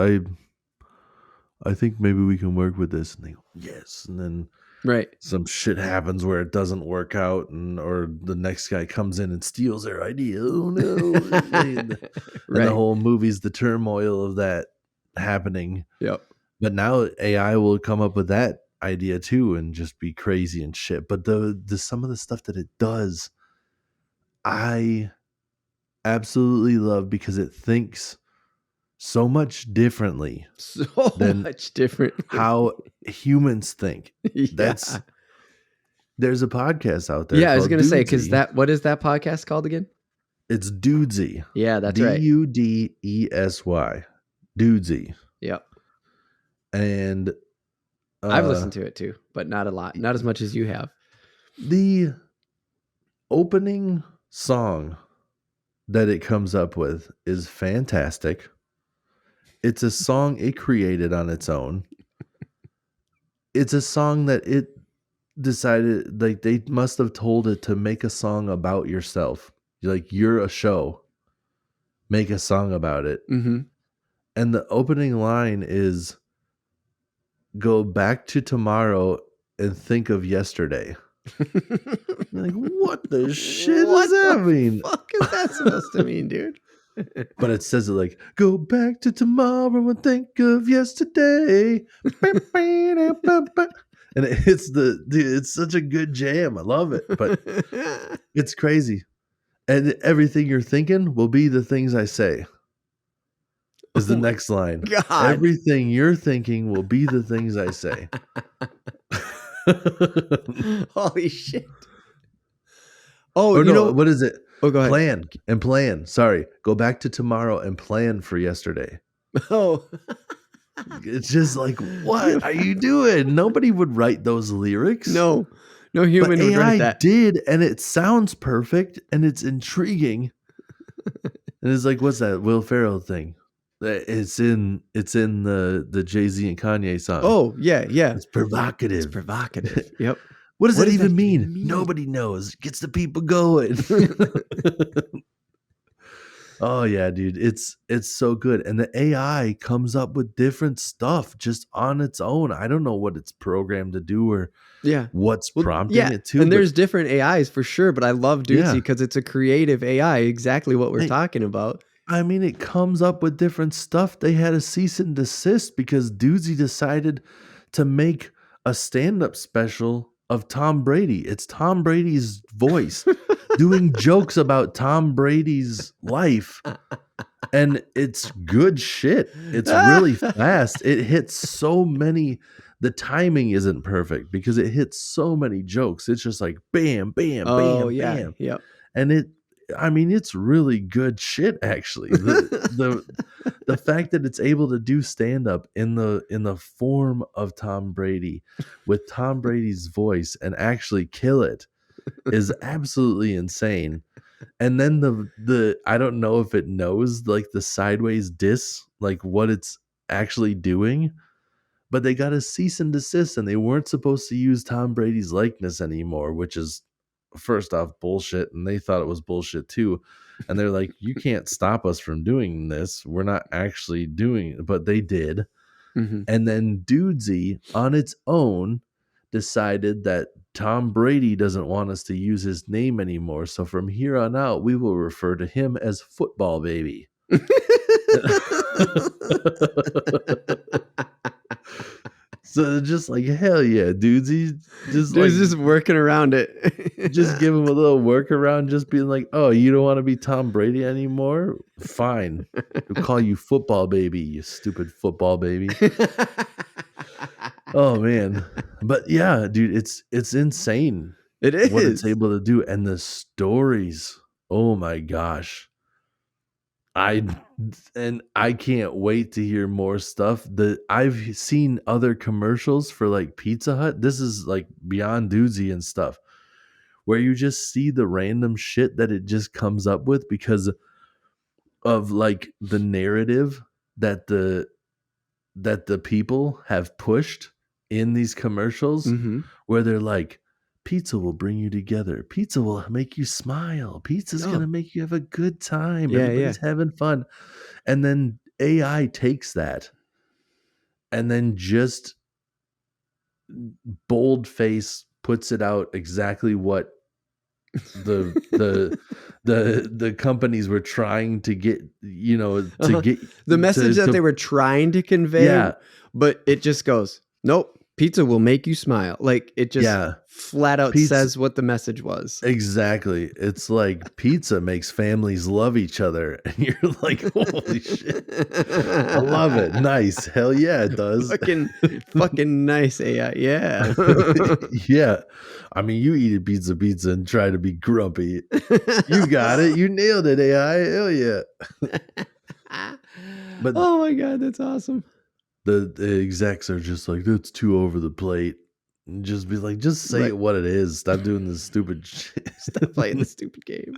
Speaker 2: I think maybe we can work with this. And they go, yes. And then some shit happens where it doesn't work out, or the next guy comes in and steals their idea. Oh no. And the whole movie's the turmoil of that happening.
Speaker 1: Yep.
Speaker 2: But now AI will come up with that idea too and just be crazy and shit. But the some of the stuff that it does, I absolutely love, because it thinks so much differently than how humans think. There's a podcast out there.
Speaker 1: Yeah, I was gonna say, because what is that podcast called again?
Speaker 2: It's Dudesy.
Speaker 1: Yeah, that's right.
Speaker 2: Dudesy. Dudesy.
Speaker 1: Yep.
Speaker 2: And
Speaker 1: I've listened to it too, but not a lot, not as much as you have.
Speaker 2: The opening song that it comes up with is fantastic. It's a song it created on its own. It's a song that it decided, like, they must have told it to make a song about yourself. Like, you're a show. Make a song about it.
Speaker 1: Mm-hmm.
Speaker 2: And the opening line is, go back to tomorrow and think of yesterday. Like, what the shit does that mean?
Speaker 1: What the fuck is that supposed to mean, dude?
Speaker 2: But it says it like, go back to tomorrow and think of yesterday. And it's such a good jam. I love it. But it's crazy. And everything you're thinking will be the things I say. Is the next line.
Speaker 1: God.
Speaker 2: Everything you're thinking will be the things I say.
Speaker 1: Holy shit. Oh,
Speaker 2: what is it?
Speaker 1: Oh, go ahead.
Speaker 2: Plan. Sorry. Go back to tomorrow and plan for yesterday.
Speaker 1: Oh.
Speaker 2: It's just like, what are you doing? Nobody would write those lyrics.
Speaker 1: No human would write that.
Speaker 2: did, and it sounds perfect, and it's intriguing. And it's like, what's that Will Ferrell thing? It's in the Jay-Z and Kanye song.
Speaker 1: Oh, yeah.
Speaker 2: It's provocative.
Speaker 1: Yep.
Speaker 2: What does that even mean? Nobody knows. It gets the people going. Oh yeah, dude. It's so good. And the AI comes up with different stuff just on its own. I don't know what it's programmed to do or what's prompting it to.
Speaker 1: And there's different AIs for sure, but I love Dudesy because it's a creative AI, exactly what we're talking about.
Speaker 2: I mean, it comes up with different stuff. They had a cease and desist because Dudesy decided to make a stand-up special of Tom Brady. It's Tom Brady's voice doing jokes about Tom Brady's life. And it's good shit. It's really fast. It hits so many. The timing isn't perfect because it hits so many jokes. It's just like bam, bam, bam, bam.
Speaker 1: Yep.
Speaker 2: And it's really good shit, actually. The fact that it's able to do stand-up in the form of Tom Brady with Tom Brady's voice and actually kill it is absolutely insane. And then the I don't know if it knows like the sideways diss, like what it's actually doing, but they got a cease and desist and they weren't supposed to use Tom Brady's likeness anymore, which is first off bullshit. And they thought it was bullshit too. And they're like, you can't stop us from doing this. We're not actually doing it, but they did.
Speaker 1: Mm-hmm.
Speaker 2: And then Dudesy on its own decided that Tom Brady doesn't want us to use his name anymore. So from here on out, we will refer to him as Football Baby. So just like, hell yeah, Dudesy.
Speaker 1: Just working around it.
Speaker 2: Just give him a little workaround, just being like, oh, you don't want to be Tom Brady anymore? Fine. We'll call you Football Baby, you stupid football baby. Oh man. But yeah, dude, it's insane.
Speaker 1: It is
Speaker 2: what it's able to do. And the stories, oh my gosh. I can't wait to hear more stuff. I've seen other commercials for like Pizza Hut. This is like beyond Doozy and stuff, where you just see the random shit that it just comes up with because of like the narrative that the people have pushed in these commercials,
Speaker 1: Mm-hmm.
Speaker 2: where they're like, pizza will bring you together. Pizza will make you smile. Pizza's going to make you have a good time.
Speaker 1: Yeah,
Speaker 2: Everybody's having fun. And then AI takes that and then just boldface puts it out exactly what the companies were trying to get, to get
Speaker 1: the message that they were trying to convey.
Speaker 2: Yeah.
Speaker 1: But it just goes, nope, pizza will make you smile. Like it just flat out says what the message was.
Speaker 2: Exactly. It's like pizza makes families love each other. And you're like, holy shit. I love it. Nice. Hell yeah, it does.
Speaker 1: Fucking nice AI. Yeah.
Speaker 2: Yeah. I mean, you eat a pizza and try to be grumpy. You got it. You nailed it, AI. Hell yeah.
Speaker 1: But oh my God, that's awesome.
Speaker 2: The execs are just like, that's too over the plate. And just be like, just say it what it is. Stop doing this stupid shit.
Speaker 1: Stop playing the stupid game.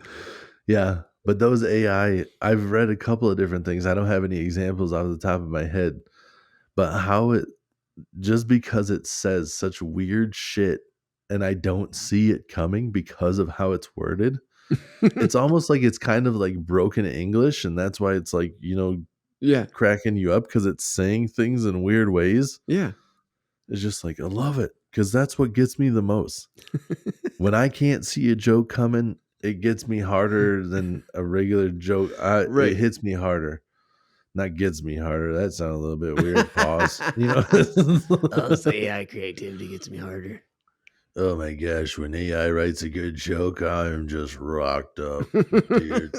Speaker 2: Yeah. But those AI, I've read a couple of different things. I don't have any examples off the top of my head. But how it, just because it says such weird shit and I don't see it coming because of how it's worded, it's almost like it's kind of like broken English. And that's why it's like, cracking you up because it's saying things in weird ways.
Speaker 1: Yeah.
Speaker 2: It's just like, I love it because that's what gets me the most. When I can't see a joke coming, it gets me harder than a regular joke. It hits me harder. Not gets me harder. That sounded a little bit weird. Pause.
Speaker 1: So AI creativity gets me harder.
Speaker 2: Oh my gosh, when AI writes a good joke, I am just rocked up. Dude,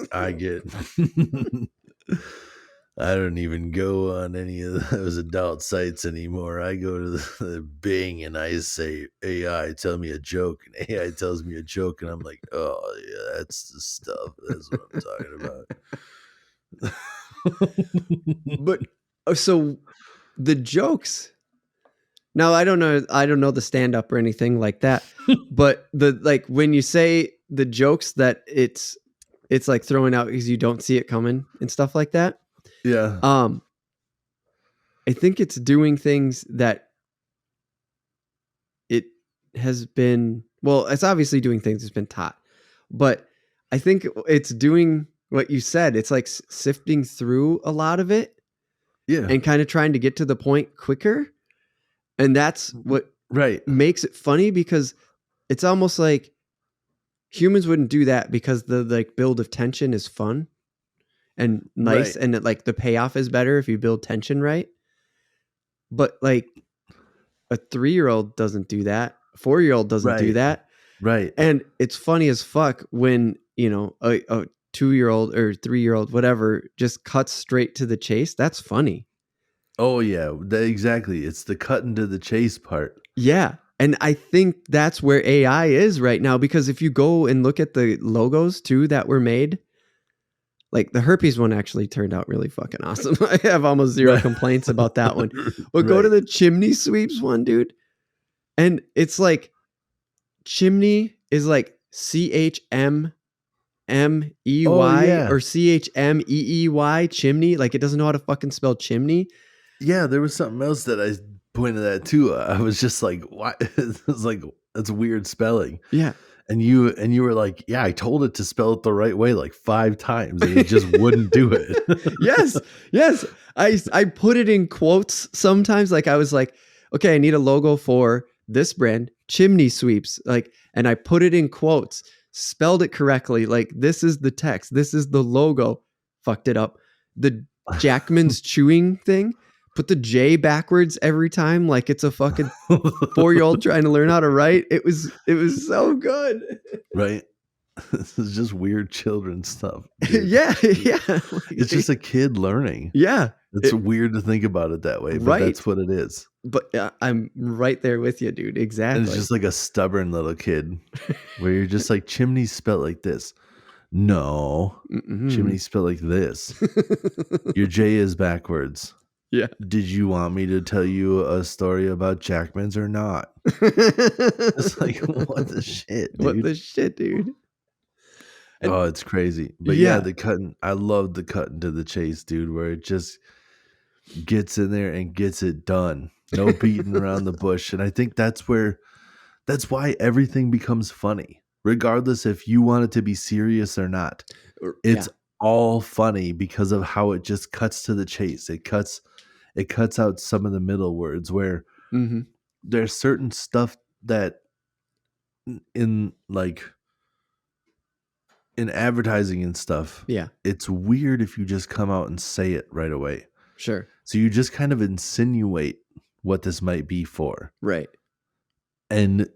Speaker 2: I don't even go on any of those adult sites anymore. I go to the Bing and I say, AI, tell me a joke. And AI tells me a joke. And I'm like, oh, yeah, that's the stuff. That's what I'm talking about.
Speaker 1: But so the jokes. Now, I don't know the stand-up or anything like that. But when you say the jokes that it's like throwing out because you don't see it coming and stuff like that.
Speaker 2: Yeah.
Speaker 1: I think it's doing things that it has been, it's obviously doing things it's been taught, but I think it's doing what you said. It's like sifting through a lot of it.
Speaker 2: Yeah.
Speaker 1: And kind of trying to get to the point quicker. And that's what makes it funny, because it's almost like humans wouldn't do that because the build of tension is fun and nice, and the payoff is better if you build tension right. But like a 3-year-old doesn't do that. A 4-year-old doesn't do that.
Speaker 2: Right.
Speaker 1: And it's funny as fuck when, a 2-year-old or 3-year-old, whatever, just cuts straight to the chase. That's funny.
Speaker 2: Oh yeah, exactly. It's the cut into the chase part.
Speaker 1: Yeah. And I think that's where AI is right now, because if you go and look at the logos too that were made, like the herpes one actually turned out really fucking awesome. I have almost zero complaints about that one. But go to the chimney sweeps one, dude. And it's like chimney is like CHMNEY.
Speaker 2: Oh yeah.
Speaker 1: or CHMEEY, chimney. Like it doesn't know how to fucking spell chimney.
Speaker 2: Yeah, there was something else that I pointed at too. I was just like, "Why?" It was like, "That's weird spelling."
Speaker 1: Yeah.
Speaker 2: And you were like, "Yeah, I told it to spell it the right way like 5 times, and it just wouldn't do it."
Speaker 1: Yes. I put it in quotes sometimes. Like I was like, okay, I need a logo for this brand, Chimney Sweeps. Like, and I put it in quotes, spelled it correctly. Like, this is the text, this is the logo. Fucked it up. The Jackman's chewing thing, put the J backwards every time, like it's a fucking 4-year-old trying to learn how to write. It was so good.
Speaker 2: Right? This is just weird children's stuff. Dude.
Speaker 1: Yeah.
Speaker 2: It's just a kid learning.
Speaker 1: Yeah.
Speaker 2: It's weird to think about it that way, but
Speaker 1: Right.
Speaker 2: that's what it is.
Speaker 1: But I'm right there with you, dude. Exactly.
Speaker 2: And it's just like a stubborn little kid where you're just like, chimney's spelled like this. No, chimney's spelled like this. Your J is backwards.
Speaker 1: Yeah.
Speaker 2: Did you want me to tell you a story about Jackman's or not? It's like, what the shit, dude?
Speaker 1: What the shit, dude? And-
Speaker 2: oh, it's crazy. But yeah, the cutting, I love the cutting to the chase, dude, where it just gets in there and gets it done. No beating around the bush. And I think that's why everything becomes funny, regardless if you want it to be serious or not. It's all funny because of how it just cuts to the chase. It cuts out some of the middle words where there's certain stuff that in advertising and stuff, it's weird if you just come out and say it right away.
Speaker 1: Sure.
Speaker 2: So you just kind of insinuate what this might be for.
Speaker 1: Right.
Speaker 2: And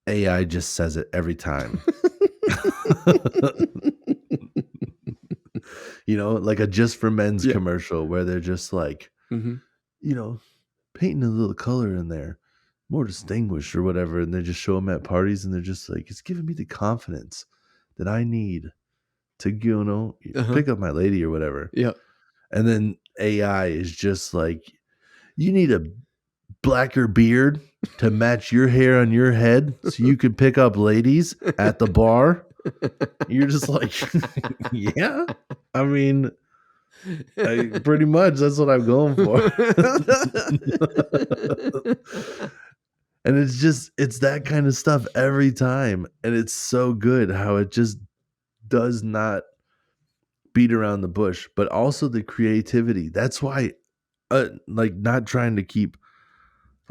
Speaker 2: AI just says it every time. You know, like a Just for Men's commercial where they're just like, you know, painting a little color in there, more distinguished or whatever. And they just show them at parties and they're just like, it's giving me the confidence that I need to, you know, pick up my lady or whatever.
Speaker 1: Yeah.
Speaker 2: And then AI is just like, you need a blacker beard to match your hair on your head so you can pick up ladies at the bar. You're just like, yeah, I mean, pretty much that's what I'm going for. And it's that kind of stuff every time. And it's so good how it just does not beat around the bush, but also the creativity. That's why, like, not trying to keep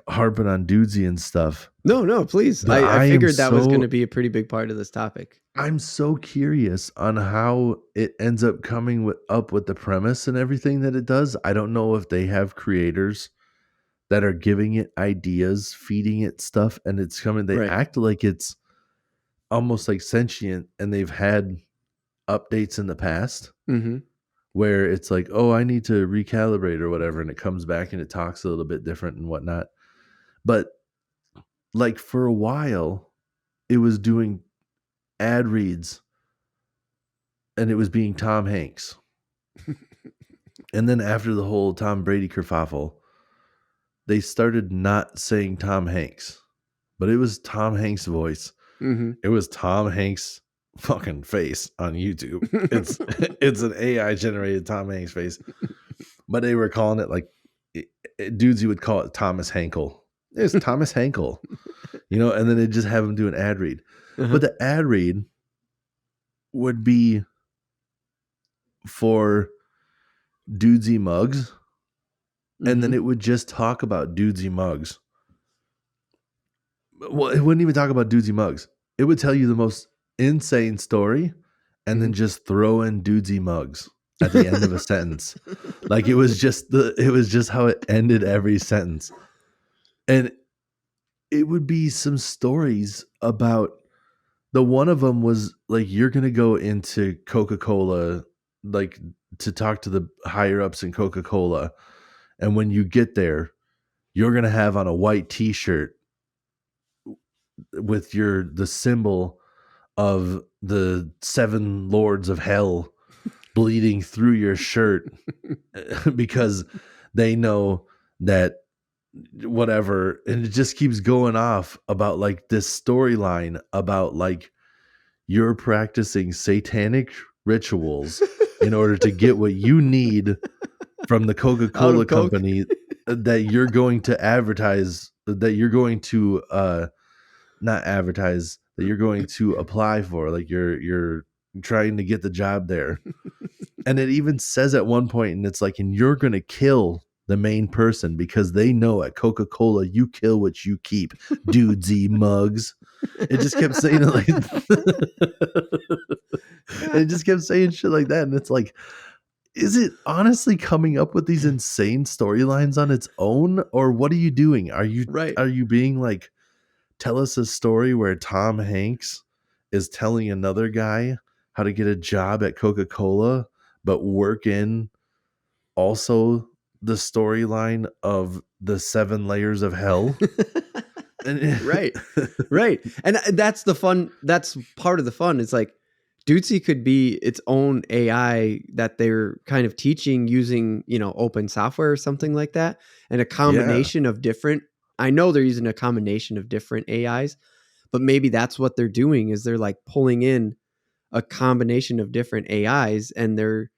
Speaker 2: harping on dudesy and stuff.
Speaker 1: No, please. I figured that was going to be a pretty big part of this topic.
Speaker 2: I'm so curious on how it ends up coming up with the premise and everything that it does. I don't know if they have creators that are giving it ideas, feeding it stuff, and it's coming. They act like it's almost like sentient, and they've had updates in the past where it's like, oh, I need to recalibrate or whatever, and it comes back and it talks a little bit different and whatnot. But like for a while, it was doing ad reads and it was being Tom Hanks. And then after the whole Tom Brady kerfuffle, they started not saying Tom Hanks, but it was Tom Hanks' voice. It was Tom Hanks' fucking face on YouTube. It's an AI generated Tom Hanks face, but they were calling it like dudes. You would call it Thomas Hankel. It's Thomas Hankel, you know, and then they just have him do an ad read. But the ad read would be for dudesy mugs, and then it would just talk about dudesy mugs. Well, it wouldn't even talk about dudesy mugs. It would tell you the most insane story and then just throw in dudesy mugs at the end of a sentence. Like it was just how it ended every sentence. And it would be some stories about the one of them was like, you're going to go into Coca-Cola, like to talk to the higher ups in Coca-Cola. And when you get there, you're going to have on a white t-shirt with the symbol of the 7 lords of hell bleeding through your shirt because they know that whatever. And it just keeps going off about like this storyline about like you're practicing satanic rituals in order to get what you need from the
Speaker 1: Out
Speaker 2: Coca-Cola
Speaker 1: of Coke.
Speaker 2: company that you're going to advertise, that you're going to not advertise, that you're going to apply for, like you're trying to get the job there. And it even says at one point, and it's like, and you're going to kill the main person because they know at Coca-Cola you kill what you keep, dudesy mugs. It just kept saying it like and it just kept saying shit like that. And it's like, is it honestly coming up with these insane storylines on its own? Or what are you doing? Are
Speaker 1: Right.
Speaker 2: you being like, tell us a story where Tom Hanks is telling another guy how to get a job at Coca-Cola, but work in also the storyline of the 7 layers of hell?
Speaker 1: Right. Right. And that's the fun. That's part of the fun. It's like Dudesy could be its own AI that they're kind of teaching using, open software or something like that. And a combination of different, I know they're using a combination of different AIs, but maybe that's what they're doing is they're like pulling in a combination of different AIs and they're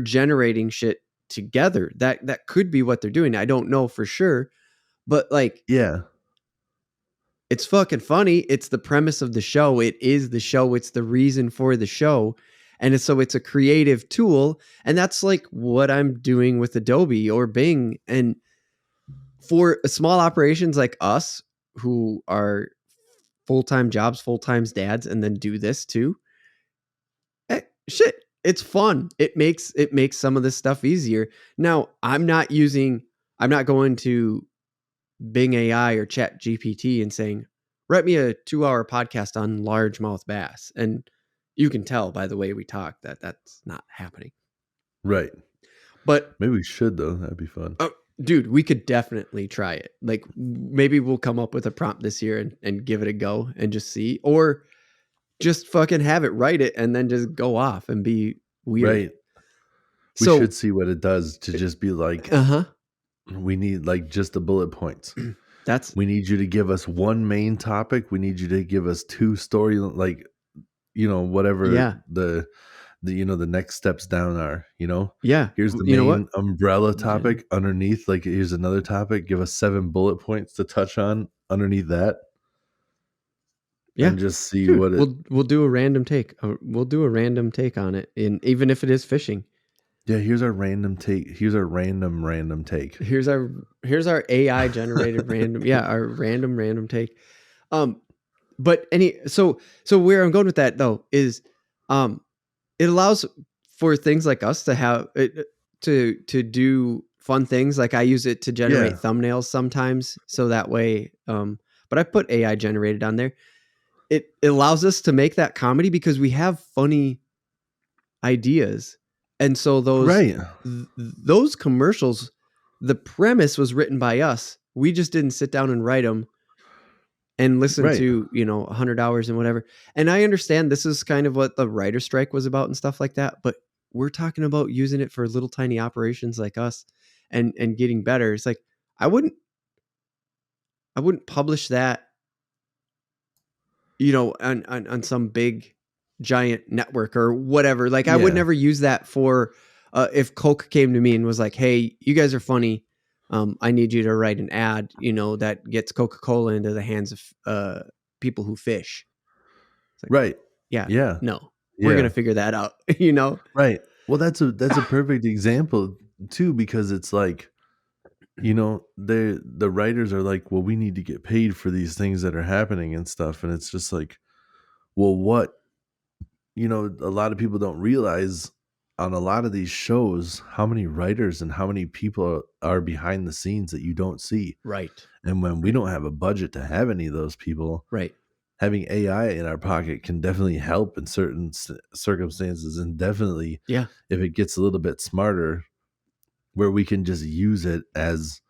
Speaker 1: generating shit together. That could be what they're doing. I don't know for sure, but like,
Speaker 2: Yeah.
Speaker 1: it's fucking funny. It's the premise of the show. It is the show. It's the reason for the show. And so it's a creative tool. And that's like what I'm doing with Adobe or Bing. And for small operations like us who are full-time jobs, full-time dads, and then do this too, shit, it's fun. It makes some of this stuff easier. Now, I'm not going to Bing AI or Chat GPT and saying, write me a 2-hour podcast on largemouth bass. And you can tell by the way we talk that that's not happening.
Speaker 2: Right.
Speaker 1: But
Speaker 2: maybe we should though. That'd be fun.
Speaker 1: Dude, we could definitely try it. Like maybe we'll come up with a prompt this year and give it a go and just see, or just fucking have it write it and then just go off and be weird.
Speaker 2: Right. We should see what it does to just be like, we need like just the bullet points. We need you to give us one main topic. We need you to give us 2 story, like, whatever the the next steps down are,
Speaker 1: Yeah.
Speaker 2: Here's the main umbrella topic underneath. Like, here's another topic. Give us 7 bullet points to touch on underneath that.
Speaker 1: Yeah.
Speaker 2: And just see what
Speaker 1: we'll do a random take. We'll do a random take on it. And even if it is fishing.
Speaker 2: Yeah, here's our random take. Here's our random take.
Speaker 1: Here's our AI generated random. Yeah, our random take. But so where I'm going with that though is, it allows for things like us to have to do fun things. Like I use it to generate thumbnails sometimes, so that way. But I put AI generated on there. It allows us to make that comedy because we have funny ideas. And so those commercials, the premise was written by us. We just didn't sit down and write them and listen to, 100 hours and whatever. And I understand this is kind of what the writer strike was about and stuff like that. But we're talking about using it for little tiny operations like us and getting better. It's like, I wouldn't publish that, on some big giant network or whatever. Like I would never use that for, if Coke came to me and was like, hey, you guys are funny. I need you to write an ad, that gets Coca-Cola into the hands of people who fish. Like, right. Yeah. Yeah. No, we're going to figure that out, Right.
Speaker 2: Well, that's a perfect example too, because it's like, the writers are like, well, we need to get paid for these things that are happening and stuff. And it's just like, well, what, a lot of people don't realize on a lot of these shows how many writers and how many people are behind the scenes that you don't see.
Speaker 1: Right.
Speaker 2: And when we don't have a budget to have any of those people,
Speaker 1: right,
Speaker 2: having AI in our pocket can definitely help in certain circumstances, and definitely, if it gets a little bit smarter, where we can just use it as,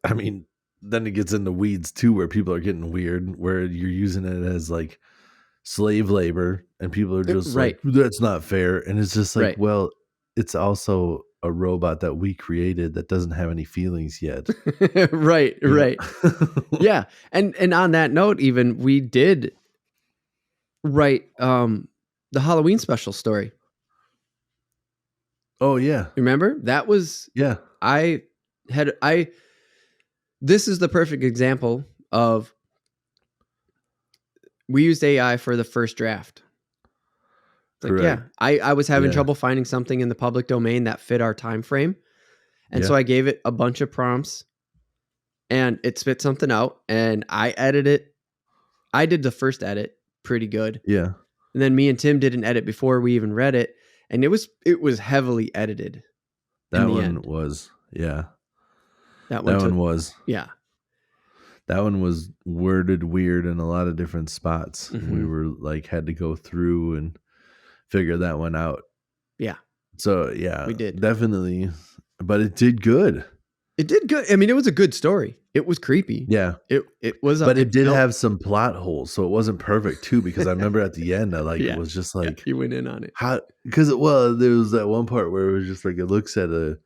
Speaker 2: I mean, then it gets into weeds too, where people are getting weird, where you're using it as like slave labor and people are just like, that's not fair. And it's just like, well, it's also a robot that we created that doesn't have any feelings yet.
Speaker 1: Right. Yeah. And on that note, even we did Right. The Halloween special story.
Speaker 2: Oh yeah,
Speaker 1: Remember? That was
Speaker 2: yeah,
Speaker 1: I had I this is the perfect example of we used AI for the first draft. It's like, yeah,
Speaker 2: correct.
Speaker 1: I was having
Speaker 2: Yeah,
Speaker 1: trouble finding something in the public domain that fit our time frame. And
Speaker 2: yeah,
Speaker 1: so I gave it a bunch of prompts and it spit something out and I edited it. I did the first edit pretty good.
Speaker 2: yeah.
Speaker 1: And then me and Tim did an edit before we even read it. And it was heavily edited in
Speaker 2: That
Speaker 1: the
Speaker 2: one
Speaker 1: end.
Speaker 2: was, yeah.
Speaker 1: That one
Speaker 2: That one
Speaker 1: took,
Speaker 2: was.
Speaker 1: yeah.
Speaker 2: That one was worded weird in a lot of different spots. We
Speaker 1: Mm-hmm.
Speaker 2: were like had to go through and figure that one out.
Speaker 1: Yeah,
Speaker 2: So yeah,
Speaker 1: we did.
Speaker 2: definitely. But it did good.
Speaker 1: It did good. I mean, it was a good story. It was creepy.
Speaker 2: Yeah.
Speaker 1: It was
Speaker 2: But it
Speaker 1: it
Speaker 2: did
Speaker 1: felt
Speaker 2: have some plot holes, so it wasn't perfect too. Because I remember at the end, I like
Speaker 1: yeah,
Speaker 2: was just
Speaker 1: yeah.
Speaker 2: like,
Speaker 1: He went in on it.
Speaker 2: how? Because there was that one part where it was just like it looks at a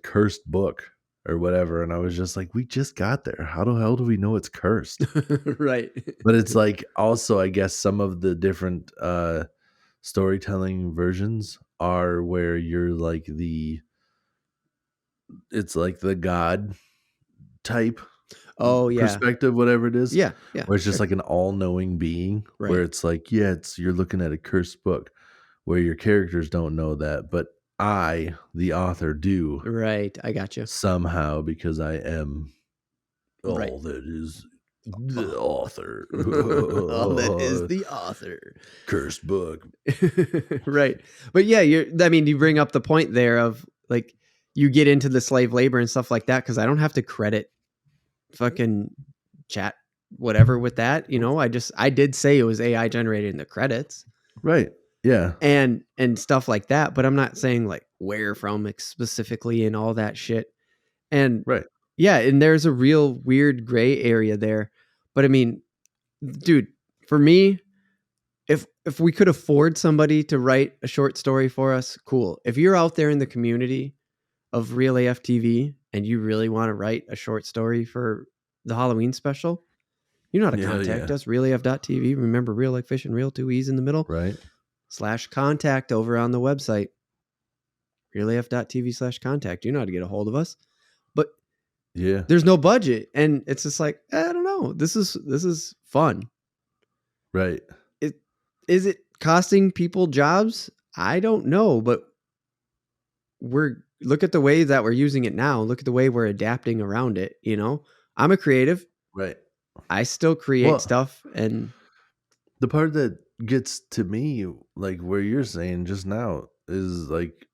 Speaker 2: cursed book or whatever, and I was just like, we just got there. How the hell do we know it's cursed?
Speaker 1: Right.
Speaker 2: But it's like also, I guess some of the different storytelling versions are where you're like it's like the god type
Speaker 1: Oh yeah.
Speaker 2: perspective, whatever it is,
Speaker 1: Yeah. Yeah.
Speaker 2: where it's just
Speaker 1: Sure.
Speaker 2: like an all-knowing being, where
Speaker 1: Right.
Speaker 2: it's like, yeah, it's you're looking at a cursed book, where your characters don't know that, but I, the author, do
Speaker 1: Right. I got you.
Speaker 2: somehow because I am
Speaker 1: Right.
Speaker 2: all that is the author.
Speaker 1: All that is the author.
Speaker 2: Cursed book.
Speaker 1: Right. But yeah, you bring up the point there of like you get into the slave labor and stuff like that because I don't have to credit fucking chat whatever with that. I did say it was AI generated in the credits
Speaker 2: Right. Yeah.
Speaker 1: and stuff like that, but I'm not saying like where from specifically and all that shit. And
Speaker 2: Right.
Speaker 1: yeah, and there's a real weird gray area there. But I mean, dude, for me, if we could afford somebody to write a short story for us, cool. If you're out there in the community of Real AF TV and you really want to write a short story for the Halloween special, you know how to
Speaker 2: Yeah.
Speaker 1: contact
Speaker 2: Yeah.
Speaker 1: us. RealAF.tv. Remember, real like fish and real, 2 E's in the middle.
Speaker 2: Right.
Speaker 1: /contact over on the website. RealAF.tv/contact. You know how to get a hold of us. But
Speaker 2: Yeah.
Speaker 1: there's no budget. And it's just like, I don't know. This is fun.
Speaker 2: Right.
Speaker 1: Is it costing people jobs? I don't know, but look at the way that we're using it now. Look at the way we're adapting around it. I'm a creative.
Speaker 2: Right.
Speaker 1: I still create
Speaker 2: Well,
Speaker 1: stuff, and
Speaker 2: the part that gets to me, like where you're saying just now, is like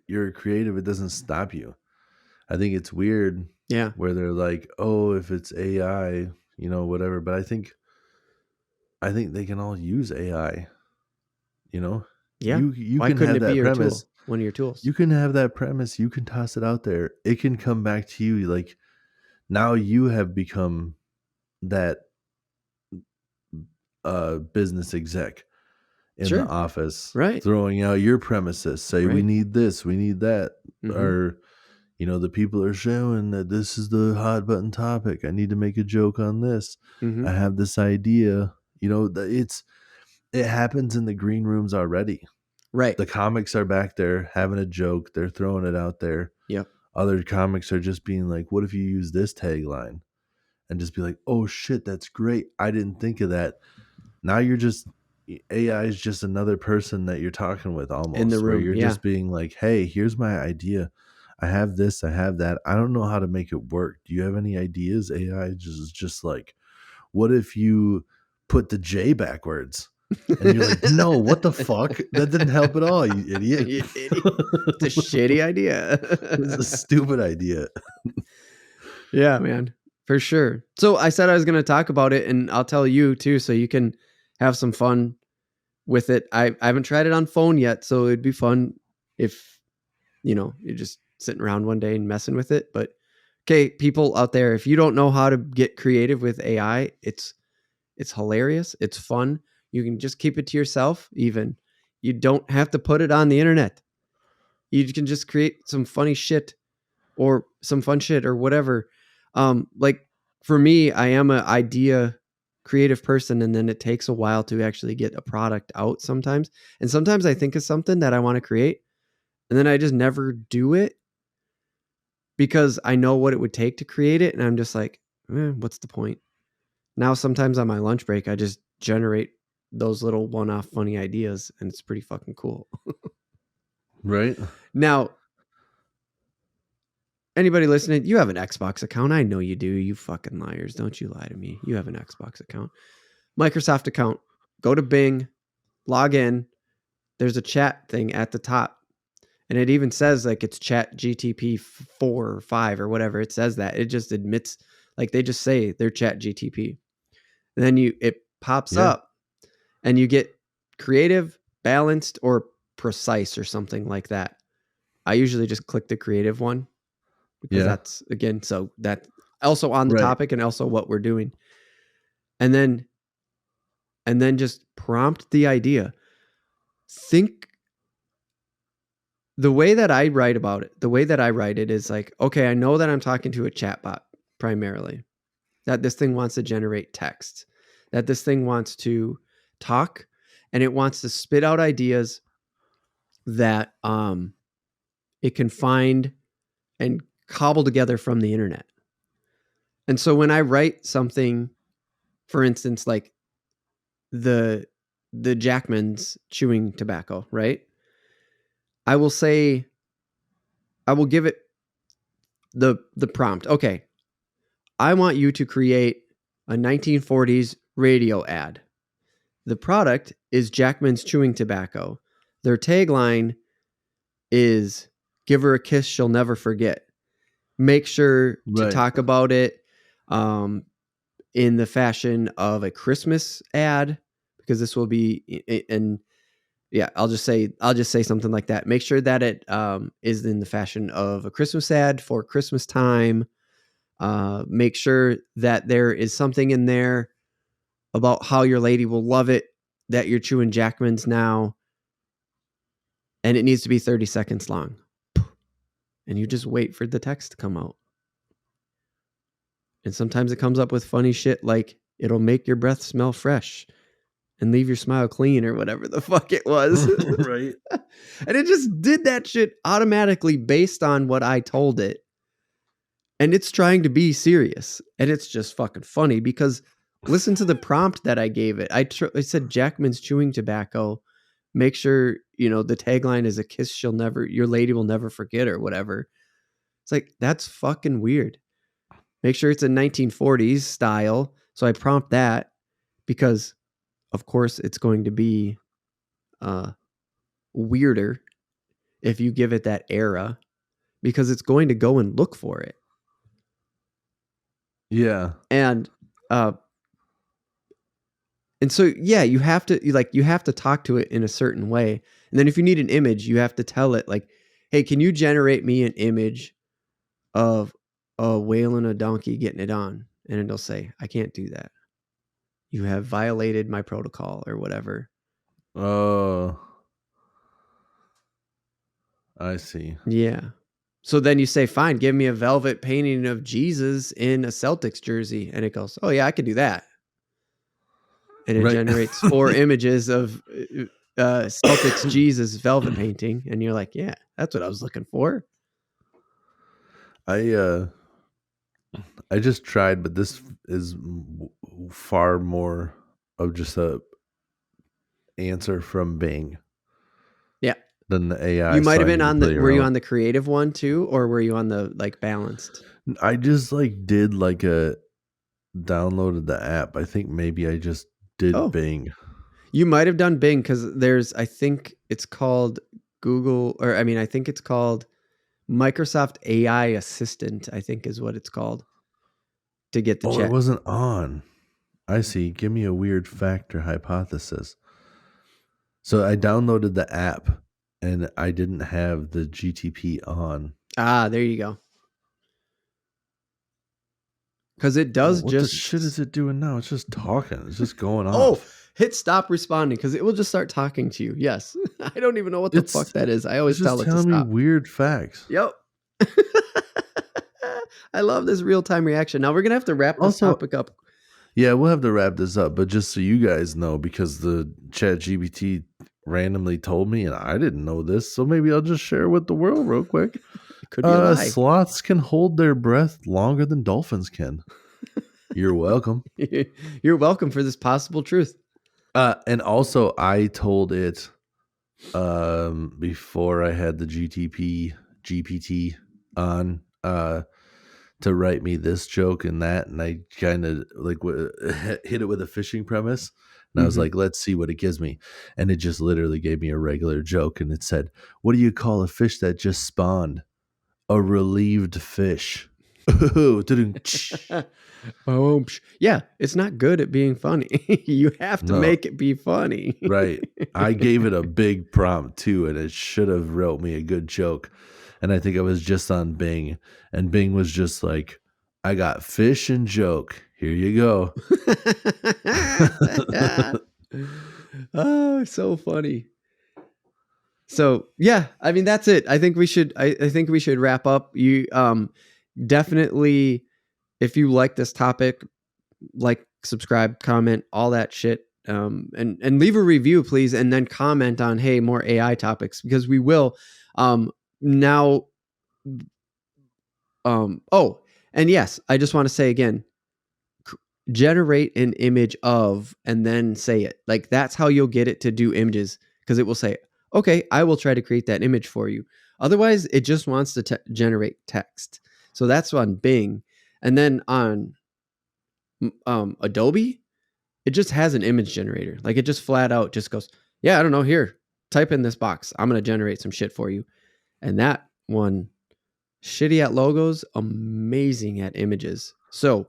Speaker 2: you're creative. It doesn't stop you. I think it's weird
Speaker 1: yeah,
Speaker 2: where they're like, oh, if it's AI, whatever. But I think they can all use AI. You know,
Speaker 1: yeah.
Speaker 2: you
Speaker 1: Why
Speaker 2: can
Speaker 1: couldn't
Speaker 2: have
Speaker 1: it be
Speaker 2: that
Speaker 1: your
Speaker 2: premise.
Speaker 1: tool? One of your tools.
Speaker 2: You can have that premise. You can toss it out there. It can come back to you. Like now, you have become that business exec in the
Speaker 1: Sure.
Speaker 2: office,
Speaker 1: Right.
Speaker 2: throwing out your premises. Say we
Speaker 1: Right.
Speaker 2: need this, we need that,
Speaker 1: Mhm.
Speaker 2: or the people are showing that this is the hot button topic. I need to make a joke on this.
Speaker 1: Mhm.
Speaker 2: I have this idea. It happens in the green rooms already.
Speaker 1: Right.
Speaker 2: The comics are back there having a joke. They're throwing it out there.
Speaker 1: Yep.
Speaker 2: Other comics are just being like, what if you use this tagline? And just be like, oh shit, that's great. I didn't think of that. Now AI is just another person that you're talking with almost,
Speaker 1: In the
Speaker 2: where
Speaker 1: room.
Speaker 2: you're
Speaker 1: Yeah.
Speaker 2: just being like, hey, here's my idea. I have this, I have that. I don't know how to make it work. Do you have any ideas? AI just like, what if you put the J backwards? And you're like, no, what the fuck? That didn't help at all, you idiot.
Speaker 1: You idiot. It's a shitty idea.
Speaker 2: It's a stupid idea.
Speaker 1: Yeah, man, for sure. So I said I was going to talk about it, and I'll tell you too, so you can have some fun with it. I haven't tried it on phone yet, so it'd be fun if you're just sitting around one day and messing with it. But okay, people out there, if you don't know how to get creative with AI, it's hilarious. It's fun. You can just keep it to yourself. Even you don't have to put it on the internet. You can just create some funny shit or some fun shit or whatever. Like for me, I am an idea creative person, and then it takes a while to actually get a product out sometimes. And sometimes I think of something that I want to create, and then I just never do it because I know what it would take to create it. And I'm just like, what's the point? Now, sometimes on my lunch break, I just generate those little one-off funny ideas, and it's pretty fucking cool.
Speaker 2: Right.
Speaker 1: Now, anybody listening, you have an Xbox account. I know you do. You fucking liars. Don't you lie to me. You have an Xbox account. Microsoft account. Go to Bing, log in. There's a chat thing at the top. And it even says like it's chat GTP 4 or 5 or whatever. It says that. It just admits, like they just say they're chat GTP. And then it pops up and you get creative, balanced, or precise or something like that. I usually just click the creative one because that's, again, so that also on the topic and also what we're doing. And then just prompt the idea. Think the way that I write about it, the way that I write it is like, okay, I know that I'm talking to a chatbot primarily, that this thing wants to generate text, that this thing wants to talk, and it wants to spit out ideas that it can find and cobble together from the internet. And so when I write something, for instance, like the Jackman's chewing tobacco, right? I will give it the prompt. Okay, I want you to create a 1940s radio ad. The product is Jackman's chewing tobacco. Their tagline is "Give her a kiss she'll never forget." Make sure to talk about it in the fashion of a Christmas ad, because this will be I'll just say something like that. Make sure that it is in the fashion of a Christmas ad for Christmas time. Make sure that there is something in there about how your lady will love it that you're chewing Jackman's now. And it needs to be 30 seconds long. And you just wait for the text to come out. And sometimes it comes up with funny shit like, it'll make your breath smell fresh and leave your smile clean, or whatever the fuck it was.
Speaker 2: Right.
Speaker 1: And it just did that shit automatically based on what I told it. And it's trying to be serious. And it's just fucking funny because listen to the prompt that I gave it. I said Jackman's chewing tobacco. Make sure, the tagline is a kiss your lady will never forget, or whatever. It's like, that's fucking weird. Make sure it's a 1940s style. So I prompt that because, of course, it's going to be weirder if you give it that era, because it's going to go and look for it.
Speaker 2: Yeah.
Speaker 1: And so, you have to talk to it in a certain way. And then if you need an image, you have to tell it like, hey, can you generate me an image of a whale and a donkey getting it on? And it'll say, I can't do that. You have violated my protocol, or whatever.
Speaker 2: Oh, I see.
Speaker 1: Yeah. So then you say, fine, give me a velvet painting of Jesus in a Celtics jersey. And it goes, oh yeah, I could do that. And it generates 4 images of Celtics Jesus velvet painting. And you're like, yeah, that's what I was looking for.
Speaker 2: I just tried, but this is far more of just a answer from Bing.
Speaker 1: Yeah.
Speaker 2: Than the AI.
Speaker 1: You might have been were you on the creative one too? Or were you on the balanced?
Speaker 2: I just did downloaded the app. I think maybe I just did Bing.
Speaker 1: You might have done Bing because I think it's called Google, or I think it's called Microsoft AI Assistant, I think is what it's called, to get the chat.
Speaker 2: It wasn't on. I see. Give me a weird fact or hypothesis. So I downloaded the app and I didn't have the GTP on.
Speaker 1: Ah, there you go. Because it does
Speaker 2: what the shit is it doing now? It's just talking. It's just going off.
Speaker 1: Hit stop responding because it will just start talking to you. Yes. I don't even know what the fuck that is. I always tell it to stop.
Speaker 2: Telling me weird facts.
Speaker 1: Yep. I love this real-time reaction. Now we're going to have to wrap this topic up
Speaker 2: Yeah, we'll have to wrap this up, but just so you guys know, because the Chat GPT randomly told me, and I didn't know this, so maybe I'll just share with the world real quick.
Speaker 1: It could be a lie.
Speaker 2: Sloths can hold their breath longer than dolphins can. You're welcome.
Speaker 1: You're welcome for this possible truth.
Speaker 2: And also, I told it before I had the GPT on to write me this joke and that, and I kind of like hit it with a fishing premise, and I was like, let's see what it gives me, and it just literally gave me a regular joke, and it said, "What do you call a fish that just spawned? A relieved fish."
Speaker 1: Yeah, it's not good at being funny. You have to make it be funny.
Speaker 2: Right. I gave it a big prompt too, and it should have wrote me a good joke. And I think I was just on Bing, and Bing was just like, "I got fish and joke. Here you go."
Speaker 1: Oh, so funny. So yeah, I mean, that's it. I think we should wrap up. You definitely, if you like this topic, like, subscribe, comment, all that shit. And leave a review, please, and then comment on, hey, more AI topics, because we will. Now, oh, and yes, I just want to say again, generate an image of, and then say it. Like, that's how you'll get it to do images, because it will say, okay, I will try to create that image for you. Otherwise, it just wants to generate text. So that's on Bing. And then on Adobe, it just has an image generator. Like, it just flat out just goes, yeah, I don't know, here, type in this box. I'm going to generate some shit for you. And that one, shitty at logos, amazing at images. So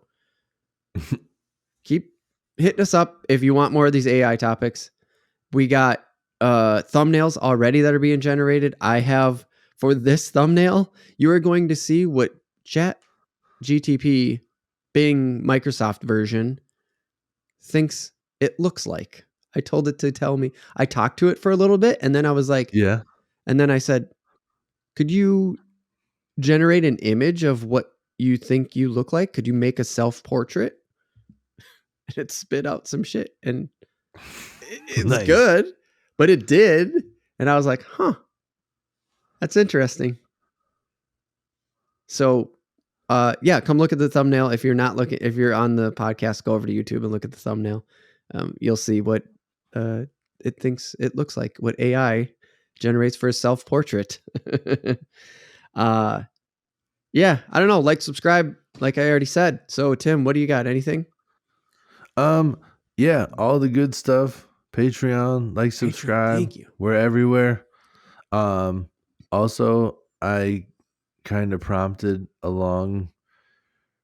Speaker 1: keep hitting us up if you want more of these AI topics. We got thumbnails already that are being generated. I have, for this thumbnail, you are going to see what Chat GTP Bing Microsoft version thinks it looks like. I told it to tell me. I talked to it for a little bit, and then I was like,
Speaker 2: yeah.
Speaker 1: And then I said, could you generate an image of what you think you look like? Could you make a self-portrait? And it spit out some shit, and it's
Speaker 2: Nice.
Speaker 1: good, but it did. And I was like, huh, that's interesting. So yeah, come look at the thumbnail. If you're on the podcast, go over to YouTube and look at the thumbnail. You'll see what it thinks it looks like, what AI generates for a self-portrait. Yeah, I don't know. Like, subscribe, like I already said. So Tim, what do you got? Anything?
Speaker 2: Yeah, all the good stuff. Patreon, like, subscribe.
Speaker 1: Thank you.
Speaker 2: We're everywhere. Also, I kind of prompted a long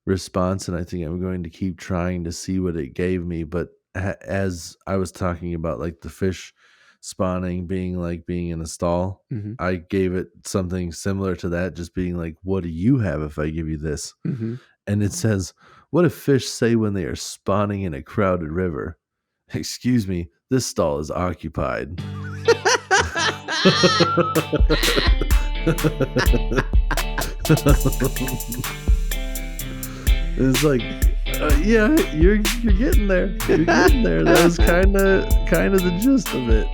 Speaker 2: response, and I think I'm going to keep trying to see what it gave me. But as I was talking about, like, the fish spawning being like being in a stall, I gave it something similar to that, just being like, what do you have if I give you this? And it says, what do fish say when they are spawning in a crowded river? Excuse me, this stall is occupied. It's like, yeah, you're getting there. You're getting there. That was kind of the gist of it.